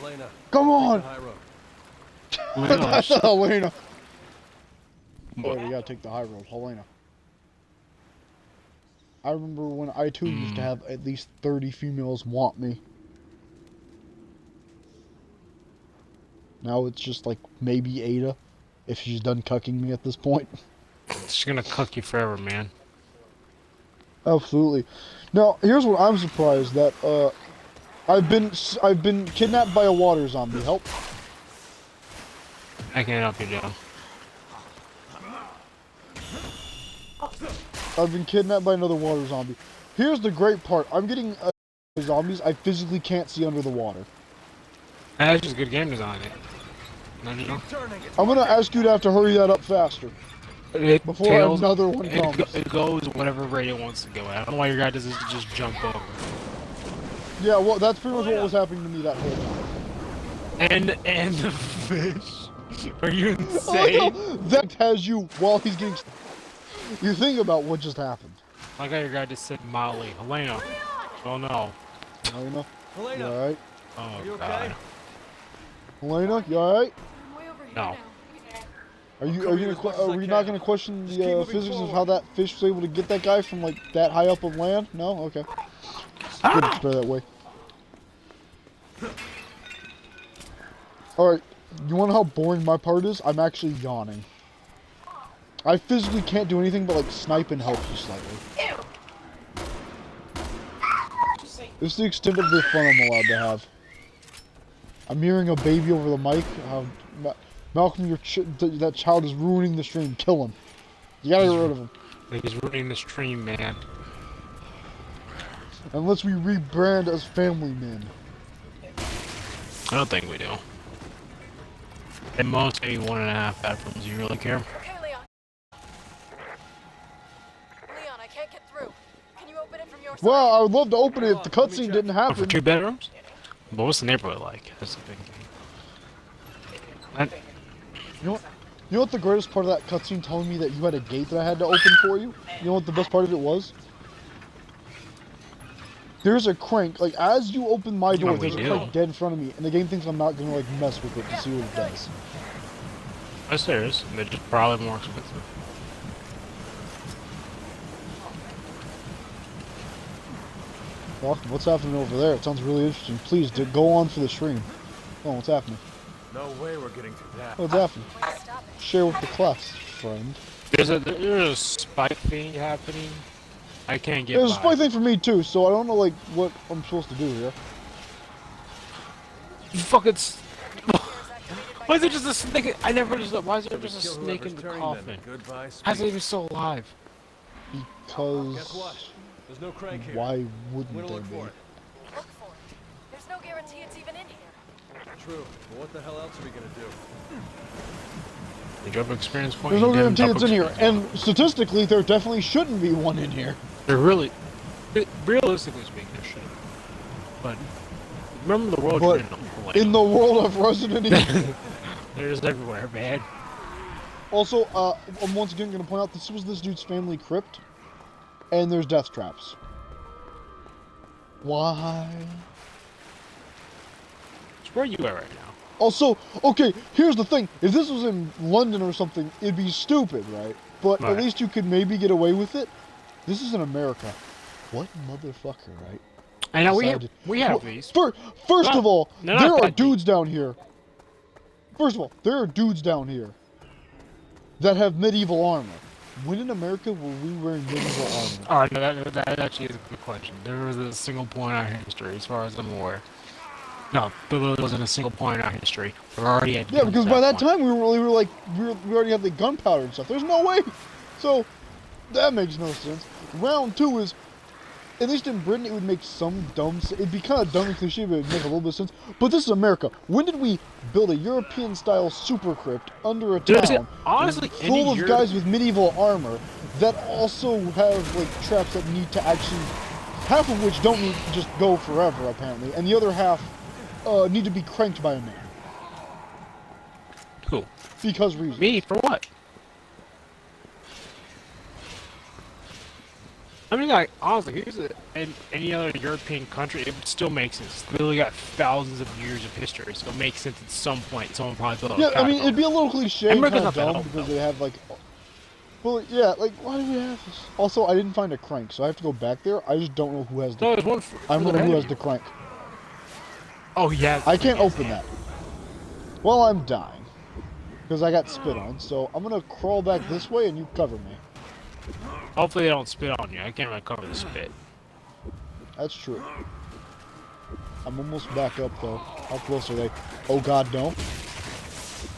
D: Elena,
A: Come on!
D: high road.
B: Leon,
A: Helena! Oh, we gotta take the high road. Helena. I remember when I too used to have at least 30 females want me. Now it's just like maybe Ada, if she's done cucking me at this point.
B: she's gonna cuck you forever, man.
A: Absolutely. Now, here's what I'm surprised that I've been kidnapped by a water zombie. Help.
B: I can't help you, Joe.
A: I've been kidnapped by another water zombie. Here's the great part. I'm getting zombies I physically can't see under the water.
B: That's just good game design. No, you know?
A: I'm gonna ask you to have to hurry that up faster.
B: It
A: Before
B: tails-
A: another one
B: it,
A: comes.
B: It goes whatever rate it wants to go at. I don't know why your guy doesn't just jump over.
A: Yeah, well, that's pretty much what was happening to me that whole time.
B: And the fish. Are you
A: Oh,
B: insane?
A: no, that has you while he's getting... You think about what just happened.
B: Like how your guy just said Molly. Helena. Oh no.
A: Helena, you
D: Elena,
A: alright?
B: Oh
D: you
B: god.
D: okay?
A: Helena, you alright?
C: I'm way over here
B: No.
C: now.
A: Are we not gonna question the physics of how that fish was able to get that guy from like that high up of land? No, okay. Good to spare that way. All right, you want to know how boring my part is? I'm actually yawning. I physically can't do anything but like snipe and help you slightly. This is the extent of the fun I'm allowed to have. I'm hearing a baby over the mic. Malcolm, that child is ruining the stream. Kill him. You gotta get rid of him.
B: Like he's ruining the stream, man.
A: Unless we rebrand as family men.
B: I don't think we do. At most, maybe 1.5 bathrooms. Do you really care?
C: Okay, Leon. Leon, I can't get through. Can you open it from your side?
A: Well, I would love to open it if the cutscene didn't
B: Oh, for
A: happen.
B: 2 bedrooms? But what's the neighborhood like? That's the big thing.
A: You know what the greatest part of that cutscene telling me that you had a gate that I had to open for you? You know what the best part of it was? There's a crank, like as you open my door,
B: Oh, we
A: there's a
B: do.
A: crank dead in front of me, and the game thinks I'm not gonna like mess with it to see what it does.
B: Yes, there is. They're just probably more expensive.
A: Well, what's happening over there? It sounds really interesting. Please, go on for the stream. Oh, what's happening?
E: No way we're getting to that.
A: What's happening?
C: Stop it.
A: Share with the class, friend.
B: There's a spike thing happening. I can't get
A: There's a
B: by.
A: spy thing for me too, so I don't know like what I'm supposed to do here.
B: Fucking. Why is there just a snake? I never understood. Why is there just a
D: Kill
B: snake in
D: whoever's
B: the
D: turning
B: coffin?
D: them. Goodbye,
B: How's it
D: speed.
B: even still alive?
D: Guess
A: Because
D: what? There's no crank here.
A: why
D: We're
A: wouldn't
D: gonna
A: there
D: look
A: be?
D: for it.
C: Look for it. There's no guarantee it's even in here.
D: True. But what the hell else are we gonna do?
B: The job experience point.
A: There's no
B: you didn't
A: guarantee
B: double
A: it's in here,
B: experience.
A: and statistically, there definitely shouldn't be one in here.
B: There really, realistically speaking, there should. But remember the world
A: But
B: you're in. Like,
A: in the world of Resident Evil,
B: They're just everywhere, man.
A: Also, I'm once again going to point out this was this dude's family crypt, and there's death traps. Why?
B: So where are you at right now?
A: Also, okay, here's the thing. If this was in London or something, it'd be stupid, right? But
B: Right.
A: at least you could maybe get away with it. This is in America. What motherfucker, right?
B: I know
A: Decided-
B: we have
A: Well,
B: these.
A: First of all,
B: they're not
A: there are
B: that deep.
A: dudes down here. First of all, there are dudes down here that have medieval armor. When in America were we wearing medieval armor?
B: Oh, no, that actually is a good question. There was a single point in our history, as far as I'm aware. No, there really wasn't a single point in our history. We're already at
A: Yeah, because by that
B: point.
A: time we already have the gunpowder and stuff. There's no way. So that makes no sense. Round two is, at least in Britain, it would make some it'd be kind of dumb and cliche, but it'd make a little bit of sense. But this is America. When did we build a European-style super crypt under a
B: Dude,
A: town
B: honestly,
A: full of guys with medieval armor that also have like traps that need to actually, half of which don't need to just go forever apparently, and the other half need to be cranked by a man
B: Who?
A: because reasons.
B: Me? For what? I mean, like, honestly, in any other European country, it still makes sense. It's literally got thousands of years of history, so it makes sense at some point. Someone probably built a
A: Yeah, I mean,
B: capital.
A: it'd be a little cliche and
B: America's
A: kind of
B: not that
A: dumb
B: old,
A: because
B: though.
A: they have like, well, yeah, like why do we have this? Also, I didn't find a crank, so I have to go back there. I just don't know who has
B: No,
A: the.
B: there's one.
A: I remember who has
B: the.
A: the crank.
B: Oh yeah.
A: I can't open that. Well, I'm dying because I got spit on. So I'm gonna crawl back this way and you cover me.
B: Hopefully they don't spit on you. I can't really cover the spit.
A: That's true. I'm almost back up though. How close are they? Oh God, no!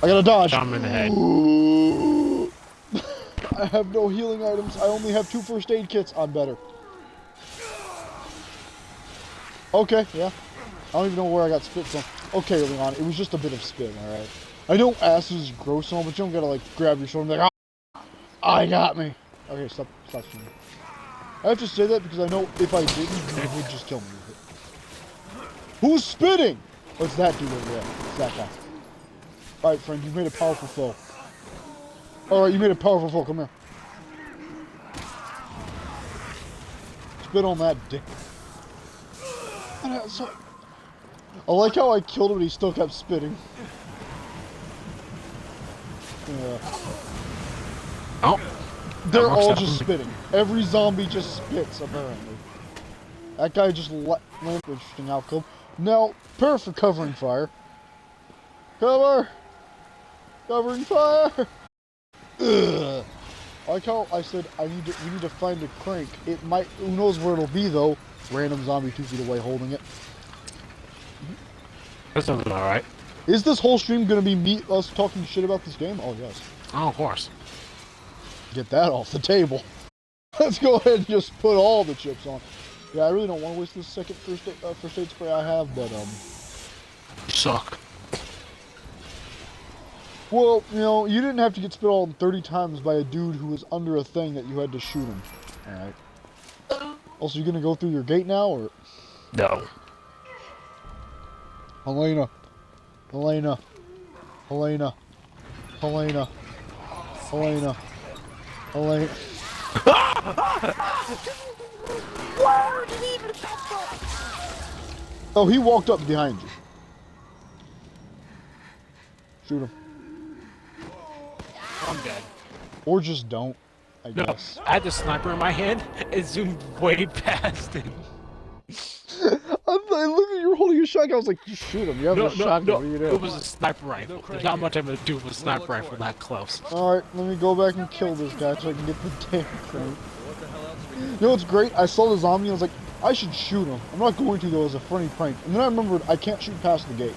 A: I gotta dodge.
B: Shot him in the head.
A: I have no healing items. I only have 2 first aid kits. I'm better. Okay, yeah. I don't even know where I got spit from. Okay, Leon, it was just a bit of spit, alright? I know ass is gross and all, but you don't gotta, like, grab your sword and be like, ah, I got me. Okay, stop shooting. I have to say that because I know if I didn't, you would just kill me with it. Who's spitting? What's that dude over there? It's that guy. Alright, friend, you've made a powerful foe. Alright, you made a powerful foe. Come here. Spit on that dick. I like how I killed him and he still kept spitting. Yeah.
B: Oh.
A: They're
B: works
A: all
B: out
A: just
B: for me.
A: spitting. Every zombie just spits, apparently. That guy just landed. Interesting outcome. Now, prepare for covering fire. Cover! Covering fire! Ugh. I like how I said we need to find a crank. It might, who knows where it'll be though. Random zombie 2 feet away holding it.
B: That sounds alright.
A: Is this whole stream gonna be us talking shit about this game? Oh yes.
B: Oh, of course.
A: Get that off the table. Let's go ahead and just put all the chips on. Yeah, I really don't want to waste this second first aid spray I have, but
B: You suck.
A: well, you know, you didn't have to get spit on 30 times by a dude who was under a thing that you had to shoot him. Alright. Also, you gonna go through your gate now, or?
B: No.
A: Helena. Helena. Helena. Helena. Helena. Helena. Oh, he walked up behind you. Shoot him.
B: I'm dead.
A: Or just don't, I
B: No,
A: guess.
B: I had the sniper in my hand. It zoomed way past him.
A: I look at you holding a shotgun. I was like, you shoot him. You have
B: No,
A: a shotgun.
B: no,
A: What are you
B: it
A: doing?
B: was a sniper rifle. There's not much I'm gonna do with a sniper rifle that close.
A: Alright, let me go back and kill this guy so I can get the damn crank. You know what's great? I saw the zombie and I was like, I should shoot him. I'm not going to though as a funny prank. And then I remembered I can't shoot past the gate.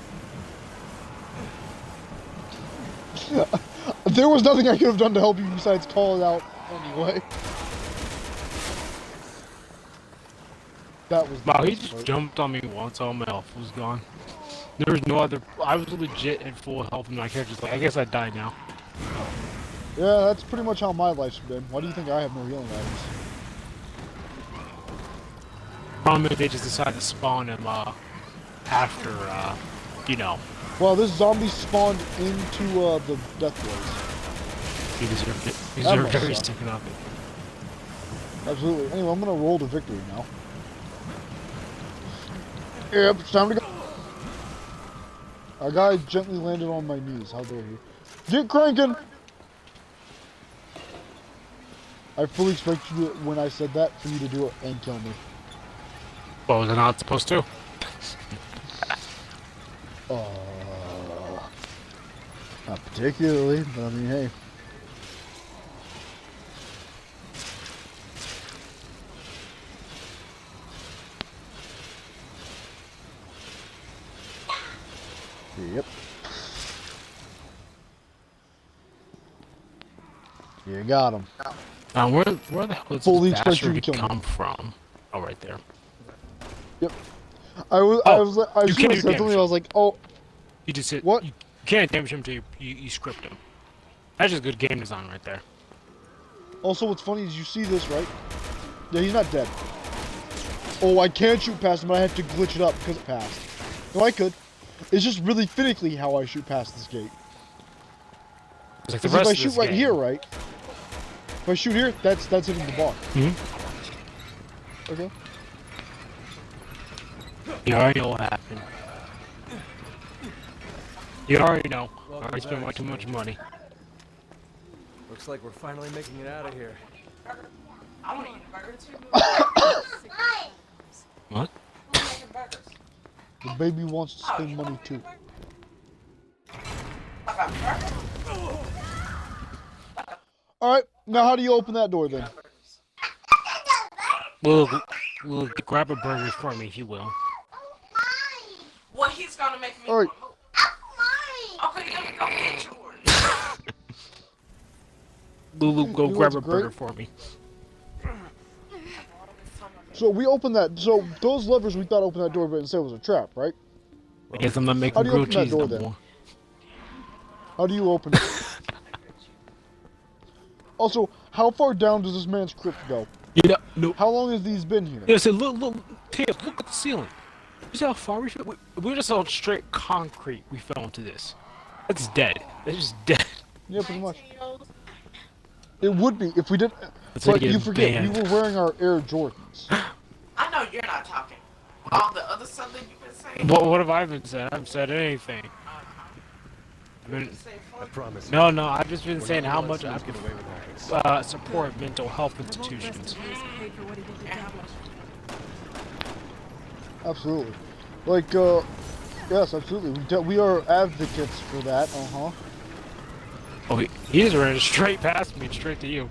A: There was nothing I could have done to help you besides call it out anyway. That was the
B: Wow, he
A: best
B: just
A: part.
B: jumped on me once, all my health was gone. There was no other. I was legit in full health, and my character's like, I guess I died now.
A: Yeah, that's pretty much how my life's been. Why do you think I have no healing items?
B: Problem is, they just decided to spawn him after, you know,
A: Wow, this zombie spawned into the death blaze.
B: He deserved it. He
A: That
B: deserved
A: must
B: every
A: suck.
B: second of it.
A: Absolutely. Anyway, I'm gonna roll to victory now. Yep, it's time to go. Our guy gently landed on my knees. How dare he? Get cranking! I fully expect you to, when I said that, for you to do it and kill me.
B: Well, was I not supposed to?
A: Not particularly, but I mean, hey. Yep. You got him.
B: Now, where the hell did
A: Fully
B: this
A: expect you to
B: bastard
A: kill me.
B: come from? Oh, right there.
A: Yep. I was
B: Oh,
A: as soon
B: you
A: as
B: can't
A: I
B: do
A: said something,
B: damage.
A: I was like, oh,
B: You just hit.
A: What?
B: You can't damage him until you script him. That's just good game design right there.
A: also what's funny is you see this, right? Yeah, he's not dead. Oh, I can't shoot past him, but I have to glitch it up because it passed. No, I could. It's just really finicky how I shoot past this gate.
B: It's like the
A: Because if
B: rest
A: I
B: of
A: shoot
B: this
A: right
B: game.
A: here, right? If I shoot here, that's hitting the bar.
B: Mhm.
A: Okay.
B: You already know what happened. You already know. I already spent way too much money.
D: Looks like we're finally making it out of here.
F: I want to eat a burger too.
B: What?
F: I'm making burgers.
A: The baby wants to spend money too.
F: I got burgers.
A: Alright, now how do you open that door then?
B: We'll grab a burger for me if you will.
F: Well, he's gonna make me.
A: All right.
F: Okay, let me go get yours.
B: Lulu, go
A: You
B: grab
A: know
B: a
A: what's
B: burger
A: great?
B: for me.
A: So we opened that, so those levers we thought opened that door but instead it was a trap, right?
B: I guess I'm not
A: How
B: making
A: do you
B: grilled
A: open that
B: cheese
A: door
B: no
A: then?
B: more.
A: How do you open it? Also, how far down does this man's crypt go?
B: You know, no.
A: How long has these been here?
B: Yeah, so look, Tails, look at the ceiling. You see how far we fell? We're just on straight concrete. We fell into this. That's dead. That's just dead.
A: Yeah, pretty much. It would be if we did.
B: It's
A: But
B: like
A: you
B: getting
A: forget, we
B: banned.
A: were wearing our Air Jordans.
F: I know you're not talking. All the other stuff that you've been saying.
B: What have I been saying? I haven't said anything. I've been,
F: Say
D: I
F: fuck.
D: promise.
B: no, I've just been
D: We're
B: saying
D: not
B: how
D: gonna
B: much
D: let
B: I
D: Sims get away with that.
B: support mental health
C: The whole rest
B: institutions.
C: of me is paid for what he did to Tablet.
A: Absolutely. Like, yes, absolutely. We are advocates for that. Uh huh.
B: Oh, he just ran straight past me, straight to you.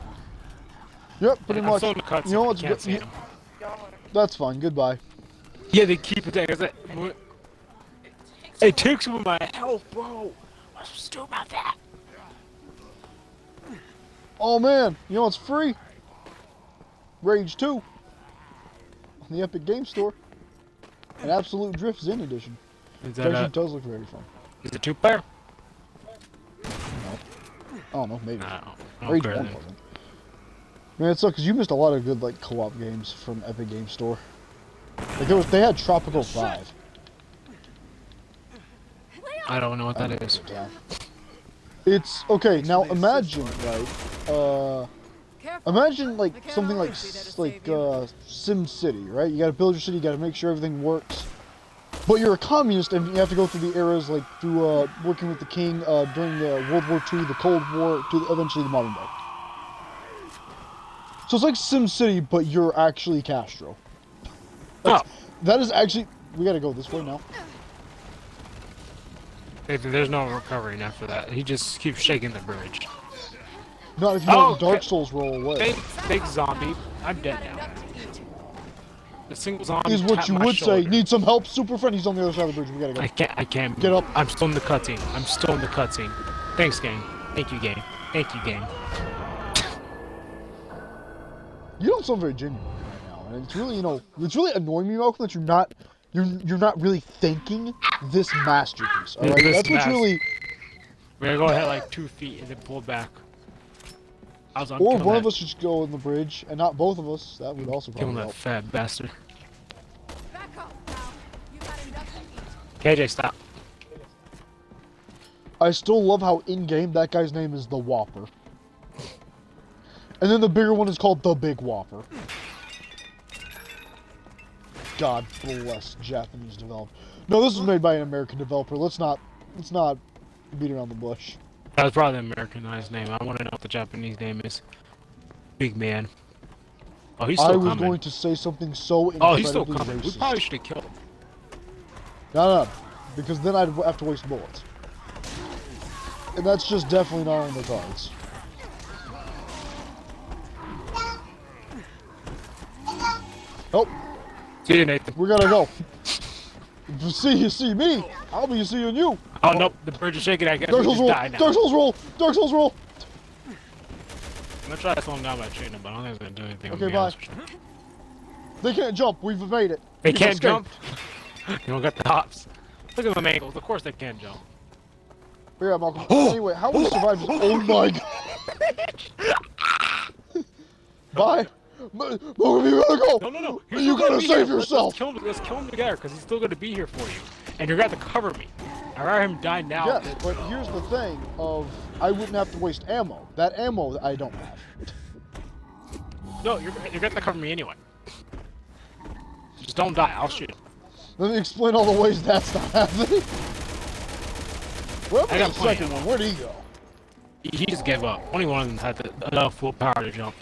A: Yep, pretty
B: I'm
A: much.
B: still in the cutscene.
A: You know
B: I
A: what's
B: can't
A: good?
B: see him.
A: That's fine. Goodbye.
B: Yeah, they keep it there. It takes away my health, bro. What's supposed to do about that?
A: Oh man, you know what's free? Rage 2 on the Epic Game Store. An Absolute Drift Zen edition.
B: Is
A: It
B: that
A: actually does look very fun.
B: is it 2-player?
A: I don't know, maybe.
B: No.
A: Rage
B: Okay
A: 1
B: then.
A: wasn't. Man, it sucks because you missed a lot of good like co-op games from Epic Game Store. Like they had Tropical 5.
B: I don't know what that is.
A: Yeah. It's okay. Now imagine, right? Imagine like something like Sim City, right? You got to build your city. You got to make sure everything works. But you're a communist, and you have to go through the eras like through working with the king during the World War II, the Cold War, to eventually the modern day. So it's like Sim City, but you're actually Castro.
B: Oh,
A: That is actually. We got to go this way now.
B: there's no recovering after that. He just keeps shaking the bridge.
A: Not if you let the Dark
B: okay.
A: Souls roll away.
B: Big zombie. I'm dead now. The single zombie
A: Is what
B: tapped
A: you
B: my
A: would say.
B: shoulder.
A: Need some help, super friend. He's on the other side of the bridge. We gotta go.
B: I can't.
A: Get up.
B: I'm still in the cutscene. I'm still in the cutscene. Thanks, game. Thank you, game. Thank you, game.
A: You don't sound very genuine right now, and it's really, it's really annoying me, Malcolm, that you're not really thanking this masterpiece. All right,
B: This
A: that's what's really.
B: We're gonna go ahead like 2 feet and then pull back. I was on
A: Or
B: killing
A: one
B: that,
A: of us should go in the bridge, and not both of us. That would also
B: killing
A: probably
B: that
A: help.
B: fat bastard.
C: Back up, pal. You got enough to eat.
B: KJ, stop.
A: I still love how in-game that guy's name is the Whopper. And then the bigger one is called the Big Whopper. God bless Japanese developer. No, this was made by an American developer. Let's not beat around the bush.
B: That was probably the Americanized name. I want to know what the Japanese name is. Big man. Oh, he's still
A: I was
B: coming.
A: going to say something so
B: Oh,
A: incredibly
B: he's still coming. We
A: racist.
B: probably should have killed him.
A: No, because then I'd have to waste bullets. And that's just definitely not on the cards. Oh,
B: See you, Nathan.
A: we gotta go. See me, I'll be seeing you.
B: Oh, nope. The birds are shaking. I guess
A: Dark
B: we
A: Souls
B: just
A: roll,
B: die now.
A: Dark Souls roll, Dark Souls roll.
B: I'm going to try to slow him down by shooting him, but I don't think it's going to do anything.
A: Okay,
B: with me,
A: bye.
B: honest with you.
A: They can't jump, we've made it.
B: They
A: We've
B: can't
A: escaped.
B: jump. They don't got the hops. Look at them ankles. Of course they can't jump.
A: Yeah, Malcolm. Anyway, how we survived this? Oh my god. Bye. Malcolm, you gotta go.
B: No.
A: You gotta save yourself.
B: Let's kill him together, because he's still going to be here for you. And you're going to have to cover me. I'd rather him die now.
A: Yes, but here's the thing of I wouldn't have to waste ammo. That ammo I don't have.
B: No, you're going to have to cover me anyway. Just don't die. I'll shoot him.
A: Let me explain all the ways that's not happening. Where
B: I got
A: was the
B: plenty
A: second
B: of
A: one? Where'd he go?
B: He just gave up. Only one of them had enough full power to jump.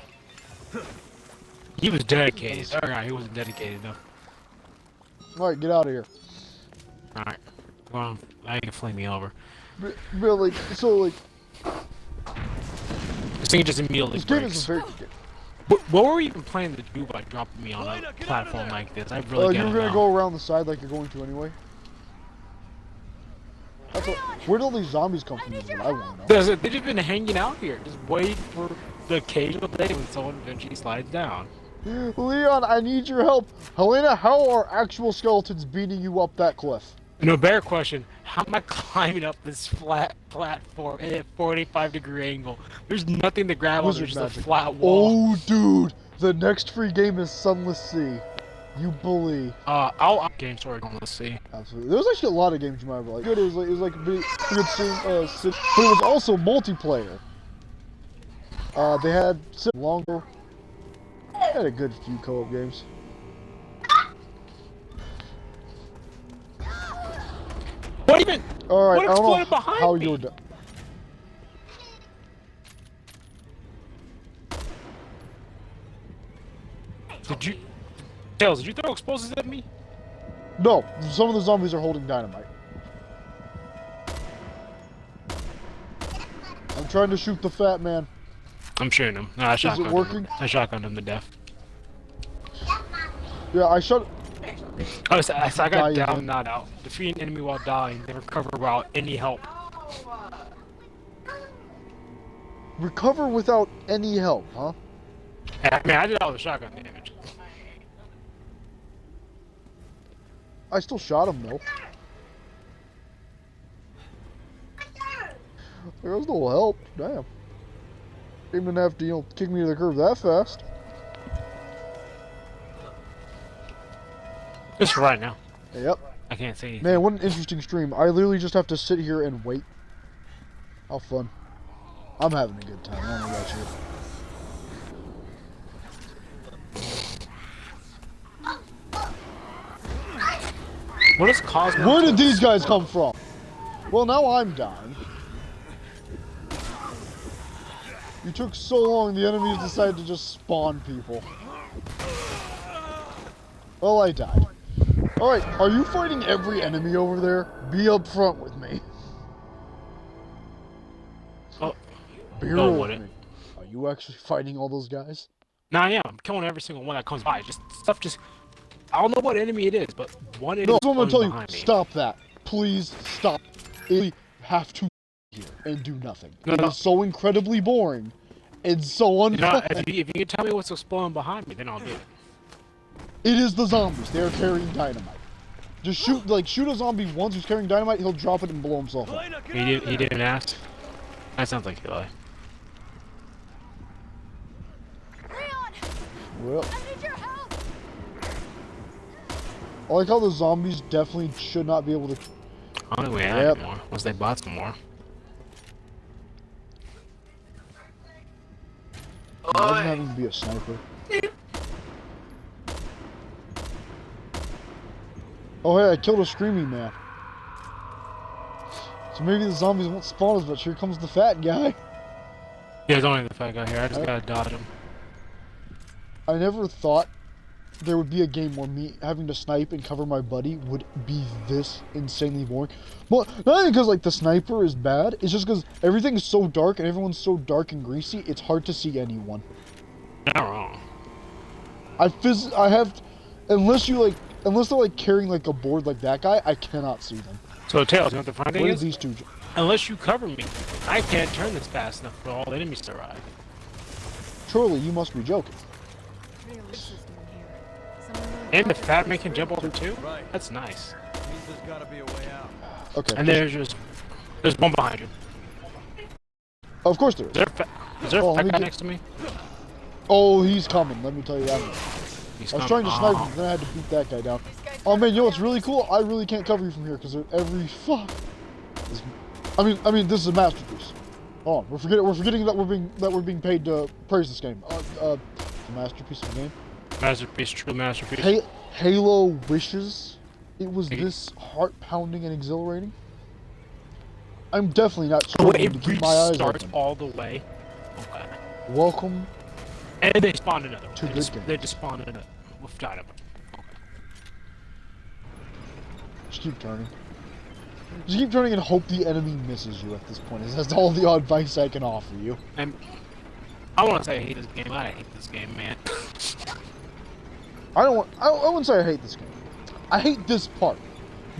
B: He was dedicated. Oh, no, he wasn't dedicated enough.
A: Alright, get out of here.
B: Alright. Well, now you can flame me over.
A: Really? So, like,
B: This thing just immediately
A: this game
B: breaks.
A: is a very good game.
B: What were we even planning to do by dropping me on a platform like this? I really
A: You
B: gotta
A: were gonna
B: know.
A: go around the side like you're going to anyway. That's what, where'd all these zombies come from is what I want to know.
B: They've just been hanging out here, just waiting for the occasional day when someone eventually slides down.
A: Leon, I need your help. Helena, how are actual skeletons beating you up that cliff?
B: No, better question, how am I climbing up this flat platform at a 45-degree angle? There's nothing to grab on,
A: Wizard
B: there's just a
A: magic.
B: flat wall.
A: Oh, dude, the next free game is Sunless Sea. You bully.
B: I'll game story on the sea.
A: Absolutely. There was actually a lot of games you might have liked. It was like a pretty good sim, but it was also multiplayer. They had longer. They had a good few co-op games.
B: What even?
A: All right,
B: What
A: I don't know
B: exploded behind
A: how
B: me?
A: you're done.
B: Did you... Tails, did you throw explosives at me?
A: No, some of the zombies are holding dynamite. I'm trying to shoot the fat man.
B: I'm shooting him. No, I
A: Is it
B: shotgunned
A: working?
B: him. I shotgunned him to death.
A: Yeah, I shot.
B: Oh, so I got
A: Die
B: down,
A: again.
B: not out. Defeat an enemy while dying, then recover without any help.
A: Recover without any help, huh?
B: I mean, I did all the shotgun damage.
A: I still shot him though. There was no help. Damn. Didn't have to, kick me to the curb that fast.
B: Just right now.
A: Yep.
B: I can't say anything.
A: Man, what an interesting stream. I literally just have to sit here and wait. How fun. I'm having a good time. I don't know about you.
B: What is Cosmo?
A: Where did these guys come from? Well, now I'm dying. You took so long, the enemies decided to just spawn people. Well, I died. Alright, are you fighting every enemy over there? Be upfront with me.
B: Oh,
A: Be
B: no,
A: real with
B: wouldn't.
A: me. Are you actually fighting all those guys?
B: nah, yeah, I'm killing every single one that comes by. Just stuff. Just I don't know what enemy it is, but one enemy.
A: No, so I'm gonna tell you,
B: behind me.
A: stop that. Please stop. You have to here and do nothing.
B: No,
A: It
B: no.
A: is so incredibly boring and so
B: You know,
A: unfun.
B: if you can tell me what's exploding behind me, then I'll do it.
A: It is the zombies. They are carrying dynamite. Just shoot a zombie once who's carrying dynamite, he'll drop it and blow himself up.
B: He didn't ask. That sounds like Eli.
C: Leon!
A: Well,
C: I need your help!
A: I like how the zombies definitely should not be able to.
B: I don't think we have
A: Yep.
B: anymore. Unless they bought some more.
A: Imagine having to be a sniper. Oh hey, I killed a screaming man. So maybe the zombies won't spawn as much. Here comes the fat guy.
B: Yeah, don't need the fat guy here. I just gotta dodge him.
A: I never thought there would be a game where me having to snipe and cover my buddy would be this insanely boring. Well, not only because like the sniper is bad, it's just because everything is so dark and everyone's so dark and greasy, it's hard to see anyone.
B: Not wrong.
A: Unless they're like carrying like a board like that guy, I cannot see them.
B: So Tails, you know what the funny thing
A: Where
B: is?
A: these two?
B: Unless you cover me, I can't turn this fast enough for all the enemies to arrive.
A: Surely you must be joking.
C: What are Alicia's doing here? Someone really
B: And the
C: tried to
B: fat
C: take
B: man can
C: her
B: jump
C: away.
B: over too?
D: Right.
B: That's nice.
D: Means there's gotta be a way out.
A: Okay.
B: And there's one behind you.
A: Of course there
B: Is
A: is.
B: there a
A: Oh, let
B: fat
A: me
B: guy
A: get-
B: next to me?
A: Oh, he's coming. Let me tell you that.
B: He's
A: I was
B: coming.
A: trying to snipe him, then I had to beat that guy down.
C: These guys
A: Oh man, you know what's
C: are
A: really cool? I really can't cover you from here because every fuck. I mean, this is a masterpiece. Hold on, we're forgetting that we're being paid to praise this game. The masterpiece of the game.
B: Masterpiece, true masterpiece.
A: Halo wishes it was this heart-pounding and exhilarating. I'm definitely not
B: Oh, wait,
A: struggling
B: it
A: to keep my eyes
B: restarts
A: open.
B: all the way. Okay.
A: Welcome.
B: And they spawned another one.
A: Two
B: They
A: good
B: just,
A: games.
B: they just spawned another with dynamite.
A: Just keep turning. Just keep turning and hope the enemy misses you at this point. That's all the advice I can offer you.
B: And I want to say I hate this game. I hate this game, man.
A: I wouldn't say I hate this game. I hate this part.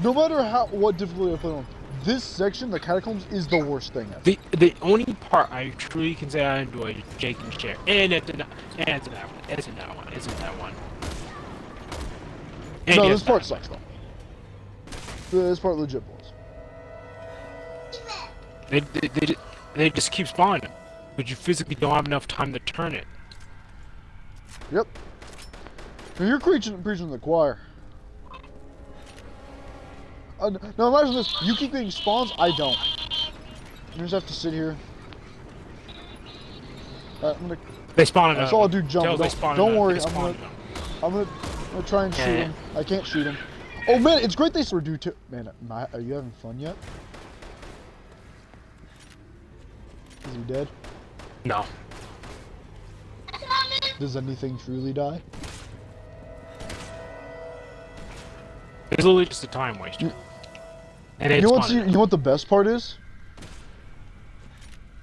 A: No matter what difficulty I play on, this section, the catacombs, is the worst thing ever.
B: The only part I truly can say I enjoy is Jake and Cher. And it's in that one. It's in that one. It's in that one. And
A: No,
B: yes,
A: this part
B: that-
A: sucks though. This part legit blows.
B: They just keep spawning, but you physically don't have enough time to turn it.
A: Yep. And you're preaching to the choir. Now imagine this: you keep getting spawns, I don't. You just have to sit here. I'm gonna.
B: They spawn another.
A: I saw a
B: one.
A: dude jump.
B: Tails, they spawn
A: Don't
B: another-
A: worry,
B: they
A: I'm
B: spawn
A: gonna.
B: another.
A: I'm gonna try and shoot
B: Yeah.
A: him. I can't shoot him. Oh man, it's great they sort of do too. Man, are you having fun yet? Is he dead?
B: No.
A: Does anything truly die?
B: It's literally just a time waster. And
A: You
B: they
A: know,
B: spawn
A: you know what the best part is?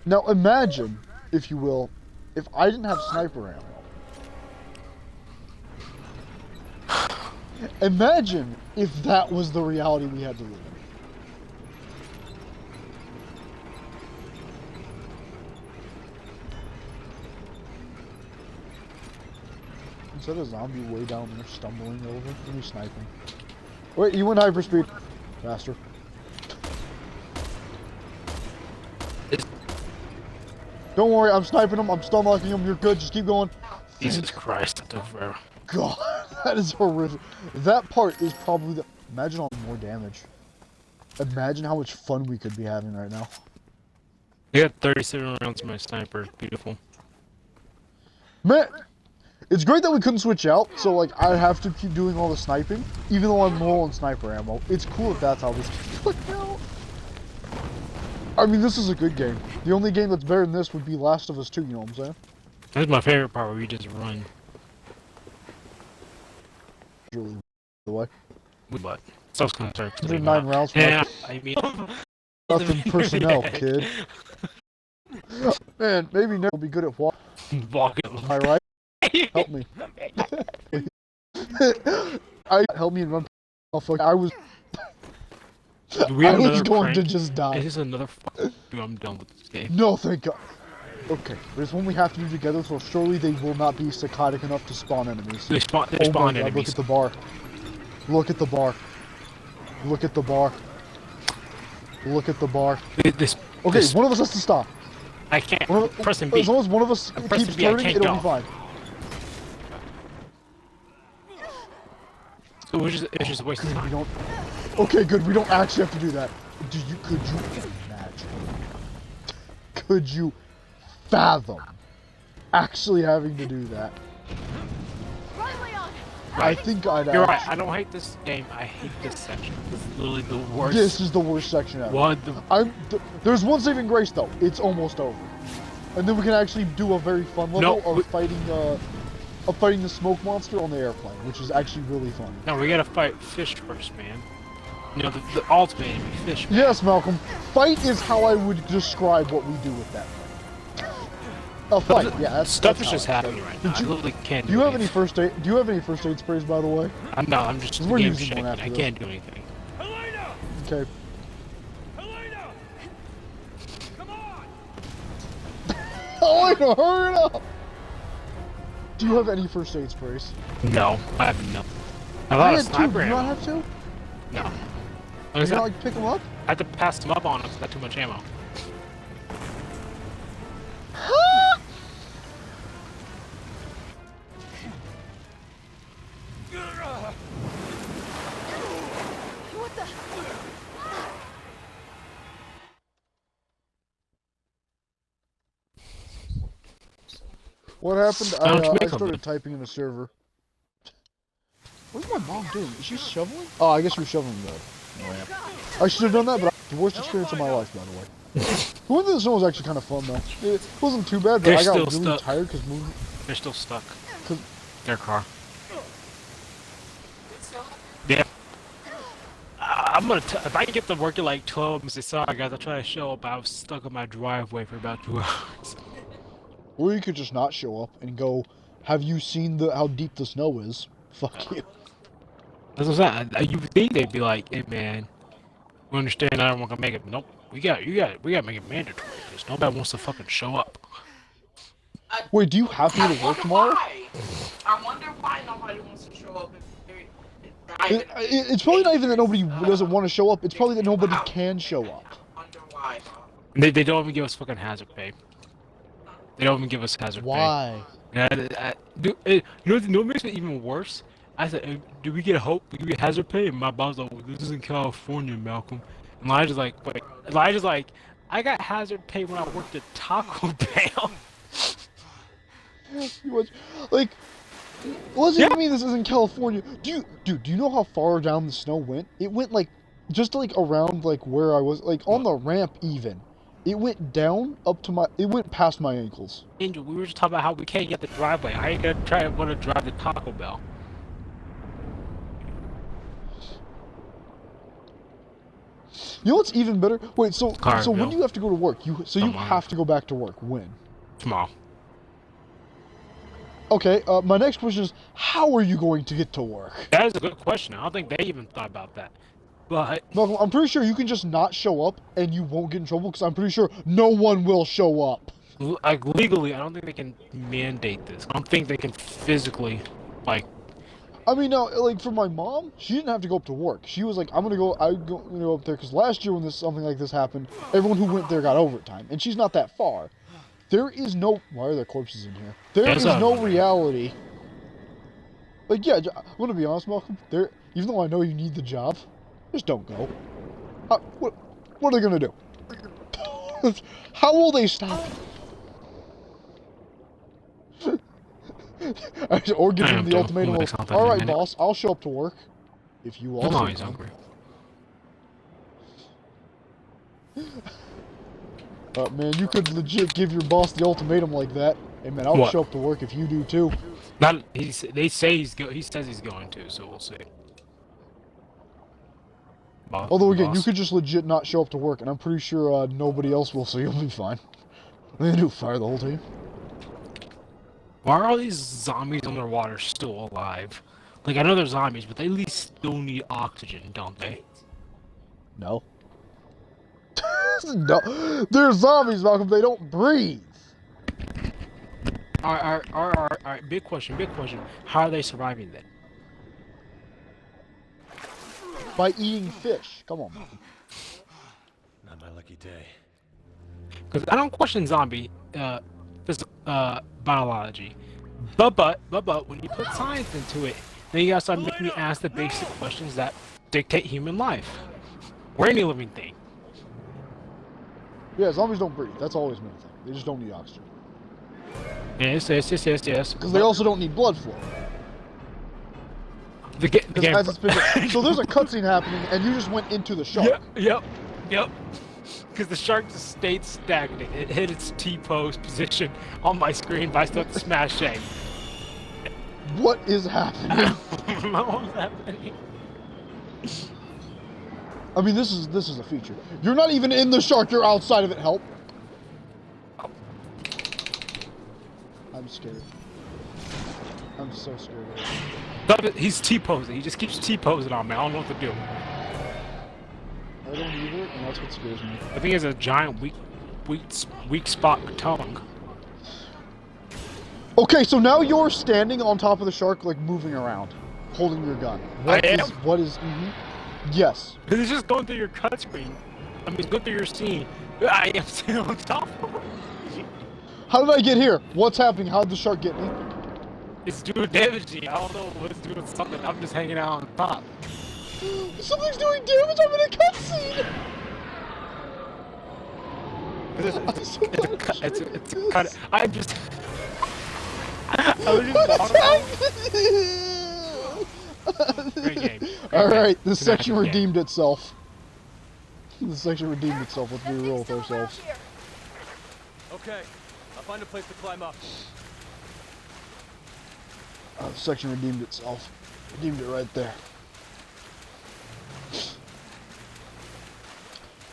A: Now imagine, if you will, if I didn't have sniper ammo. Imagine if that was the reality we had to live in. Instead of zombie way down there stumbling over, let me snipe him. Wait, you went hyperspeed. Faster. Don't worry, I'm sniping him, I'm stun locking him, you're good, just keep going.
B: Jesus Christ, that took forever.
A: God, that is horrific. That part is probably the... Imagine all more damage. Imagine how much fun we could be having right now.
B: I got 37 rounds of my sniper. Beautiful.
A: Man, it's great that we couldn't switch out, so like I have to keep doing all the sniping, even though I'm low on sniper ammo. It's cool if that's how this like no. I mean, this is a good game. The only game that's better than this would be Last of Us 2, you know what I'm saying?
B: This is my favorite part where you just run.
A: Really, by the way.
B: With what? Self-concerned.
A: 109 rounds for
B: Yeah, I mean...
A: nothing personnel, kid. Man, maybe never will be good at walking.
B: Walking.
A: Am I right? Help me. Help me and run. I was.
B: We
A: I
B: have
A: was
B: another
A: going to
B: prank.
A: just die.
B: This is another fucking... Dude, I'm done with this game.
A: No, thank God. Okay, there's one we have to do together, so surely they will not be psychotic enough to spawn enemies.
B: They spawn
A: Oh my
B: spawn
A: God,
B: enemies.
A: look at the bar. Look at the bar. Look at the bar. Look at the bar.
B: This,
A: Okay,
B: this-
A: one of us has to stop.
B: I can't.
A: One of,
B: Pressing B.
A: as long as one of us
B: I'm pressing
A: keeps
B: B, I
A: turning,
B: can't
A: it'll
B: go.
A: be fine.
B: So it's just a waste of
A: We
B: time.
A: don't. Okay, good. We don't actually have to do that. Could you imagine? Could you fathom actually having to do that.
C: Run, Leon!
A: I think I'd
B: You're right.
A: actually-
B: I don't hate this game. I hate this section. This is literally the worst.
A: This is the worst section ever.
B: What the?
A: There's one saving grace though. It's almost over, and then we can actually do a very fun level of fighting the smoke monster on the airplane, which is actually really fun.
B: No, we gotta fight fish first, man. You know, the ultimate enemy, fish. Man.
A: Yes, Malcolm. Fight is how I would describe what we do with that thing. A fight. Yeah, that's
B: Stuff
A: that's
B: is just
A: how I-
B: happening right now. I literally can't.
A: Do you have any first aid? Do you have any first aid sprays, by the way?
B: No, I'm just.
A: We're
B: The
A: using
B: shaking.
A: one after
B: I
A: this.
B: can't do anything.
E: Helena!
A: Okay.
E: Helena! Come on!
A: Oh, I know, hurry it up! Do you have any first aid sprays?
B: No, I have no. I
A: I
B: thought a
A: had two. Do
B: sniper
A: you not
B: ammo.
A: have two?
B: No.
A: Can
B: Like I
A: you
B: said,
A: not like pick them up?
B: I had to pass them up on him because I got too much ammo.
C: What the?
A: What happened?
B: Don't
A: I
B: make 'em.
A: started typing in a server. What's my mom doing? Is she shoveling? Oh, I guess you're shoveling though. Oh, yeah. I should have done that, but the worst experience of my life, by the way. Going through the snow was actually kind of fun though. It wasn't too bad, but
B: They're
A: I got
B: still
A: really
B: stuck.
A: tired because moving.
B: They're still stuck.
A: 'Cause-
B: Their car. Yeah. I'm gonna. If I can get to work at like 12 and say sorry guys, I'll try to show up. I was stuck in my driveway for about 2 hours.
A: Or you could just not show up and go, have you seen how deep the snow is? Fuck you.
B: That's what I'm saying. You would think they'd be like, "Hey man, we understand I don't want to make it." Nope. We got to make it mandatory because nobody wants to fucking show up.
A: Wait, do you have to go to work tomorrow?
F: I wonder why nobody wants to show up.
A: It's probably not even that nobody doesn't want to show up. It's probably that nobody can show up.
F: I wonder why.
B: They don't even give us fucking hazard pay. They don't even give us hazard pay.
A: Why?
B: Yeah, you know what makes it even worse? I said, do we get hope? Do we get hazard pay? And my boss was like, well, this is in California, Malcolm. And Elijah's like, wait. Elijah's like, I got hazard pay when I worked at Taco Bell.
A: Like, let's even mean this isn't California. Do you know how far down the snow went? It went like, just like around like where I was, like on the ramp even. It went down up to it went past my ankles.
B: Angel, we were just talking about how we can't get the driveway. I ain't gonna want to drive to Taco Bell.
A: You know what's even better? Wait, so when
B: Carville.
A: do you have to go to work? You have to go back to work. When?
B: Tomorrow.
A: Okay, my next question is, how are you going to get to work?
B: That is a good question. I don't think they even thought about that. But
A: Malcolm, I'm pretty sure you can just not show up and you won't get in trouble because I'm pretty sure no one will show up.
B: like legally, I don't think they can mandate this. I don't think they can physically, like.
A: I mean, now, like for my mom, she didn't have to go up to work. She was like, I'm gonna go up there because last year when something like this happened, everyone who went there got overtime, and she's not that far. There is no. Why are there corpses in here? There is no reality. Like, yeah, I'm gonna be honest, Malcolm. Even though I know you need the job, just don't go. What are they gonna do? How will they stop you? Or give him the ultimatum of, all right, boss, I'll show up to work if you also.
B: No, he's hungry.
A: Man, you could legit give your boss the ultimatum like that. Hey, man, I'll
B: What?
A: show up to work if you do too.
B: Not. They say he says he's going to, so we'll see.
A: Although again, you could just legit not show up to work, and I'm pretty sure nobody else will, so you'll be fine. They do fire the whole team.
B: Why are all these zombies underwater still alive? Like, I know they're zombies, but they at least still need oxygen, don't they?
A: No. No, they're zombies, Malcolm. They don't breathe.
B: Alright, big question. How are they surviving then?
A: By eating fish. Come on, Malcolm.
D: Not my lucky day.
B: Because I don't question zombie, biology. But, when you put science into it, then you gotta start making me ask the basic questions that dictate human life. Or any living thing.
A: Yeah, zombies don't breathe. That's always been a thing. They just don't need oxygen.
B: Yes.
A: Because they also don't need blood flow.
B: The
A: Because
B: game.
A: as it's been, so there's a cutscene happening, and you just went into the shark.
B: Yep. Because the shark just stayed stagnant. It hit its T-pose position on my screen, but I still have to smash A.
A: What is happening?
B: I don't know what's happening.
A: I mean, this is a feature. You're not even in the shark. You're outside of it. Help! I'm scared. I'm so scared.
B: He's T-posing. He just keeps T-posing on me. I don't know what to do.
A: I don't either, and that's what scares me.
B: I think he has a giant weak spot tongue.
A: Okay, so now you're standing on top of the shark, like moving around, holding your gun. What
B: I
A: is?
B: am?
A: What is? Yes.
B: Because it's just going through your cut screen. I mean, it's going through your scene. I am sitting on top of it.
A: How did I get here? What's happening? How did the shark get me?
B: It's doing damage to you. I don't know what's doing something. I'm just hanging out on top.
A: Something's doing damage. I'm in a cutscene.
B: It's a cut. I'm just. I was just Great game.
A: All right, this
B: It's an
A: section
B: active game.
A: redeemed itself. This section redeemed itself. Let's be real with ourselves.
D: Okay, I'll find a place to climb up.
A: This section redeemed itself. Redeemed it right there.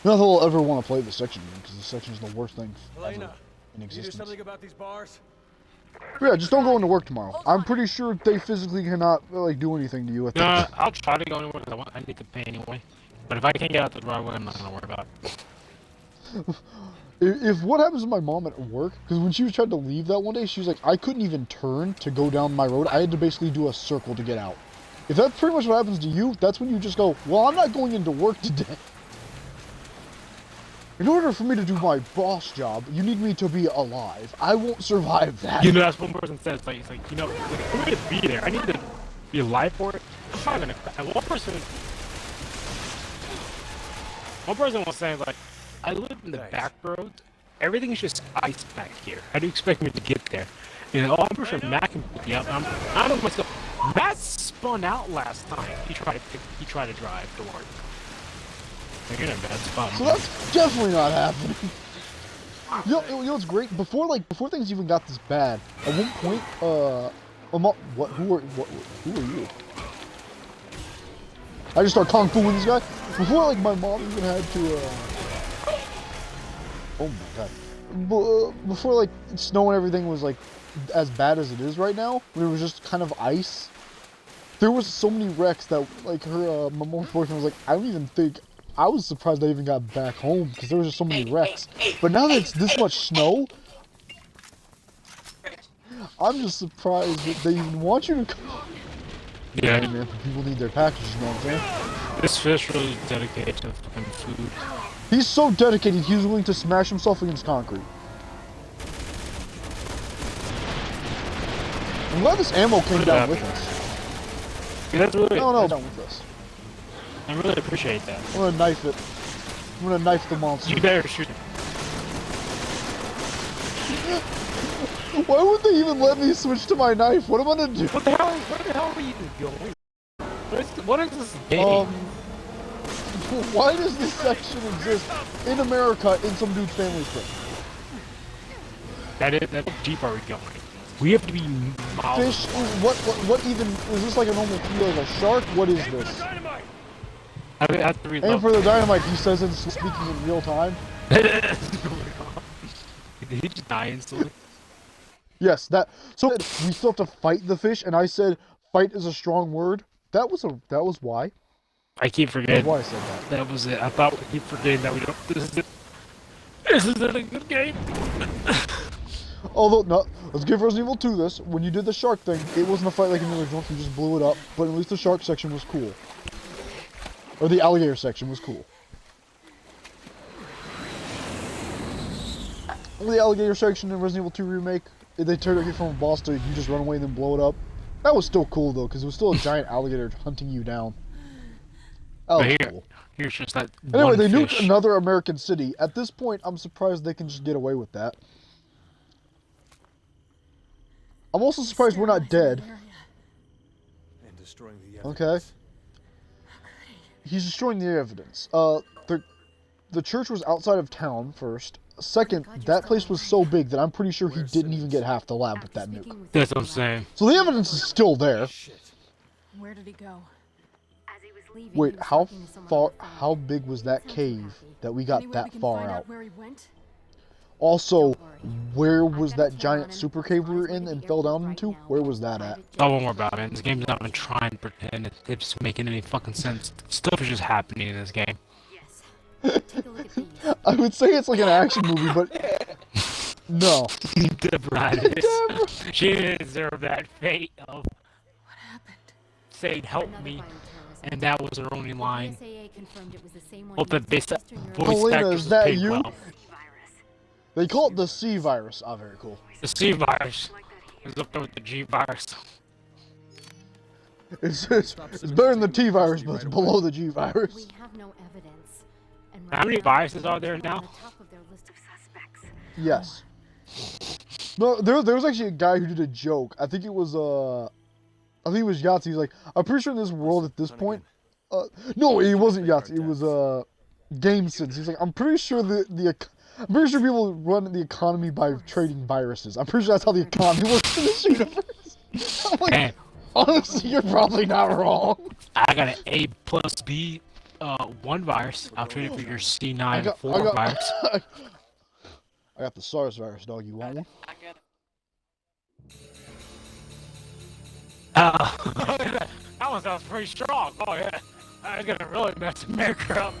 A: Not that I'll ever want to play this section again, because this section is the worst thing ever
D: Elena,
A: in
D: you do
A: existence.
D: something about these bars?
A: Yeah, just don't go into work tomorrow. I'm pretty sure they physically cannot like do anything to you at that.
B: I'll try to go anywhere because I need to pay anyway. But if I can't get out the driveway, I'm not gonna worry about it.
A: If what happens to my mom at work, because when she was trying to leave that one day, she was like, I couldn't even turn to go down my road. I had to basically do a circle to get out. If that's pretty much what happens to you, that's when you just go, well, I'm not going into work today. In order for me to do my boss job, you need me to be alive. I won't survive that.
B: You know, that's one person says, like, it's like, you know, like, for me to be there, I need to be alive for it. I'm not gonna. And one person was saying, like, I live in the back roads. Everything is just ice back here. How do you expect me to get there? You know, I'm pretty sure Matt can pick me up. I don't know myself. Matt spun out last time. He tried to drive to work. Like, you're in a bad spot.
A: So that's definitely not happening. You know what's great? Before things even got this bad, at one point, who are you? I just start kung fuing this guy. Before, like, my mom even had to, oh my god. Before, like, snow and everything was, like, as bad as it is right now, when it was just kind of ice, there was so many wrecks that, like, my mom's boyfriend was like, I don't even think, I was surprised I even got back home, because there was just so many wrecks. But now that it's this much snow, I'm just surprised that they even want you to come.
B: Yeah.
A: Hey, man, people need their packages, you know what I'm saying?
B: This fish really dedicated to fucking food.
A: He's so dedicated, he's willing to smash himself against concrete. I'm glad this ammo came down with us.
B: Yeah, that's really.
A: No, down with us.
B: I really appreciate that.
A: I'm gonna knife it. I'm gonna knife the monster.
B: You better shoot it.
A: Why would they even let me switch to my knife? What am I gonna do?
B: What the hell? Where the hell are you going? What is this game?
A: Why does this section exist in America in some dude's family trip?
B: That deep are we going? We have to be miles.
A: Fish? What even? Is this like a normal key, like a shark? What is this?
B: I have to
A: Aim
B: reload.
A: for the dynamite. He says it's speaking in real time.
B: Did he just die instantly?
A: Yes, that. So we still have to fight the fish, and I said fight is a strong word. That was why.
B: I keep
A: That's
B: forgetting.
A: why I said that.
B: That was it. I thought we keep forgetting that we don't. This isn't a good game.
A: Although, no, let's give Resident Evil 2 this. When you did the shark thing, it wasn't a fight like in the original. You just blew it up. But at least the shark section was cool. Or the alligator section was cool. The alligator section in Resident Evil 2 Remake, they turned it from a boss to you just run away and then blow it up. That was still cool though, because it was still a giant alligator hunting you down. That was cool.
B: Here's just that.
A: Anyway,
B: one
A: they
B: fish.
A: nuked another American city. At this point, I'm surprised they can just get away with that. I'm also surprised we're not dead.
D: And destroying the
A: Okay.
D: evidence.
A: He's destroying the evidence. The church was outside of town first. Second, that place was so big that I'm pretty sure he didn't even get half the lab with that nuke.
B: That's what I'm saying.
A: So the evidence is still there.
D: Shit.
C: Where did he go?
G: As he was leaving,
A: Wait,
G: he was
A: how
G: talking to someone
A: far?
G: on the phone.
A: How big was that cave that we got
C: Anywhere
A: that
C: we can
A: far
C: find
A: out?
C: where he went?
A: Also,
G: Don't worry.
A: where was
G: I've got a
A: that
G: camera
A: giant
G: on him.
A: super
G: As
A: cave
G: far
A: we were
G: as
A: in
G: where
A: and
G: the
A: fell
G: airport
A: down
G: right
A: into?
G: now,
A: Where was that at?
G: private jet
B: I won't worry
G: takeoff
B: about it. This game's not even trying to pretend it's making any fucking sense. Stuff is just happening in this game.
G: Yes. Take a look at these.
A: I would say it's like an action movie, but no.
B: Deborah, she didn't deserve that fate of
C: What happened?
B: saying help
G: Another
B: me,
G: bioterrorism.
B: and that was her only
G: The
B: line.
G: BSAA confirmed it was the same one
B: Hope that
G: used
B: they
G: in
B: said
G: Eastern Europe.
B: voice
A: Helena,
B: actors
A: is
B: was
A: that
B: paid
A: you?
B: well.
G: Virus.
A: They call it the C virus. Oh, very cool.
B: The C virus is up there with the G virus.
A: It's better than the T virus, but it's below the G virus.
G: We have no evidence. And
B: How many
G: right
B: viruses
G: now,
B: are there
G: on
B: now?
G: the top of their list of suspects.
A: Yes. No, there was actually a guy who did a joke. I think it was I think it was Yahtzee. He's like, I'm pretty sure in this world at this point, no, it wasn't Yahtzee. It was GameSense. He's like, I'm pretty sure I'm pretty sure people run the economy by trading viruses. I'm pretty sure that's how the economy works in this universe. I'm like,
B: Man,
A: honestly, you're probably not wrong.
B: I got an A plus B, 1 virus. I'll trade it for your C9 4 virus.
A: I got the SARS virus, dog. You want one?
F: I get
B: That one sounds pretty strong. Oh yeah, that's gonna really mess America up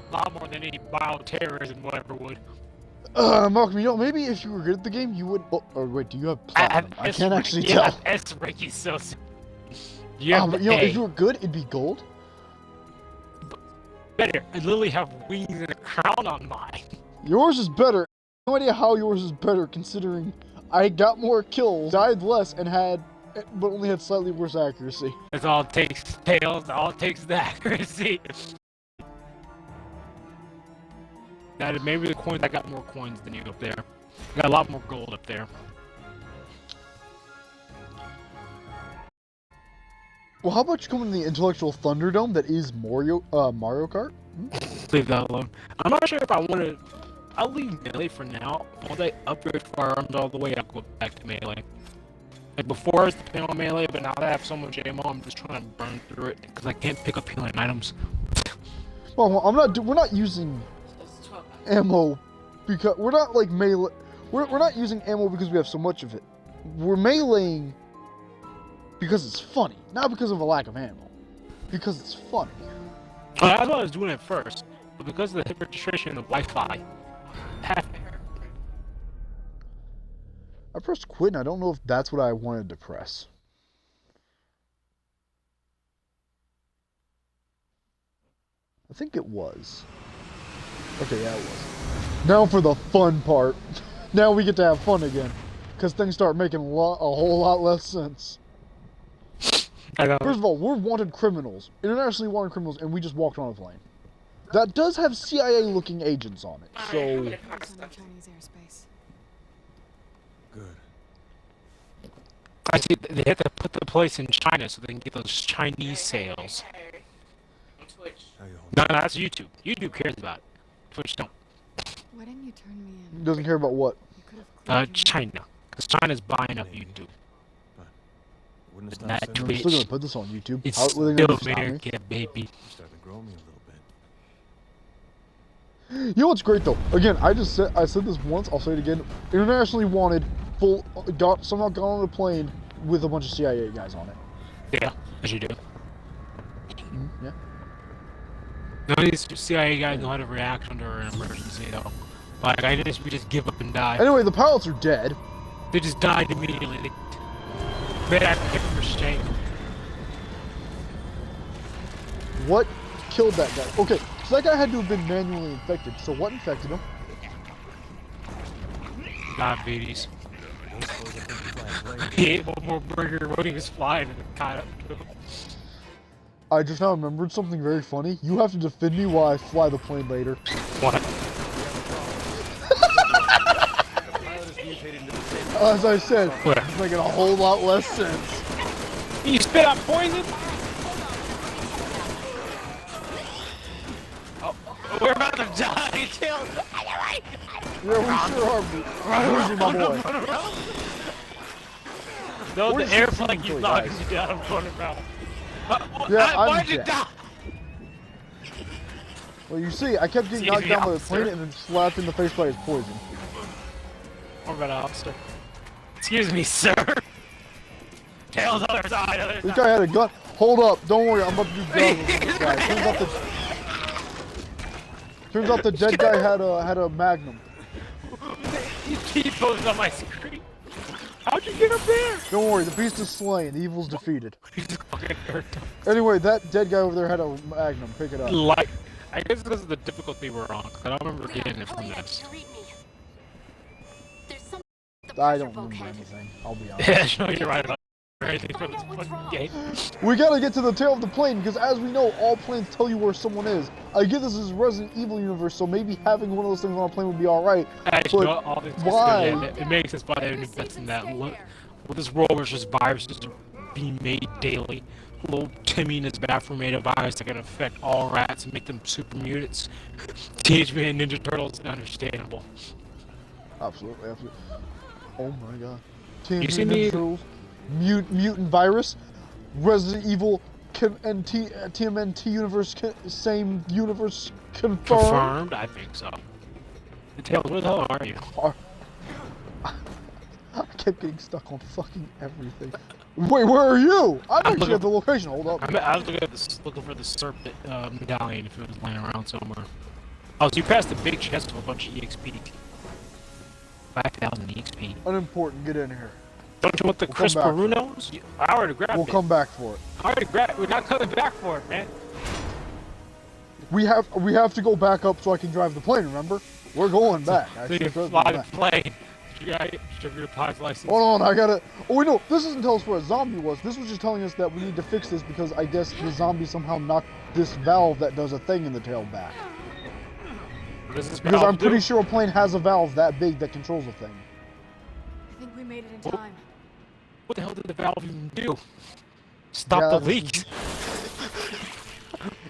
B: a lot more than any bioterrorism whatever would.
A: Malcolm, you know, maybe if you were good at the game, you would. Oh, or wait, do you have platinum? I can't actually
B: yeah,
A: tell.
B: it's Ricky so. Yeah,
A: But you know, if you were good, it'd be gold.
B: better. I literally have wings and a crown on mine.
A: Yours is better. No idea how yours is better, considering I got more kills, died less, but only had slightly worse accuracy.
B: That's all it takes. Tails. All it takes is the accuracy. That maybe the coins. I got more coins than you up there. I got a lot more gold up there.
A: Well, how about you come in the intellectual Thunderdome that is Mario Kart?
B: Leave that alone. I'm not sure if I want to. I'll leave melee for now. Once I upgrade firearms all the way, I'll go back to melee. Like before, I was depending on melee, but now that I have so much ammo, I'm just trying to burn through it because I can't pick up healing items.
A: Well, we're not using
F: it's 12.
A: ammo because we're not like melee. We're not using ammo because we have so much of it. We're meleeing because it's funny, not because of a lack of ammo. Because it's funny.
B: Well, that's what I was doing at first, but because of the hip registration of Wi-Fi, half
A: I pressed quit, and I don't know if that's what I wanted to press. I think it was. Okay, yeah, it was. Now for the fun part. Now we get to have fun again. Because things start making a whole lot less sense.
B: I got
A: First of all, we're wanted criminals. Internationally wanted criminals, and we just walked on a plane. That does have CIA-looking agents on it, so...
C: It's under Chinese airspace.
D: Good.
B: I see they have to put the place in China so they can get those Chinese sales.
F: Hey, on Twitch.
D: How you holding?
B: No, that's YouTube. YouTube cares about it. Twitch don't.
C: Why didn't you turn me in?
A: Doesn't care about what.
C: You could have cleared me.
B: China. Because China's buying up YouTube.
D: Wouldn't have
B: Not
D: stopped
B: too
D: sending
B: big.
A: I'm still gonna put this on YouTube.
B: It's
A: How are they
B: still
A: gonna stop me?
B: America, baby.
D: You started to grow me a little bit.
A: You know what's great though? Again, I said this once. I'll say it again. Internationally wanted, somehow got on a plane with a bunch of CIA guys on it.
B: Yeah, as you do.
A: Yeah.
B: None of these CIA guys know how to react under an emergency, though. Like, we just give up and die.
A: Anyway, the pilots are dead.
B: They just died immediately. Man, I picked for shame.
A: What killed that guy? Okay, so that guy had to have been manually infected. So what infected him?
B: Diabetes.
D: I don't suppose I think you fly a plane.
B: He ate one more burger when he was flying and it caught up to him.
A: I just now remembered something very funny. You have to defend me while I fly the plane later.
B: What?
D: The pilot has mutated into the same
A: As I said,
B: Where?
A: it's making a whole lot less sense.
B: You spit out poison? Oh, we're about to die, Tails.
A: Yeah, we sure are. Where's my boy?
B: No,
A: Where's
B: the
A: the
B: airplane
A: team
B: keeps
A: for,
B: knocking
A: guys?
B: you down. I'm running around.
A: Yeah, I'm
B: Why'd you
A: dead.
B: die?
A: Well, you see, I kept getting
B: Excuse
A: knocked
B: me,
A: down by the
B: officer.
A: plane and then slapped in the face by his poison.
B: What about officer? Excuse me, sir. Tails, other side, other
A: This
B: side.
A: guy had a gun. Hold up, don't worry, I'm about to do guns with this guy. Turns out the dead guy had a Magnum.
B: You keep posing on my screen. How'd you get up there?
A: Don't worry, the beast is slain, the evil's defeated.
B: He's fucking hurt.
A: Anyway, that dead guy over there had a Magnum. Pick it up.
B: Like, I guess this is the difficulty we're on. 'Cause I don't remember getting it from
G: Elliot,
B: this.
G: you read me. There's some the
A: I
G: pressure
A: don't remember
G: bulkhead.
A: anything. I'll be honest.
B: Yeah, no, you're right about everything from this fucking game.
A: We gotta get to the tail of the plane because, as we know, all planes tell you where someone is. I get this is Resident Evil universe, so maybe having one of those things on a plane would be all right.
B: Actually,
A: But
B: all this
A: why?
B: it makes sense why they would invest in that. Look, with this world where it's just viruses being made daily. Little Timmy in his bathroom made a virus that can affect all rats and make them super mutants. Teenage Mutant Ninja Turtles, understandable.
A: Absolutely, absolutely. Oh my god.
B: You see
A: Teenage Mutant
B: me-
A: Ninja Turtles, mutant virus, Resident Evil, TMNT universe, same universe confirmed.
B: Confirmed? I think so. Tails, where the hell are you?
A: I kept getting stuck on fucking everything. Wait, where are you? I'm actually
B: looking-
A: at the location. Hold up.
B: I was looking at this, looking for the serpent medallion if it was laying around somewhere. Oh, so you passed the big chest with a bunch of EXP. 5,000 EXP.
A: Unimportant. Get in here.
B: Don't you want the
A: We'll
B: Chris
A: come back for it.
B: Perunos? I already grabbed
A: We'll
B: it.
A: come back for it.
B: I already grabbed. We're not coming back for it, man.
A: We have to go back up so I can drive the plane. Remember? We're going back. I
B: So you
A: should
B: can
A: have
B: fly
A: gone
B: the
A: back.
B: plane. You got your pilot's license.
A: Hold on, I gotta. Oh wait, no, this doesn't tell us where a zombie was. This was just telling us that we need to fix this because I guess the zombie somehow knocked this valve that does a thing in the tail back.
B: What does this
A: Because
B: valve
A: I'm pretty
B: do?
A: sure a plane has a valve that big that controls a thing.
C: I think we made it in time.
B: What the hell did the valve even do? Stop
A: Yeah,
B: the
A: that's-
B: leaks.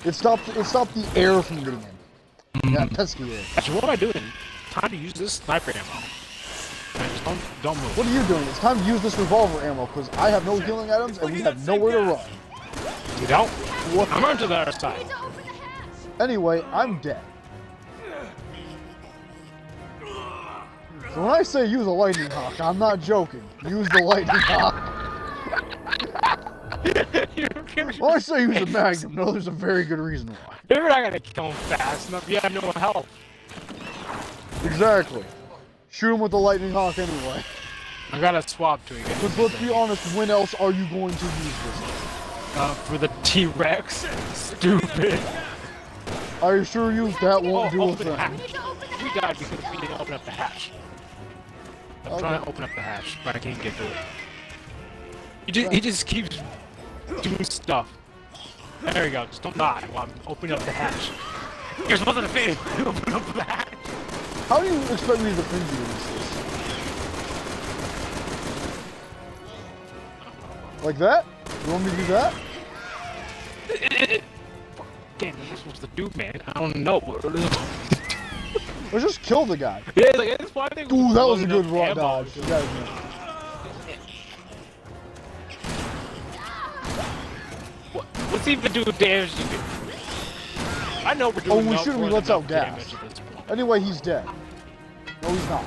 A: It stopped the air from getting in. Yeah, pesky air.
B: Actually, what am I doing? Time to use this sniper ammo. Man, just don't move.
A: What are you doing? It's time to use this revolver ammo because I have no healing items and we have nowhere to run.
B: You don't?
A: What?
B: I'm running to the other side.
A: Anyway, I'm dead. So when I say use a lightning hawk, I'm not joking. Use the lightning hawk. When I say use a magnum, no, there's a very good reason why.
B: You're not gonna kill him fast enough. You have no health.
A: Exactly. Shoot him with the lightning hawk anyway.
B: I gotta swap to you.
A: But let's be honest, when else are you going to use this?
B: For the T-Rex. Stupid.
A: I assure you that won't do a
B: open the
A: thing.
B: hatch. We died because we didn't open up the hatch. I'm trying to open up the hatch, but I can't get to it. He just keeps doing stuff. There you go. Just don't die while I'm opening up the hatch. You're supposed to defend. Open up the hatch.
A: How do you expect me to defend you against this? Like that? You want me to do that?
B: Damn, what am I supposed to do, man? I don't know.
A: Let's just kill the guy.
B: Yeah, like, that's why I think
A: Ooh, that was a
B: loading
A: good
B: up
A: raw
B: ammo.
A: dodge. You guys know.
B: What's even do damage to me? I know we're doing
A: Oh, we
B: enough
A: shouldn't.
B: more
A: We let
B: than
A: out
B: enough
A: gas.
B: damage at this point.
A: Anyway, he's dead. No, he's not.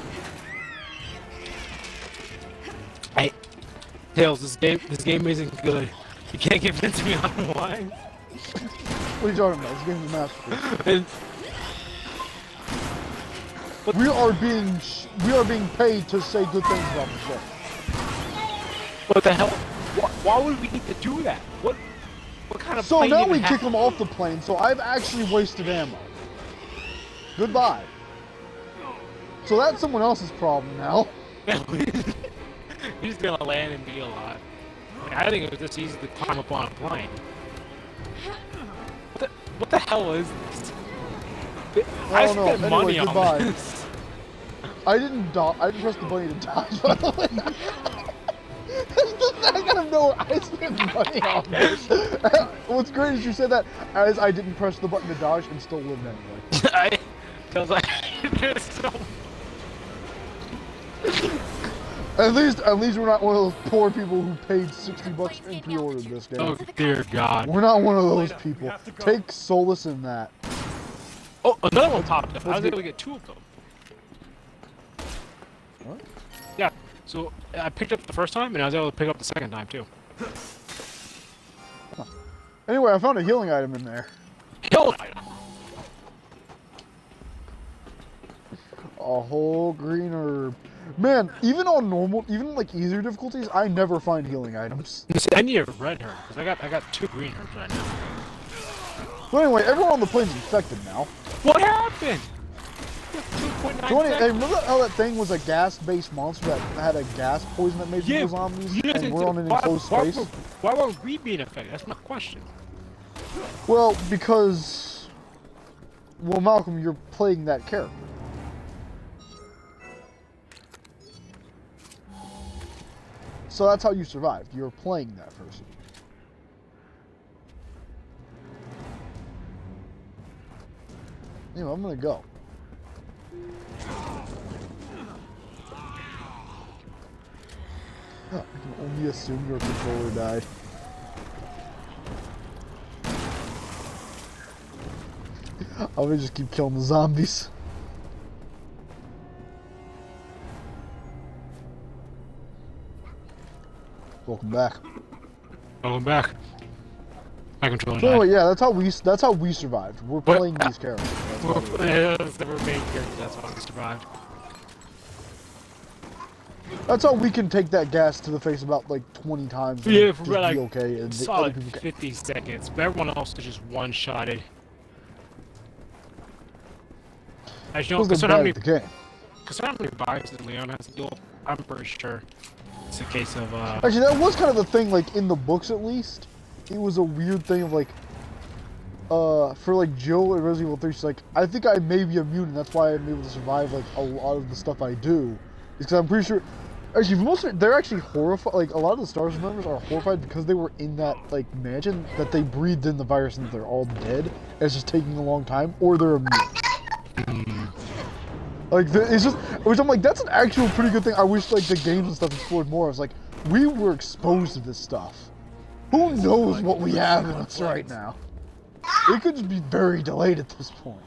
B: Hey, Tails, this game isn't good. You can't convince me otherwise.
A: What are you talking about? This game's a masterpiece.
B: And
A: We are being paid to say good things about the show.
B: what the hell? Why would we need to do that? What kind of
A: So
B: plane
A: now
B: even
A: we
B: have-
A: kick him off the plane, so I've actually wasted ammo. Goodbye. So that's someone else's problem now.
B: He's gonna land and be alive. I think it was just easy to climb up on a plane. What the hell is this?
A: I
B: I
A: don't know.
B: spent
A: Anyway,
B: money
A: goodbye.
B: on this.
A: I didn't press the button to dodge, by the way. That's the thing out of nowhere. I spent money on this. What's great is you said that as I didn't press the button to dodge and still lived anyway.
B: I was like, there's so.
A: At least we're not one of those poor people who paid $60 and pre-ordered this game.
B: Oh dear God.
A: We're not one of those people. Take solace in that.
B: Oh, another one popped up. I was able to get 2 of them.
A: What?
B: Yeah. So I picked up the first time, and I was able to pick up the second time too.
A: Anyway, I found a healing item in there.
B: Kill item.
A: A whole green herb. Man, even on normal, even like easier difficulties, I never find healing items.
B: I need a red herb because I got 2 green herbs right now.
A: But anyway, everyone on the plane's infected now.
B: What happened?
A: So anyway, hey, remember how that thing was a gas-based monster that had a gas poison that made people zombies, and we're on an enclosed space?
B: Why were we being affected? That's my question.
A: Well, because... Well, Malcolm, you're playing that character. So that's how you survived. You're playing that person. Anyway, I'm gonna go. I can only assume your controller died. I'm gonna just keep killing the zombies. Welcome back.
B: Welcome back. My controller
A: So
B: died.
A: anyway, yeah, that's how we survived. We're
B: What?
A: playing these characters. That's how we-
B: That's the main character. That's why we survived.
A: That's how we can take that gas to the face about like 20 times and
B: Yeah,
A: just
B: for like
A: be okay. And the other
B: solid
A: people can.
B: 50 seconds, but everyone else is just one-shotted. Actually, no,
A: Because they're
B: considering
A: bad
B: how
A: at the game.
B: considering how many viruses Leon has to deal with, I'm pretty sure it's a case of,
A: Actually, that was kind of the thing, like, in the books at least. It was a weird thing of, like, for, like, Jill in Resident Evil 3, she's like, I think I may be immune, and that's why I'm able to survive, like, a lot of the stuff I do. Is because I'm pretty sure... Actually, they're actually horrified, like, a lot of the Star Wars members are horrified because they were in that, like, mansion, that they breathed in the virus and they're all dead, and it's just taking a long time, or they're immune. Like, it's just, which I'm like, that's an actual pretty good thing. I wish, like, the games and stuff explored more. I was like, we were exposed to this stuff. Who knows what we have in us right now? It could just be very delayed at this point.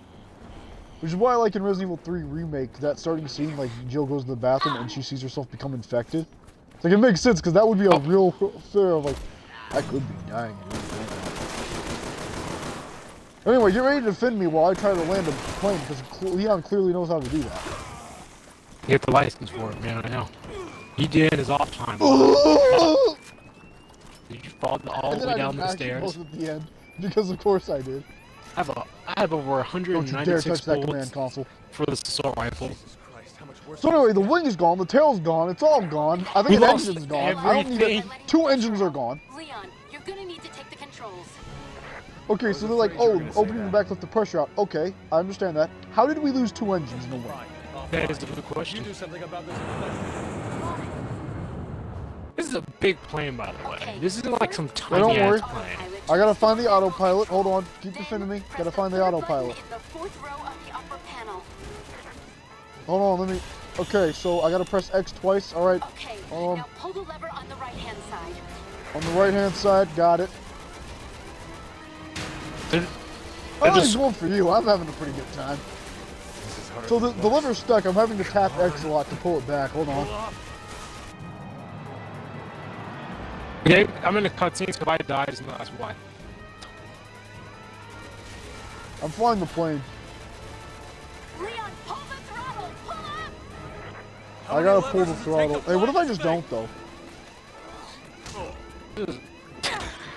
A: Which is why, like, in Resident Evil 3 Remake, that starting scene, like, Jill goes to the bathroom and she sees herself become infected. It's like, it makes sense, because that would be a real fear of, like, I could be dying. Anyway, get ready to defend me while I try to land a plane, because Leon clearly knows how to do that.
B: you get the license for it, man, I know. He did his off time. Did you fall all the way down the stairs?
A: At the end, because of course I did.
B: I have over
A: Don't you dare
B: 196
A: touch that
B: bullets
A: command console.
B: for this assault rifle.
D: Christ, how much worse
A: So anyway, the wing is gone, the tail's gone, it's all gone. I
B: We
A: think the
B: lost
A: engine's gone. I don't need it.
B: everything.
A: 2 engines are gone.
G: Leon, you're gonna need to take the controls.
A: Okay, so they're like, oh, opening the back left the pressure out. Okay, I understand that. How did we lose 2 engines in a way?
B: That is the good
D: You
B: question.
D: do something about this.
B: This is a big plane, by the way.
G: Okay.
B: This isn't like some
A: Well, don't
B: tiny
A: worry.
B: ass plane.
A: I gotta find the autopilot. Hold on, keep defending me. Gotta find the autopilot.
G: In the 4th row of the upper panel.
A: Hold on, let me. Okay, so I gotta press X twice. All right,
G: Okay,
A: Um,
G: now pull the lever on the right-hand side.
A: on the right hand side, got it.
B: They're-
A: Oh,
B: just-
A: he's going for you. I'm having a pretty good time. So the lever's stuck. I'm having to tap X a lot to pull it back. Hold on.
B: Okay, I'm in the cutscenes because if I die, that's why.
A: I'm flying the plane.
G: Leon, pull the throttle! Pull up!
A: I gotta pull the throttle. Hey, what if I just don't though?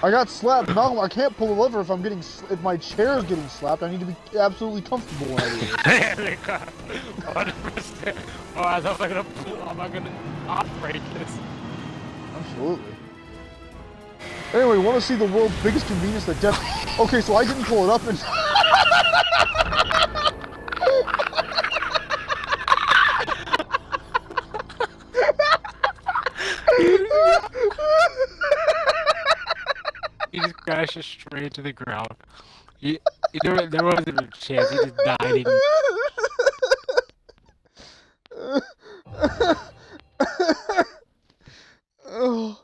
A: I got slapped. Malcolm, I can't pull the lever if I'm getting if my chair is getting slapped. I need to be absolutely comfortable when I do it.
B: 100%. Oh, I thought am I gonna operate this?
A: Absolutely. Anyway, want to see the world's biggest convenience that death? Okay, so I didn't pull it up and.
B: crashes straight to the ground. There wasn't a chance. He just died.
A: Oh,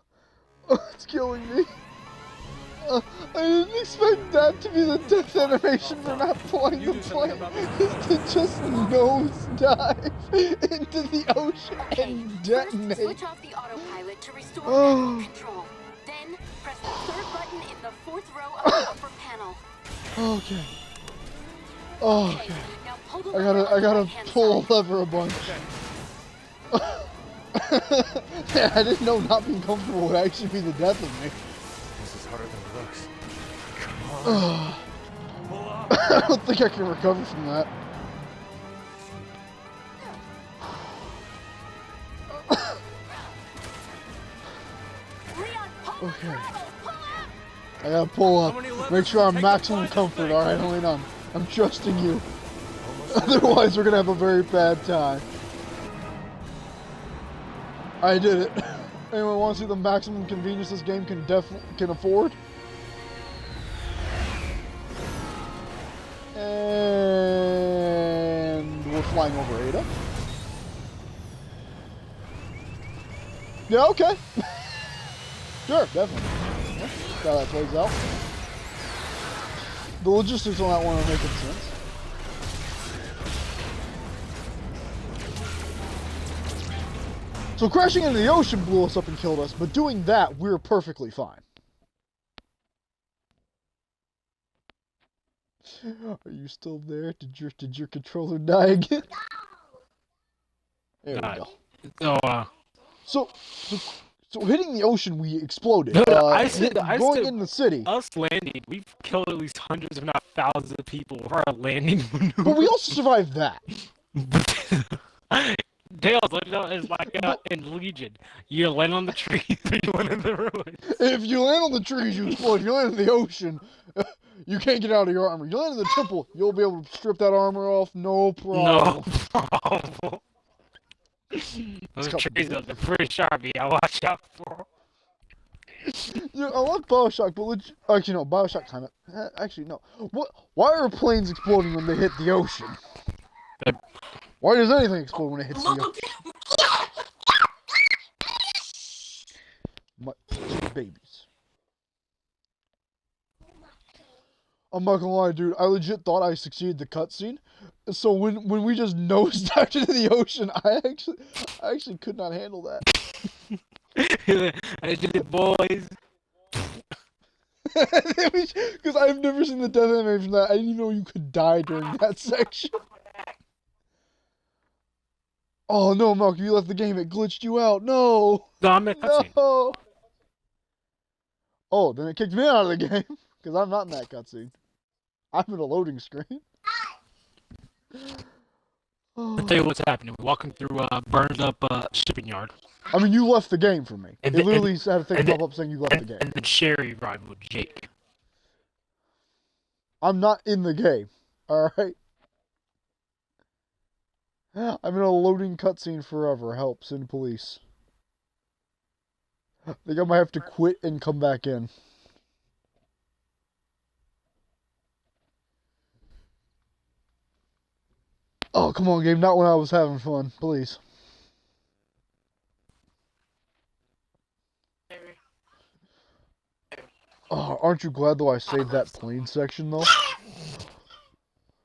A: it's killing me. I didn't expect that to be the death animation for not pulling the plane. Is to just nosedive into the ocean and
G: First,
A: detonate.
G: switch off the autopilot to restore
A: Oh.
G: manual control. Then, press the third button in the fourth row of the upper panel.
A: Okay. Oh,
G: Okay,
A: okay.
G: now pull the
A: I
G: lever on the
A: gotta
G: right-hand
A: pull
G: side.
A: a lever a bunch. Yeah, I didn't know not being comfortable would actually be the death of me.
D: This is harder than it looks. Come on.
A: Ugh.
D: Pull up.
A: I don't think I can recover from that.
G: Leon, pull the
A: Okay.
G: throttle, pull up!
A: I gotta pull
D: How many
A: up.
D: levers
A: Make sure
D: does it
A: I'm
D: take to
A: maximum
D: fly this
A: comfort,
D: thing?
A: alright, Helena? I'm trusting you.
D: Almost there.
A: Otherwise, we're gonna have a very bad time. I did it. Anyone want to see the maximum convenience this game can afford? And we're flying over Ada. Yeah, okay. Sure, definitely. Yeah, see how that plays out. The logistics on that one are making sense. So crashing into the ocean blew us up and killed us, but doing that, we were perfectly fine. Are you still there? Did your controller die again? There we
B: Died.
A: go.
B: So,
A: So hitting the ocean, we exploded.
B: No, I said-
A: going in the city.
B: us landing, we've killed at least hundreds, if not thousands, of people with our landing maneuver.
A: But we also survived that.
B: Tails, look, it's like in Legion. You land on the trees or you land in the ruins.
A: If you land on the trees, you explode. If you land in the ocean, you can't get out of your armor. You land in the temple, you'll be able to strip that armor off, no problem.
B: No problem. Those trees, though, they're pretty sharp. Yeah, watch out for.
A: Yeah, I like Bioshock, but actually no, Bioshock kind of. Actually no. What? Why are planes exploding when they hit the ocean? Why does anything explode when it hits the ocean? My babies. I'm not gonna lie, dude. I legit thought I succeeded the cutscene. So when we just nosedived into the ocean, I actually could not handle that.
B: I did it, boys.
A: Because I've never seen the death animation from that. I didn't even know you could die during that section. Oh no, Malk, you left the game. It glitched you out. No.
B: No, I'm in cutscene.
A: No. Oh, then it kicked me out of the game because I'm not in that cutscene. I'm in a loading screen.
B: I'll tell you what's happening. We're walking through a burned up shipping yard.
A: I mean, you left the game for me.
B: And
A: It
B: the-
A: literally had a thing
B: and
A: pop
B: the-
A: up saying you left the game.
B: And then Sherry arrived with Jake.
A: I'm not in the game. Alright? I'm in a loading cutscene forever. Help, send police. I think I might have to quit and come back in. Oh, come on, game. Not when I was having fun. Please. Oh, aren't you glad though I saved that plane section though?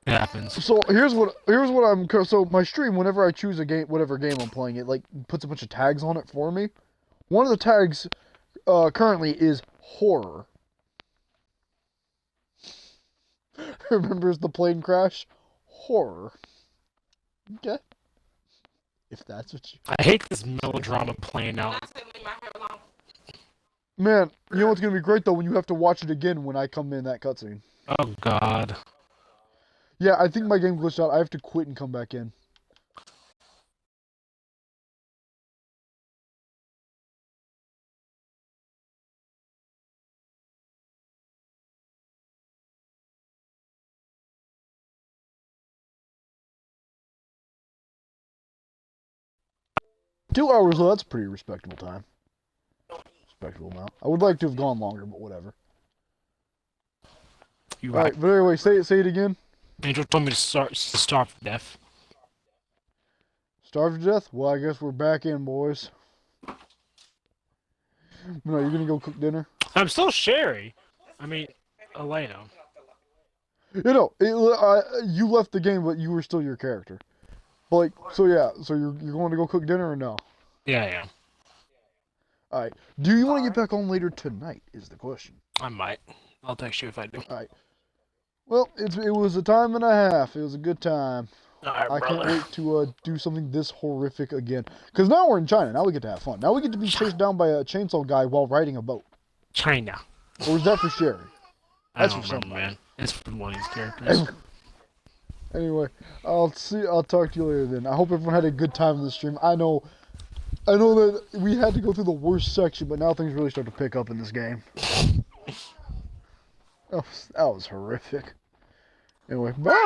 B: It happens.
A: So here's what I'm so my stream, whenever I choose a game, whatever game I'm playing, it like puts a bunch of tags on it for me. One of the tags currently is horror. Remembers the plane crash? Horror. Okay. If that's what you...
B: I hate this melodrama playing out.
A: Man, you know what's gonna be great though when you have to watch it again when I come in that cutscene.
B: Oh God.
A: Yeah, I think my game glitched out. I have to quit and come back in. Two hours, though, that's a pretty respectable time. Respectable amount. I would like to have gone longer, but whatever.
B: You
A: All
B: right.
A: right, but anyway, say it again.
B: Angel told me to starve to death.
A: Starve to death? Well, I guess we're back in, boys. No, you're gonna go cook dinner?
B: I'm still Sherry. I mean, Elena.
A: You know, you left the game, but you were still your character. But like, so yeah, so you're going to go cook dinner or no?
B: Yeah, yeah.
A: All right. Do you want to get back on later tonight? Is the question.
B: I might. I'll text you if I do.
A: All right. Well, it was a time and a half. It was a good time.
B: Alright,
A: I can't
B: brother.
A: wait to do something this horrific again. Because now we're in China. Now we get to have fun. Now we get to be chased down by a chainsaw guy while riding a boat.
B: China.
A: Or is that for Sherry?
B: I
A: That's
B: don't
A: for
B: remember,
A: somebody.
B: man. It's from one of these characters.
A: Anyway, I'll talk to you later then. I hope everyone had a good time in the stream. I know that we had to go through the worst section, but now things really start to pick up in this game. That was horrific. Anyway, bye.